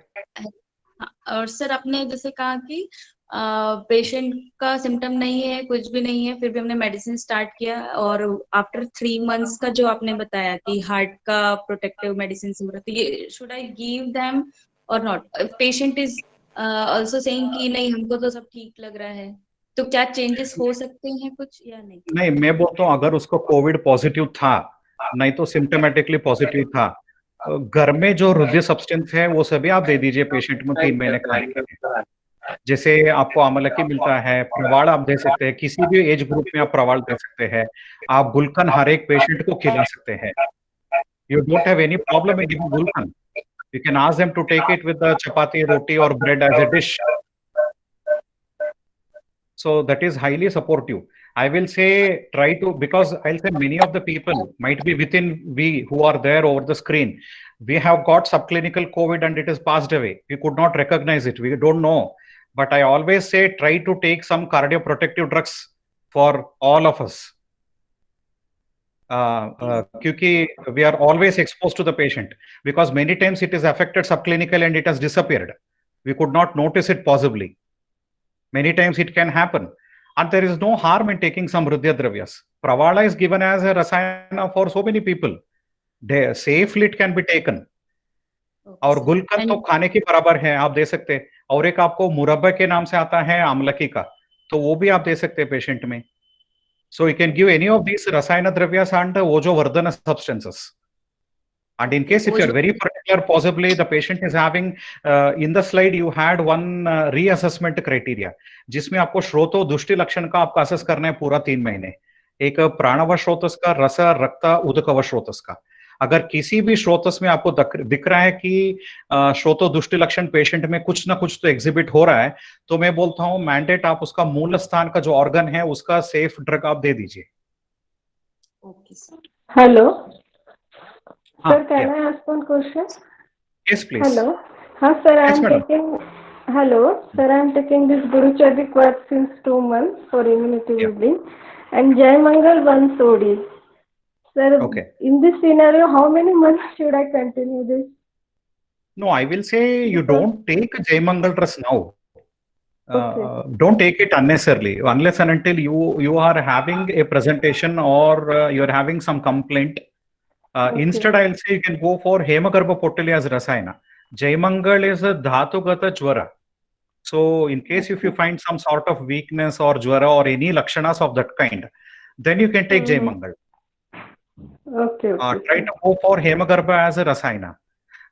और सर आपने जैसे कहा कि पेशेंट का सिम्टम नहीं है, कुछ भी नहीं है, फिर भी हमने मेडिसिन स्टार्ट किया और आफ्टर 3 months का जो आपने बताया कि हार्ट का प्रोटेक्टिव मेडिसिन जरूरत है, ये शुड आई गिव देम और not? Patient is also saying कि नहीं हमको तो सब ठीक लग रहा है, तो क्या चेंजेस हो सकते हैं कुछ या नहीं? नहीं, मैं बोलता हूँ अगर उसको कोविड पॉजिटिव था, नहीं तो सिम्टोमेटिकली पॉजिटिव था, घर में जो हृदय सब्सटेंस है वो सभी आप दे दीजिए पेशेंट में 3 महीने खाने के लिए। जैसे आपको आमलकी मिलता है, प्रवाल आप दे सकते हैं, किसी भी एज ग्रुप में आप प्रवाल दे सकते हैं। आप गुलकन हर एक पेशेंट को खिला सकते हैं। You don't have any problem in giving gulkand. You can ask them to take it with the chapati, roti or bread as a dish. So that is highly supportive. I will say try to, because I'll say many of the people might be within we who are there over the screen. We have got subclinical COVID and it is passed away. We could not recognize it. We don't know. But I always say try to take some cardioprotective drugs for all of us. Kyunki we are always exposed to the patient, because many times it is affected subclinical and it has disappeared. We could not notice it possibly. Many times it can happen, and there is no harm in taking some Hridya Dravyas. Pravala is given as a rasayana for so many people. Safely it can be taken. और गुलकंद तो खाने के बराबर है, आप दे सकते हैं। और एक आपको मुरब्बा के नाम से आता है आमलकी का, तो वो भी आप दे सकते हैं पेशेंट में। So you can give any of these rasayana dravyas and Ojo Vardhana substances. And in case if you are very particular, possibly the patient is having, in the slide you had one reassessment criteria, जिसमें आपको श्रोतो दुष्टि लक्षण का आपको assess करना है पूरा 3 महीने। एक प्राणव श्रोतस का, रस रक्त उदकव श्रोतस का। अगर किसी भी श्रोतस में आपको दिख रहा है कि श्रोतो दुष्टि लक्षण पेशेंट में कुछ ना कुछ तो एग्जिबिट हो रहा है, तो मैं बोलता हूं मैंडेट आप उसका मूल स्थान का जो ऑर्गन है उसका सेफ ड्रग आप दे दीजिए। Hello sir, can I ask one question? Yes please. Hello, हाँ sir, I am taking this Gurucharya course since 2 months for immunity building and Jai Mangal once OD. Sir, in this scenario, how many months should I continue this? No, I will say you don't take Jai Mangal dress now. Don't take it unnecessarily, unless and until you are having a presentation or you are having some complaint. Instead, I will say you can go for Hemagarbha Potali as Rasayana. Jai Mangal is a Dhatugata Jwara. So, in case if you find some sort of weakness or Jwara or any lakshanas of that kind, then you can take Jai Mangal. Try to go for Hemagarbha as a Rasayana.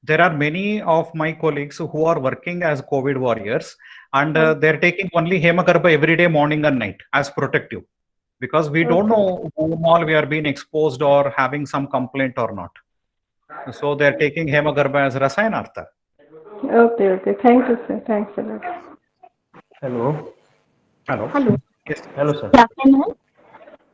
There are many of my colleagues who are working as COVID warriors, and they're taking only Hemagarbha every day, morning and night, as protective, because we don't know whom all we are being exposed or having some complaint or not. So they're taking Hemagarbha as Rasayana Artha. Okay. Thank you, sir. Thanks a lot. Hello. Yes. Hello, sir.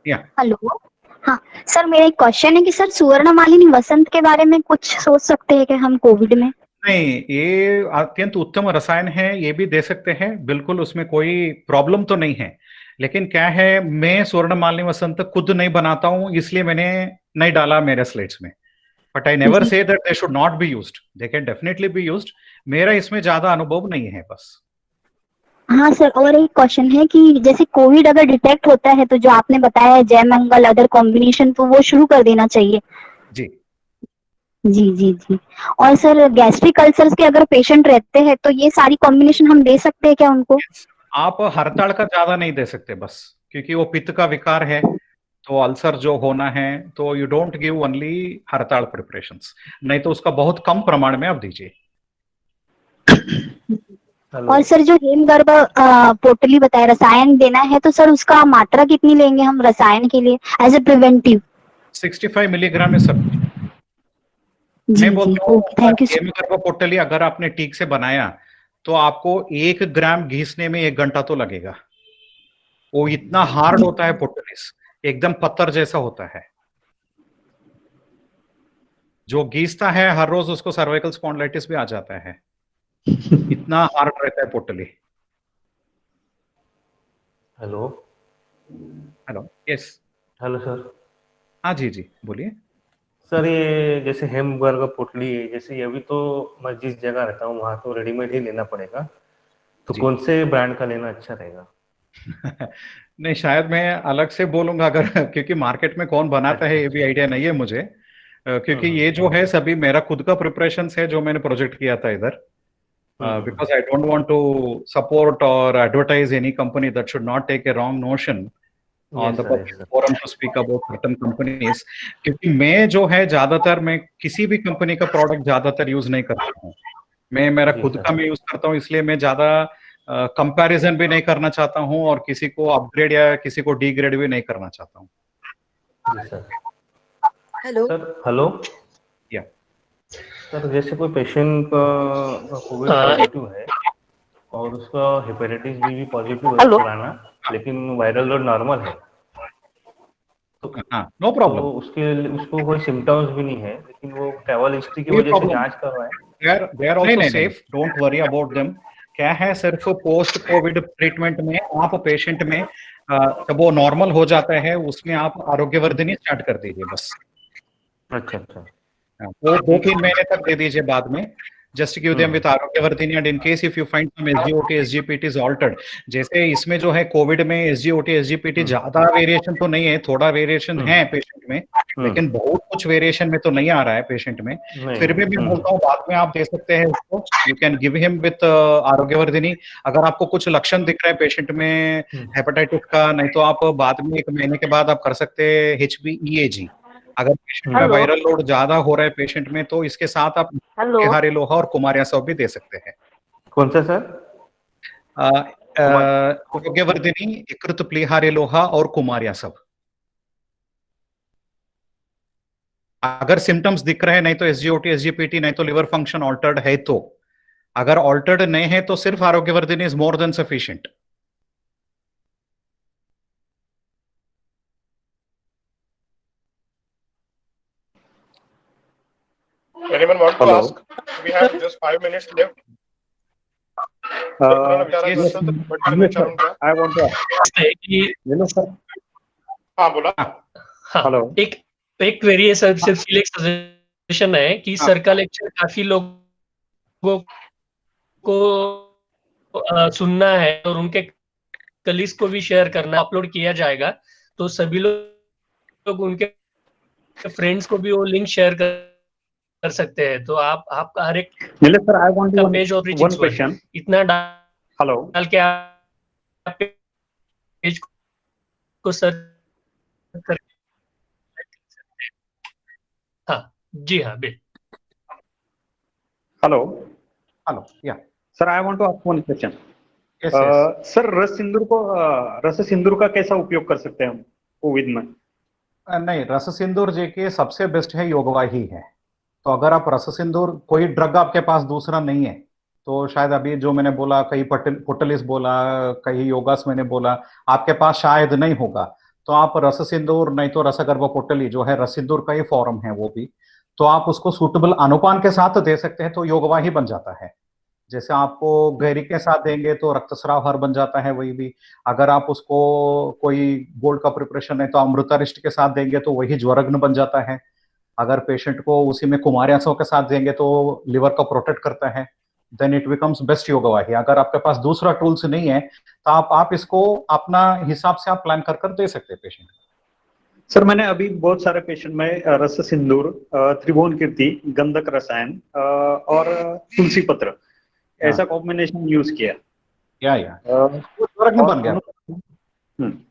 Yeah. Hello, हाँ sir, मेरा एक question है कि sir सुवर्णमालिनी वसंत के बारे में कुछ सोच सकते हैं कि हम कोविड में? नहीं, ये अत्यंत उत्तम रसायन है, ये भी दे सकते हैं, बिल्कुल उसमें कोई प्रॉब्लम तो नहीं है। लेकिन क्या है, मैं सुवर्णमालिनी वसंत खुद नहीं बनाता हूँ, इसलिए मैंने नहीं डाला मेरे स्लाइड्स में। But I never say that they should not be used, they can definitely be used. मेरा इसमें ज्यादा अनुभव नहीं है बस। हाँ सर, और एक क्वेश्चन है कि जैसे कोविड अगर डिटेक्ट होता है तो जो आपने बताया है जय मंगल अदर कॉम्बिनेशन, तो वो शुरू कर देना चाहिए। जी। और सर गैस्ट्रिक अल्सर्स के अगर पेशेंट रहते हैं तो ये सारी कॉम्बिनेशन हम दे सकते हैं क्या उनको? आप हरताल का ज्यादा नहीं दे सकते बस, क्योंकि वो पित्त का विकार है, तो अल्सर जो होना है, तो you don't give only hartal preparations, नहीं तो उसका बहुत कम प्रमाण में आप दीजिए। और सर जो हेमगर्भ पोटली बताया रसायन देना है, तो सर उसका मात्रा कितनी लेंगे हम रसायन के लिए एज ए प्रिवेंटिव? 65 मिलीग्राम है सब। मैं बोलता हूँ हेमगर्भ पोटली अगर आपने ठीक से बनाया तो आपको 1 ग्राम घिसने में 1 घंटा तो लगेगा। वो इतना हार्ड होता है पोटलीस, एकदम पत्थर जैसा होता है। जो घिसता है हर रोज उसको सर्वाइकल स्पॉन्डिलाइटिस भी आ जाता है, इतना हार्ड रहता है पोटली। हेलो। यस। Hello sir. हाँ जी बोलिए सर। ये जैसे हेमगर्भ पोटली, जैसे अभी तो मैं जिस जगह रहता हूँ वहां तो रेडीमेड ही लेना पड़ेगा, तो कौन से ब्रांड का लेना अच्छा रहेगा? नहीं, शायद मैं अलग से बोलूंगा अगर, क्योंकि मार्केट में कौन बनाता है ये भी आइडिया नहीं है मुझे, क्योंकि ये जो है सभी मेरा खुद का प्रिपरेशन है जो मैंने प्रोजेक्ट किया था इधर। Because I don't want to support or advertise any company, that should not take a wrong notion on the public forum to speak about certain companies. क्योंकि मैं जो है ज्यादातर मैं किसी भी कंपनी का प्रोडक्ट ज्यादातर यूज नहीं करता हूँ, मैं मेरा खुद का मैं यूज करता हूँ, इसलिए मैं ज्यादा कंपैरिजन भी नहीं करना चाहता हूं और किसी को अपग्रेड या किसी को डिग्रेड भी नहीं करना चाहता हूं। जी सर। Hello sir hello. या सर जैसे कोई पेशेंट का कोविड पॉजिटिव है और उसका हेपेटाइटिस बी भी पॉजिटिव है पुराना, लेकिन वायरल लोड नॉर्मल है, तो नो प्रॉब्लम। तो उसको कोई सिम्टम्स भी नहीं है, लेकिन वो ट्रैवल हिस्ट्री की वजह से जांच करवाए। they are also safe, don't worry about them। क्या है, सिर्फ पोस्ट कोविड ट्रीटमेंट में आप पेशेंट में जब वो नॉर्मल हो जाता है उसमें आप आरोग्यवर्धिनी स्टार्ट कर दीजिए बस। अच्छा अच्छा। वो 2-3 महीने तक दे दीजिए बाद में, just give them with Arogyavardhini and in case if you find some SGOT SGPT is altered. जैसे इसमें जो है कोविड में एसजीओटी एसजीपीटी ज्यादा वेरिएशन तो नहीं है, थोड़ा वेरिएशन है पेशेंट में, लेकिन बहुत कुछ वेरिएशन में तो नहीं आ रहा है पेशेंट में। फिर भी मैं बोलता हूँ बाद में आप दे सकते हैं उसको, you can give him with Arogyavardhini. अगर आपको कुछ लक्षण दिख रहा है पेशेंट में हेपेटाइटिस का, नहीं तो आप बाद में 1 महीने के बाद आप कर सकते हैं HbEAg। अगर पेशेंट में वायरल लोड ज्यादा हो रहा है पेशेंट में, तो इसके साथ आप प्लीहारी लोहा और कुमारियासव भी दे सकते हैं। कौन सा सर? आरोग्यवर्धिनी, यकृत प्लीहारी लोहा और कुमारियासव। अगर सिम्टम्स दिख रहे हैं, नहीं तो एसजीओटी एसजीपीटी, नहीं तो लिवर फंक्शन ऑल्टर्ड है, तो अगर ऑल्टर्ड नहीं है तो सिर्फ Arogyavardhini is more than sufficient. Anyone want to ask? We have just 5 minutes left. Yes, I want to ask. Hello sir. हाँ बोला। हेलो। एक क्वेरी है सर, सिर्फ एक सजेशन है कि सर का लेक्चर काफी लोगों को सुनना है और उनके कलीग्स को भी शेयर करना, अपलोड किया जाएगा, तो सभी लोग उनके फ्रेंड्स को भी वो लिंक शेयर कर सकते हैं। तो आपका हर एक sir I want to page और वन क्वेश्चन इतना हेलो डाल के आप पेज को सर कर। हाँ जी हाँ बिल्कुल। हेलो या sir I want to ask one question. yes. Sir Ras Sindoor का कैसा उपयोग कर सकते हैं हम कोविड में? नहीं, रस सिंदूर के सबसे बेस्ट है योगवाही है। तो अगर आप रस सिंदूर, कोई ड्रग आपके पास दूसरा नहीं है, तो शायद अभी जो मैंने बोला, कई पुटलिस बोला, कई योगास मैंने बोला, आपके पास शायद नहीं होगा, तो आप रस सिंदूर, नहीं तो रसगर्भ पुटली जो है रस सिंदूर का ही फॉर्म है वो भी, तो आप उसको सूटेबल अनुपान के साथ दे सकते हैं, तो योगवाही बन जाता है। जैसे आपको गैरी के साथ देंगे तो रक्तस्राव हर बन जाता है वही भी। अगर आप उसको कोई गोल्ड का प्रिपरेशन है तो अमृतारिष्ट के साथ देंगे तो वही ज्वरग्न बन जाता है। अगर पेशेंट को उसी में कुमारियासव के साथ देंगे तो लिवर को प्रोटेक्ट करता है, देन इट बिकम्स बेस्ट योगवाही। अगर आपके पास दूसरा टूल्स नहीं है तो आप इसको अपना हिसाब से आप प्लान कर दे सकते हैं पेशेंट। सर मैंने अभी बहुत सारे पेशेंट में रस सिंदूर, त्रिभुवन कीर्ति, गंधक रसायन और तुलसी पत्र ऐसा कॉम्बिनेशन यूज किया। बन गया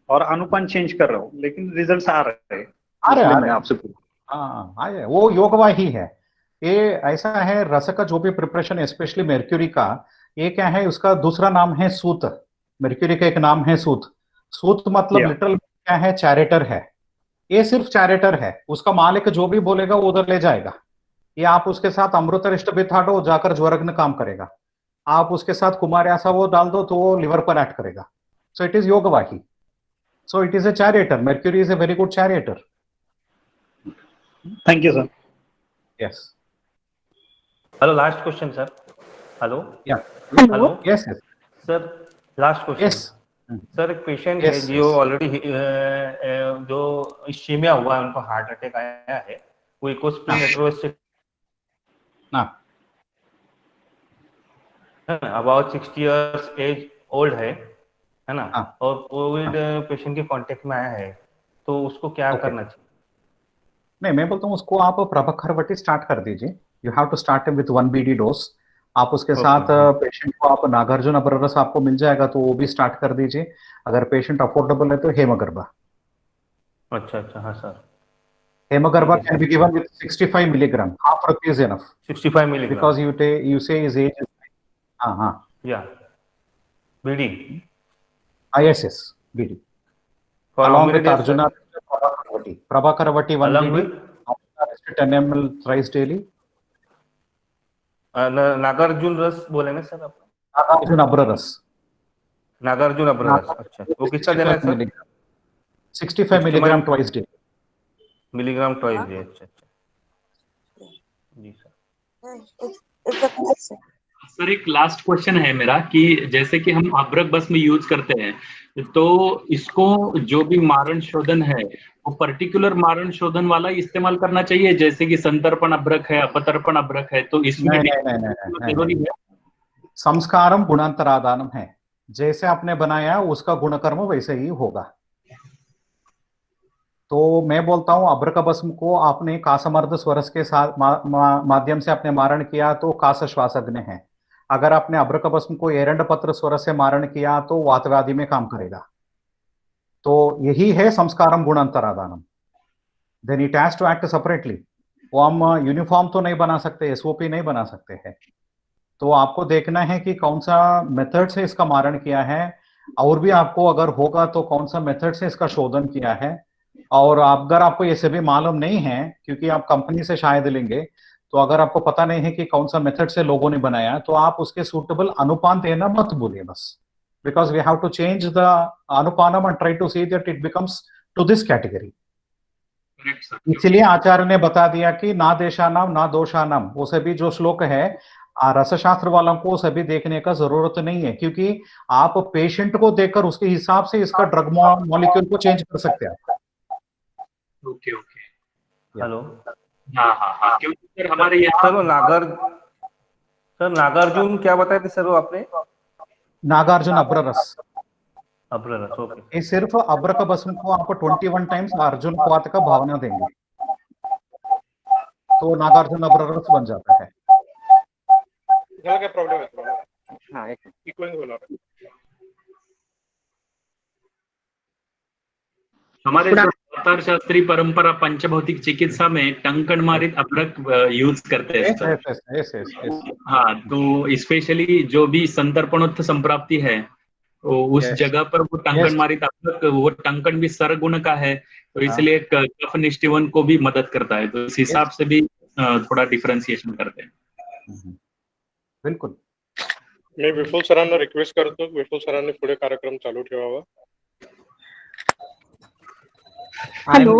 और अनुपान चेंज कर रहा हूँ, लेकिन रिजल्ट्स आ रहे हैं। आपसे हाँ, वो योगवाही है। ये ऐसा है, रस का जो भी प्रिपरेशन, स्पेशली मेर्क्यूरी का, ये क्या है, उसका दूसरा नाम है सूत। मेर्क्यूरी का एक नाम है सूत। सूत मतलब लिटरल क्या है, चैरेटर है। ये सिर्फ चैरेटर है, उसका मालिक जो भी बोलेगा वो उधर ले जाएगा। ये आप उसके साथ अमृतरिष्ट बिठाडो, जाकर ज्वरग्न काम करेगा। आप उसके साथ कुमारियासा वो डाल दो तो वो लिवर पर एक्ट करेगा। सो इट इज योगवाही। So it is a character. Mercury is a very good character. Thank you sir. Yes. Hello, last question sir. Hello yeah hello yes sir, last question. Sir एक patient है जो already जो ischaemia हुआ है, उनको heart attack आया है, वो इकोस्प्रिन एट्रोसिस अबाउट 60 इयर्स एज ओल्ड है ना, और कोविड पेशेंट के कांटेक्ट में आया है, तो उसको क्या करना चाहिए? नहीं, मैं बोलता हूँ उसको आप प्रभाखरवटी स्टार्ट कर दीजिए। You have to start with 1 BD dose. आप उसके साथ पेशेंट को आप नागार्जुन अब्ररस आपको मिल जाएगा तो वो भी स्टार्ट कर दीजिए। अगर पेशेंट अफोर्डेबल है तो हेमगर्भा। अच्छा अच्छा, हाँ सर। हेमगर्भा can be given with 65 milligram. Half rupee is enough. 65 milligram. Because you say his age is, हाँ या BD. Yes, BD. For how Along many with days, Arjuna Prabhakar Vati 1 Along BD, with 10 ml thrice daily. Nagarjuna रस बोले ना sir आप? नागार्जुन अब्ररस. नागार्जुन अब्ररस, अच्छा वो कितना देना है sir? 65 milligram twice daily. Milligram twice day, अच्छा अच्छा जी सर. सर एक लास्ट क्वेश्चन है मेरा कि जैसे कि हम अभ्रक भस्म यूज करते हैं तो इसको जो भी मारण शोधन है वो पर्टिकुलर मारण शोधन वाला इस्तेमाल करना चाहिए, जैसे कि संतर्पण अभ्रक है, अपतर्पण अभ्रक है, तो इसमें जरूरी है? संस्कारम गुणांतरादानम है. जैसे आपने बनाया उसका गुणकर्म वैसे ही होगा. तो मैं बोलता हूं अभ्रक भस्म को आपने कासमर्द स्वरस के साथ माध्यम से आपने मारण किया तो कास श्वासग्न है. अगर आपने अभ्रक भस्म को एरंड पत्र स्वर से मारण किया तो वातव्याधि में काम करेगा. तो यही है संस्कारम गुणांतरादानम. Then it has to act separately. वो हम यूनिफॉर्म तो नहीं बना सकते, एसओपी नहीं बना सकते हैं. तो आपको देखना है कि कौन सा मेथड से इसका मारण किया है, और भी आपको अगर होगा तो कौन सा मेथड से इसका शोधन किया है. और अगर आपको ये सभी मालूम नहीं है क्योंकि आप कंपनी से शायद लेंगे, तो अगर आपको पता नहीं है कि कौन सा मेथड से लोगों ने बनाया तो आप उसके सूटेबल अनुपान देना मत भूलिए बस. Because we have to change the अनुपानम and try to see that it becomes to this category. इसलिए आचार्य ने बता दिया कि ना देशानाम ना दोषानाम, वो सभी जो श्लोक है रसशास्त्र वालों को सभी देखने का जरूरत नहीं है, क्योंकि आप पेशेंट को देखकर उसके हिसाब से इसका ड्रग मॉलिक्यूल को चेंज कर सकते हैं. Okay okay. हेलो. हाँ क्योंकि सर हमारे यहाँ सर नागार्जुन क्या बताए थे सर वो आपने? नागार्जुन अब्ररस. अब्ररस, ओके. ये सिर्फ अभ्रक भस्म को आपको 21 टाइम्स अर्जुन क्वात का भावना देंगे तो नागार्जुन अब्ररस बन जाता है. क्या प्रॉब्लम है? हाँ, एक इक्वलिंग हो रहा है. हमारे अवतार शास्त्री परंपरा पंचभौतिक चिकित्सा में टंकण मारित अभ्रक यूज करते हैं सर. हाँ, तो स्पेशली जो भी संतर्पणोत्थ संप्राप्ति है उस जगह पर वो टंकण मारित अभ्रक, वो टंकण भी सरगुण का है, तो इसलिए कफ निष्ठीवन को भी मदद करता है. तो इस हिसाब से भी थोड़ा डिफरेंशिएशन करते हैं. बिल्कुल. मी विपुल सरांना रिक्वेस्ट करतो, विपुल सरांनी पुढे कार्यक्रम चालू ठेवावा. Hello.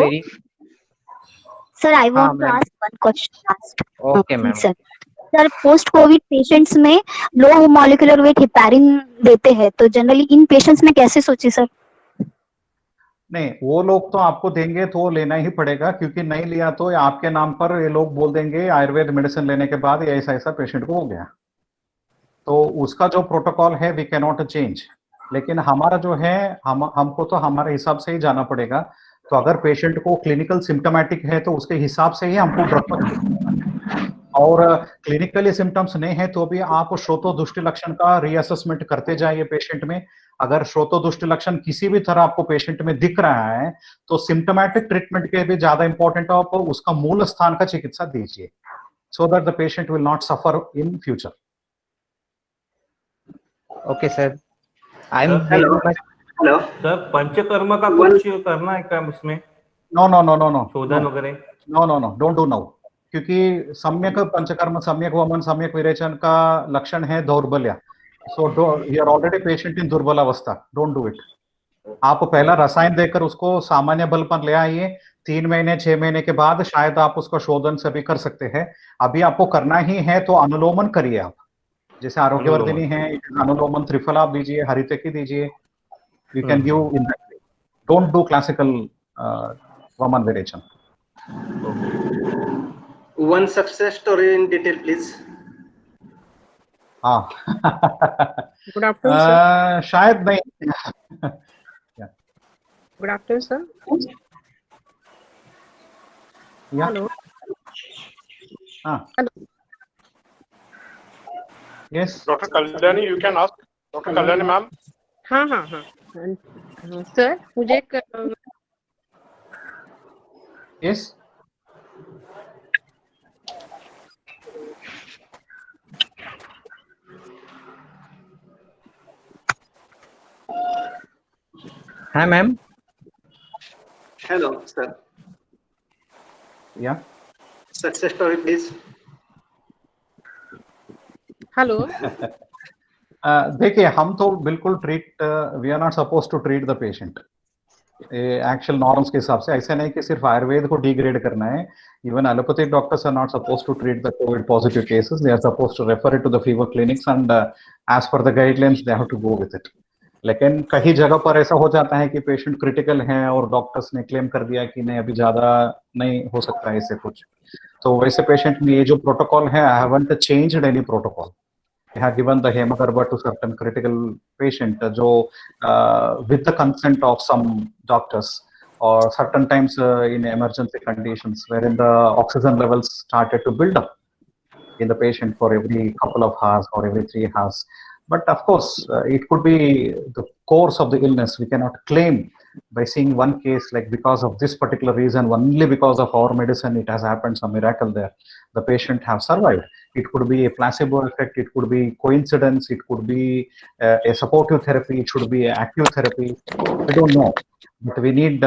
Sir, I want to ask one question last. Okay, ma'am. Sir, post COVID patients में low molecular weight heparin देते हैं, तो जनरली इन पेशेंट्स में कैसे सोचे सर? नहीं, वो लोग तो आपको देंगे तो लेना ही पड़ेगा, क्योंकि नहीं लिया तो आपके नाम पर ये लोग बोल देंगे आयुर्वेद मेडिसिन लेने के बाद ऐसा ऐसा पेशेंट को हो गया. तो उसका जो प्रोटोकॉल है वी कैन नॉट चेंज. लेकिन हमारा जो है हमको तो हमारे हिसाब से ही जाना पड़ेगा. तो अगर पेशेंट को क्लिनिकल सिम्टोमेटिक है तो उसके हिसाब से ही हमको ड्रग, और क्लिनिकली सिम्टम्स नहीं है तो भी आप श्रोतो दुष्टि लक्षण का रीअसेसमेंट करते जाइए पेशेंट में. अगर श्रोतो दुष्टि लक्षण किसी भी तरह आपको पेशेंट में दिख रहा है तो सिम्टोमेटिक ट्रीटमेंट के भी ज्यादा इंपॉर्टेंट है, आप उसका मूल स्थान का चिकित्सा दीजिए so that the patient will not suffer in future. Okay sir, I am very much. Hello sir, Panchakarma का कुछ करना है क्या इसमें? नो शोधन वगैरह? No, don't do now. क्योंकि सम्यक पंचकर्म, सम्यक वमन, सम्यक विरेचन का लक्षण है दौर्बल्य. So you are already patient in दुर्बल अवस्था, डोंट डू इट. आप पहला रसायन देकर उसको सामान्य बल पर ले आइए. 3 महीने 6 महीने के बाद शायद आप उसका शोधन सभी कर सकते हैं. अभी आपको करना ही है तो अनुलोमन करिए आप, जैसे आरोग्यवर्धिनी है, अनुलोमन त्रिफला आप दीजिए, हरितकी दीजिए. You can give in that way. Don't do classical Vaman Virecham. One success story in detail, please. Good afternoon, sir. शायद नहीं. Good afternoon, sir. Yeah. Hello. Hello. Yes. Dr. Kalyani, you can ask. Dr. Kalyani, ma'am. हाँ. Sir, मुझे एक Yes. हाँ ma'am. Hello, sir. Yeah. Success story, please. Hello. देखिए, हम तो बिल्कुल we are not suppose to treat the patient actual norms के हिसाब से. ऐसा नहीं कि सिर्फ आयुर्वेद को डिग्रेड करना है. Even allopathic doctors are not suppose to treat the COVID positive cases. They are suppose to refer it to the fever clinics and as per the guidelines they have to go with it. लेकिन कई जगह पर ऐसा हो जाता है कि patient critical है और डॉक्टर्स ने क्लेम कर दिया कि नहीं, अभी ज्यादा नहीं हो सकता है इससे कुछ. तो वैसे पेशेंट में ये जो प्रोटोकॉल है, I haven't changed any protocol. I have given the Hemagarba to certain critical patient, with the consent of some doctors, or certain times in emergency conditions wherein the oxygen levels started to build up in the patient for every couple of hours or every 3 hours. But of course, it could be the course of the illness. We cannot claim by seeing one case like because of this particular reason, only because of our medicine, it has happened some miracle there. The patient have survived. It could be a placebo effect. It could be coincidence. It could be a supportive therapy. It should be active therapy. We don't know, but we need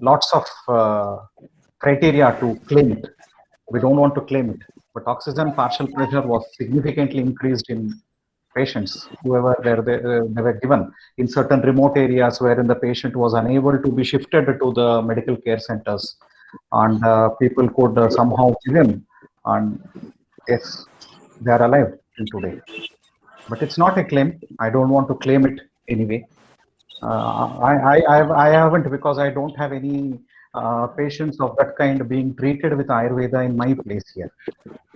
lots of criteria to claim it. We don't want to claim it. But oxygen partial pressure was significantly increased in patients, whoever they were given in certain remote areas wherein the patient was unable to be shifted to the medical care centers, and people could somehow give him, and yes, they are alive till today. But it's not a claim. I don't want to claim it anyway. I haven't, because I don't have any patients of that kind being treated with Ayurveda in my place here.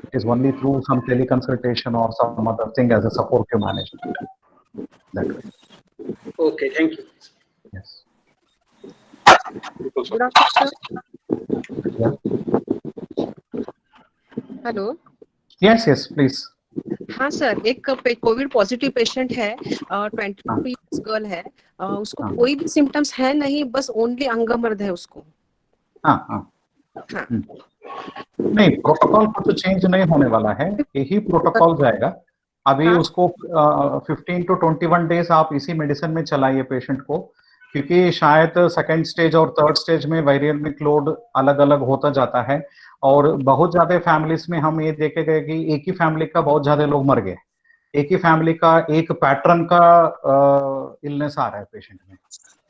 It is only through some teleconsultation or some other thing as a supportive management. That way. Okay, thank you. Yes. Good afternoon, Yeah. Hello. Yes, yes, please. हाँ sir, एक Covid positive patient है, 22 years girl है. उसको कोई भी symptoms है नहीं, बस ओनली अंगमर्द है उसको. हाँ. नहीं, प्रोटोकॉल कुछ चेंज नहीं होने वाला है. यही प्रोटोकॉल जाएगा. अभी उसको 15 to 21 डेज आप इसी मेडिसिन में चलाइए पेशेंट को, क्योंकि शायद सेकंड स्टेज और थर्ड स्टेज में वायरल लोड अलग अलग होता जाता है. और बहुत ज्यादा फैमिलीज में हम ये देखे गए कि एक ही फैमिली का बहुत ज्यादा लोग मर गए. एक ही फैमिली का एक पैटर्न का इलनेस आ रहा है पेशेंट में.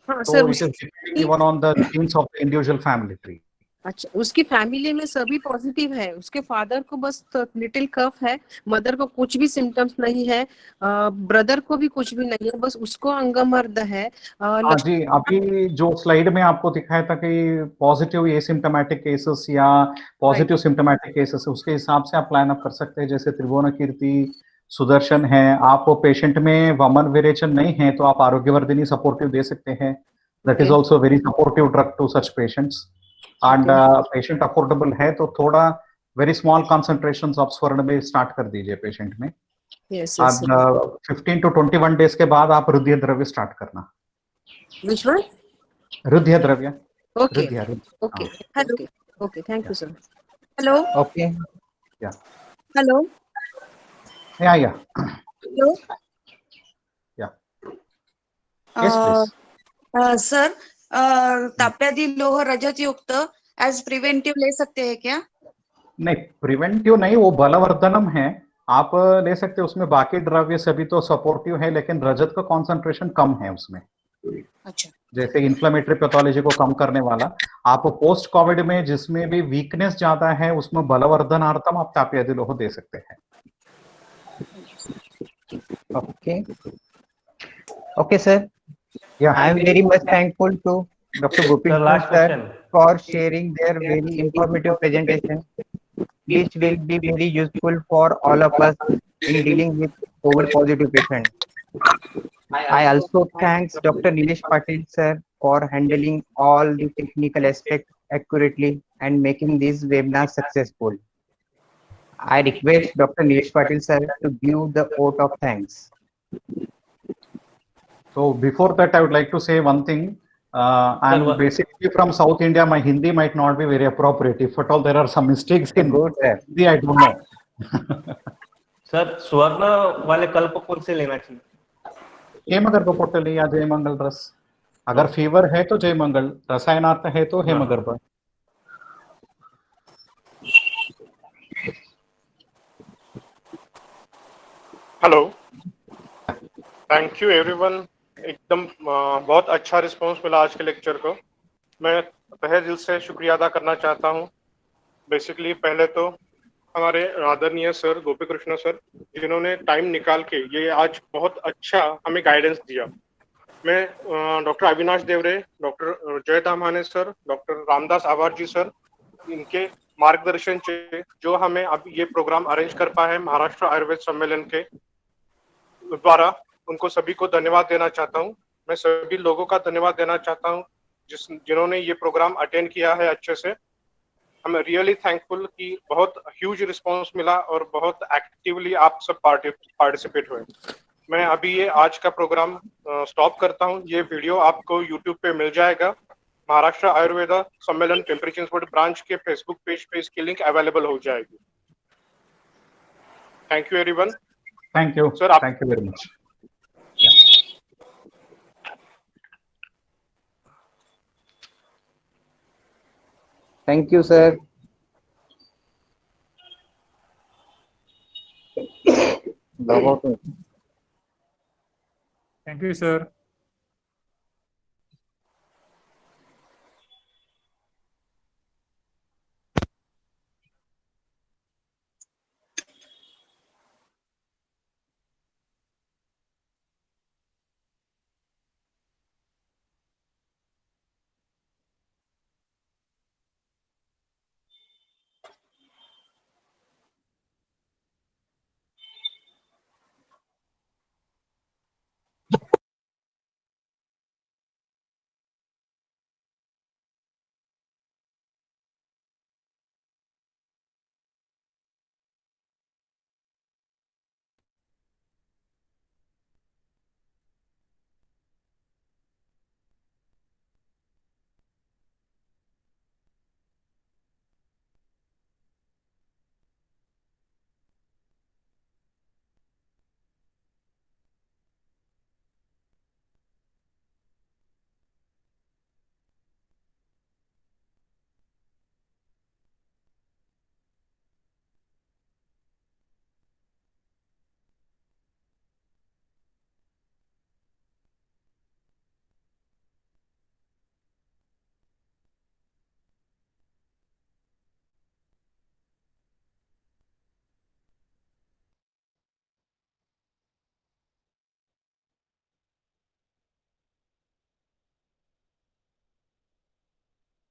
हाँ तो sir, it is depending even on the jeans of the individual family tree. अच्छा, उसकी फैमिली में सभी पॉजिटिव है. उसके फादर को बस लिटिल कफ है, मदर को कुछ भी सिम्टम्स नहीं है, ब्रदर को भी कुछ भी नहीं है, बस उसको अंगमर्द है. हाँ जी, अभी जो स्लाइड में आपको दिखाया था कि पॉजिटिव एसिम्प्टोमेटिक केसेस या पॉजिटिव सिम्प्टोमेटिक केसेस, उसके हिसाब से आप प्लान अप कर सकते हैं. जैसे त्रिभुवन कीर्ति, सुदर्शन है. आप पेशेंट में वमन विरेचन नहीं है तो आप आरोग्यवर्धिनी सपोर्टिव दे सकते हैं. That is also very supportive drug to such patients. And patient affordable है तो थोड़ा वेरी स्मॉल कॉन्सेंट्रेशंस ऑफ स्वर्ण में स्टार्ट कर दीजिए पेशेंट में. एंड 15 to 21 डेज के बाद आप रुधिर द्रव्य स्टार्ट करना. Which one? रुधिर द्रव्य. Okay. Okay. Hello. Okay. Thank you, sir. Hello. Okay. Yeah. Hello. Yeah. Hello. Yeah. Yes, please. Sir, ताप्यादी लोह रजत युक्त एज प्रिवेंटिव ले सकते हैं क्या? नहीं, प्रिवेंटिव नहीं, वो बलवर्धनम है. आप ले सकते हैं. उसमें बाकी द्रव्य सभी तो सपोर्टिव है, लेकिन रजत का कॉन्सेंट्रेशन कम है उसमें. अच्छा. जैसे इन्फ्लेमेटरी पैथोलॉजी को कम करने वाला. आप पोस्ट कोविड में जिसमें भी वीकनेस ज्यादा है, उसमें बलवर्धनार्थम आप ताप्यादी लोह दे सकते हैं. Okay, sir. Yeah. I am very much thankful to Dr. Gopinath last sir question. for sharing their very informative presentation, which will be very useful for all of us in dealing with COVID positive patients. I also thanks Dr. Nilesh Patil sir for handling all the technical aspects accurately and making this webinar successful. I request Dr. Nilesh Patil sir to give the vote of thanks. So before that, I would like to say one thing. I'm basically from South India. My Hindi might not be very appropriate. If at all there are some mistakes in Hindi, I don't know. Sir, स्वर्ण वाले कल्प कौन से लेना चाहिए? हेमगर्भ पोटली या जय मंगल रस. अगर फीवर है तो जय मंगल, रसायनार्थ है तो हेमगर्भ। Hello, thank you everyone. एकदम बहुत अच्छा रिस्पांस मिला आज के लेक्चर को। मैं तहे दिल से शुक्रिया अदा करना चाहता हूँ। बेसिकली पहले तो हमारे आदरणीय सर गोपी कृष्ण सर, जिन्होंने टाइम निकाल के ये आज बहुत अच्छा हमें गाइडेंस दिया। मैं डॉक्टर अविनाश देवरे, डॉक्टर जय दामाने सर, डॉक्टर रामदास आभार जी सर, इनके मार्गदर्शन से जो हमें अब ये प्रोग्राम अरेंज कर पाए महाराष्ट्र आयुर्वेद सम्मेलन के द्वारा, उनको सभी को धन्यवाद देना चाहता हूँ। मैं सभी लोगों का धन्यवाद देना चाहता हूँ जिन्होंने ये प्रोग्राम अटेंड किया है अच्छे से। I'm really thankful कि बहुत ह्यूज रिस्पांस मिला और बहुत एक्टिवली आप सब पार्टिसिपेट हुए। मैं अभी ये आज का प्रोग्राम स्टॉप करता हूँ। ये वीडियो आपको यूट्यूब पे मिल जाएगा। महाराष्ट्र आयुर्वेदा सम्मेलन पिंपरी चिंचवड ब्रांच के फेसबुक पेज पे इसकी लिंक अवेलेबल हो जाएगी। Thank you everyone. Thank you sir, thank you very much. Thank you, sir. Thank you, sir.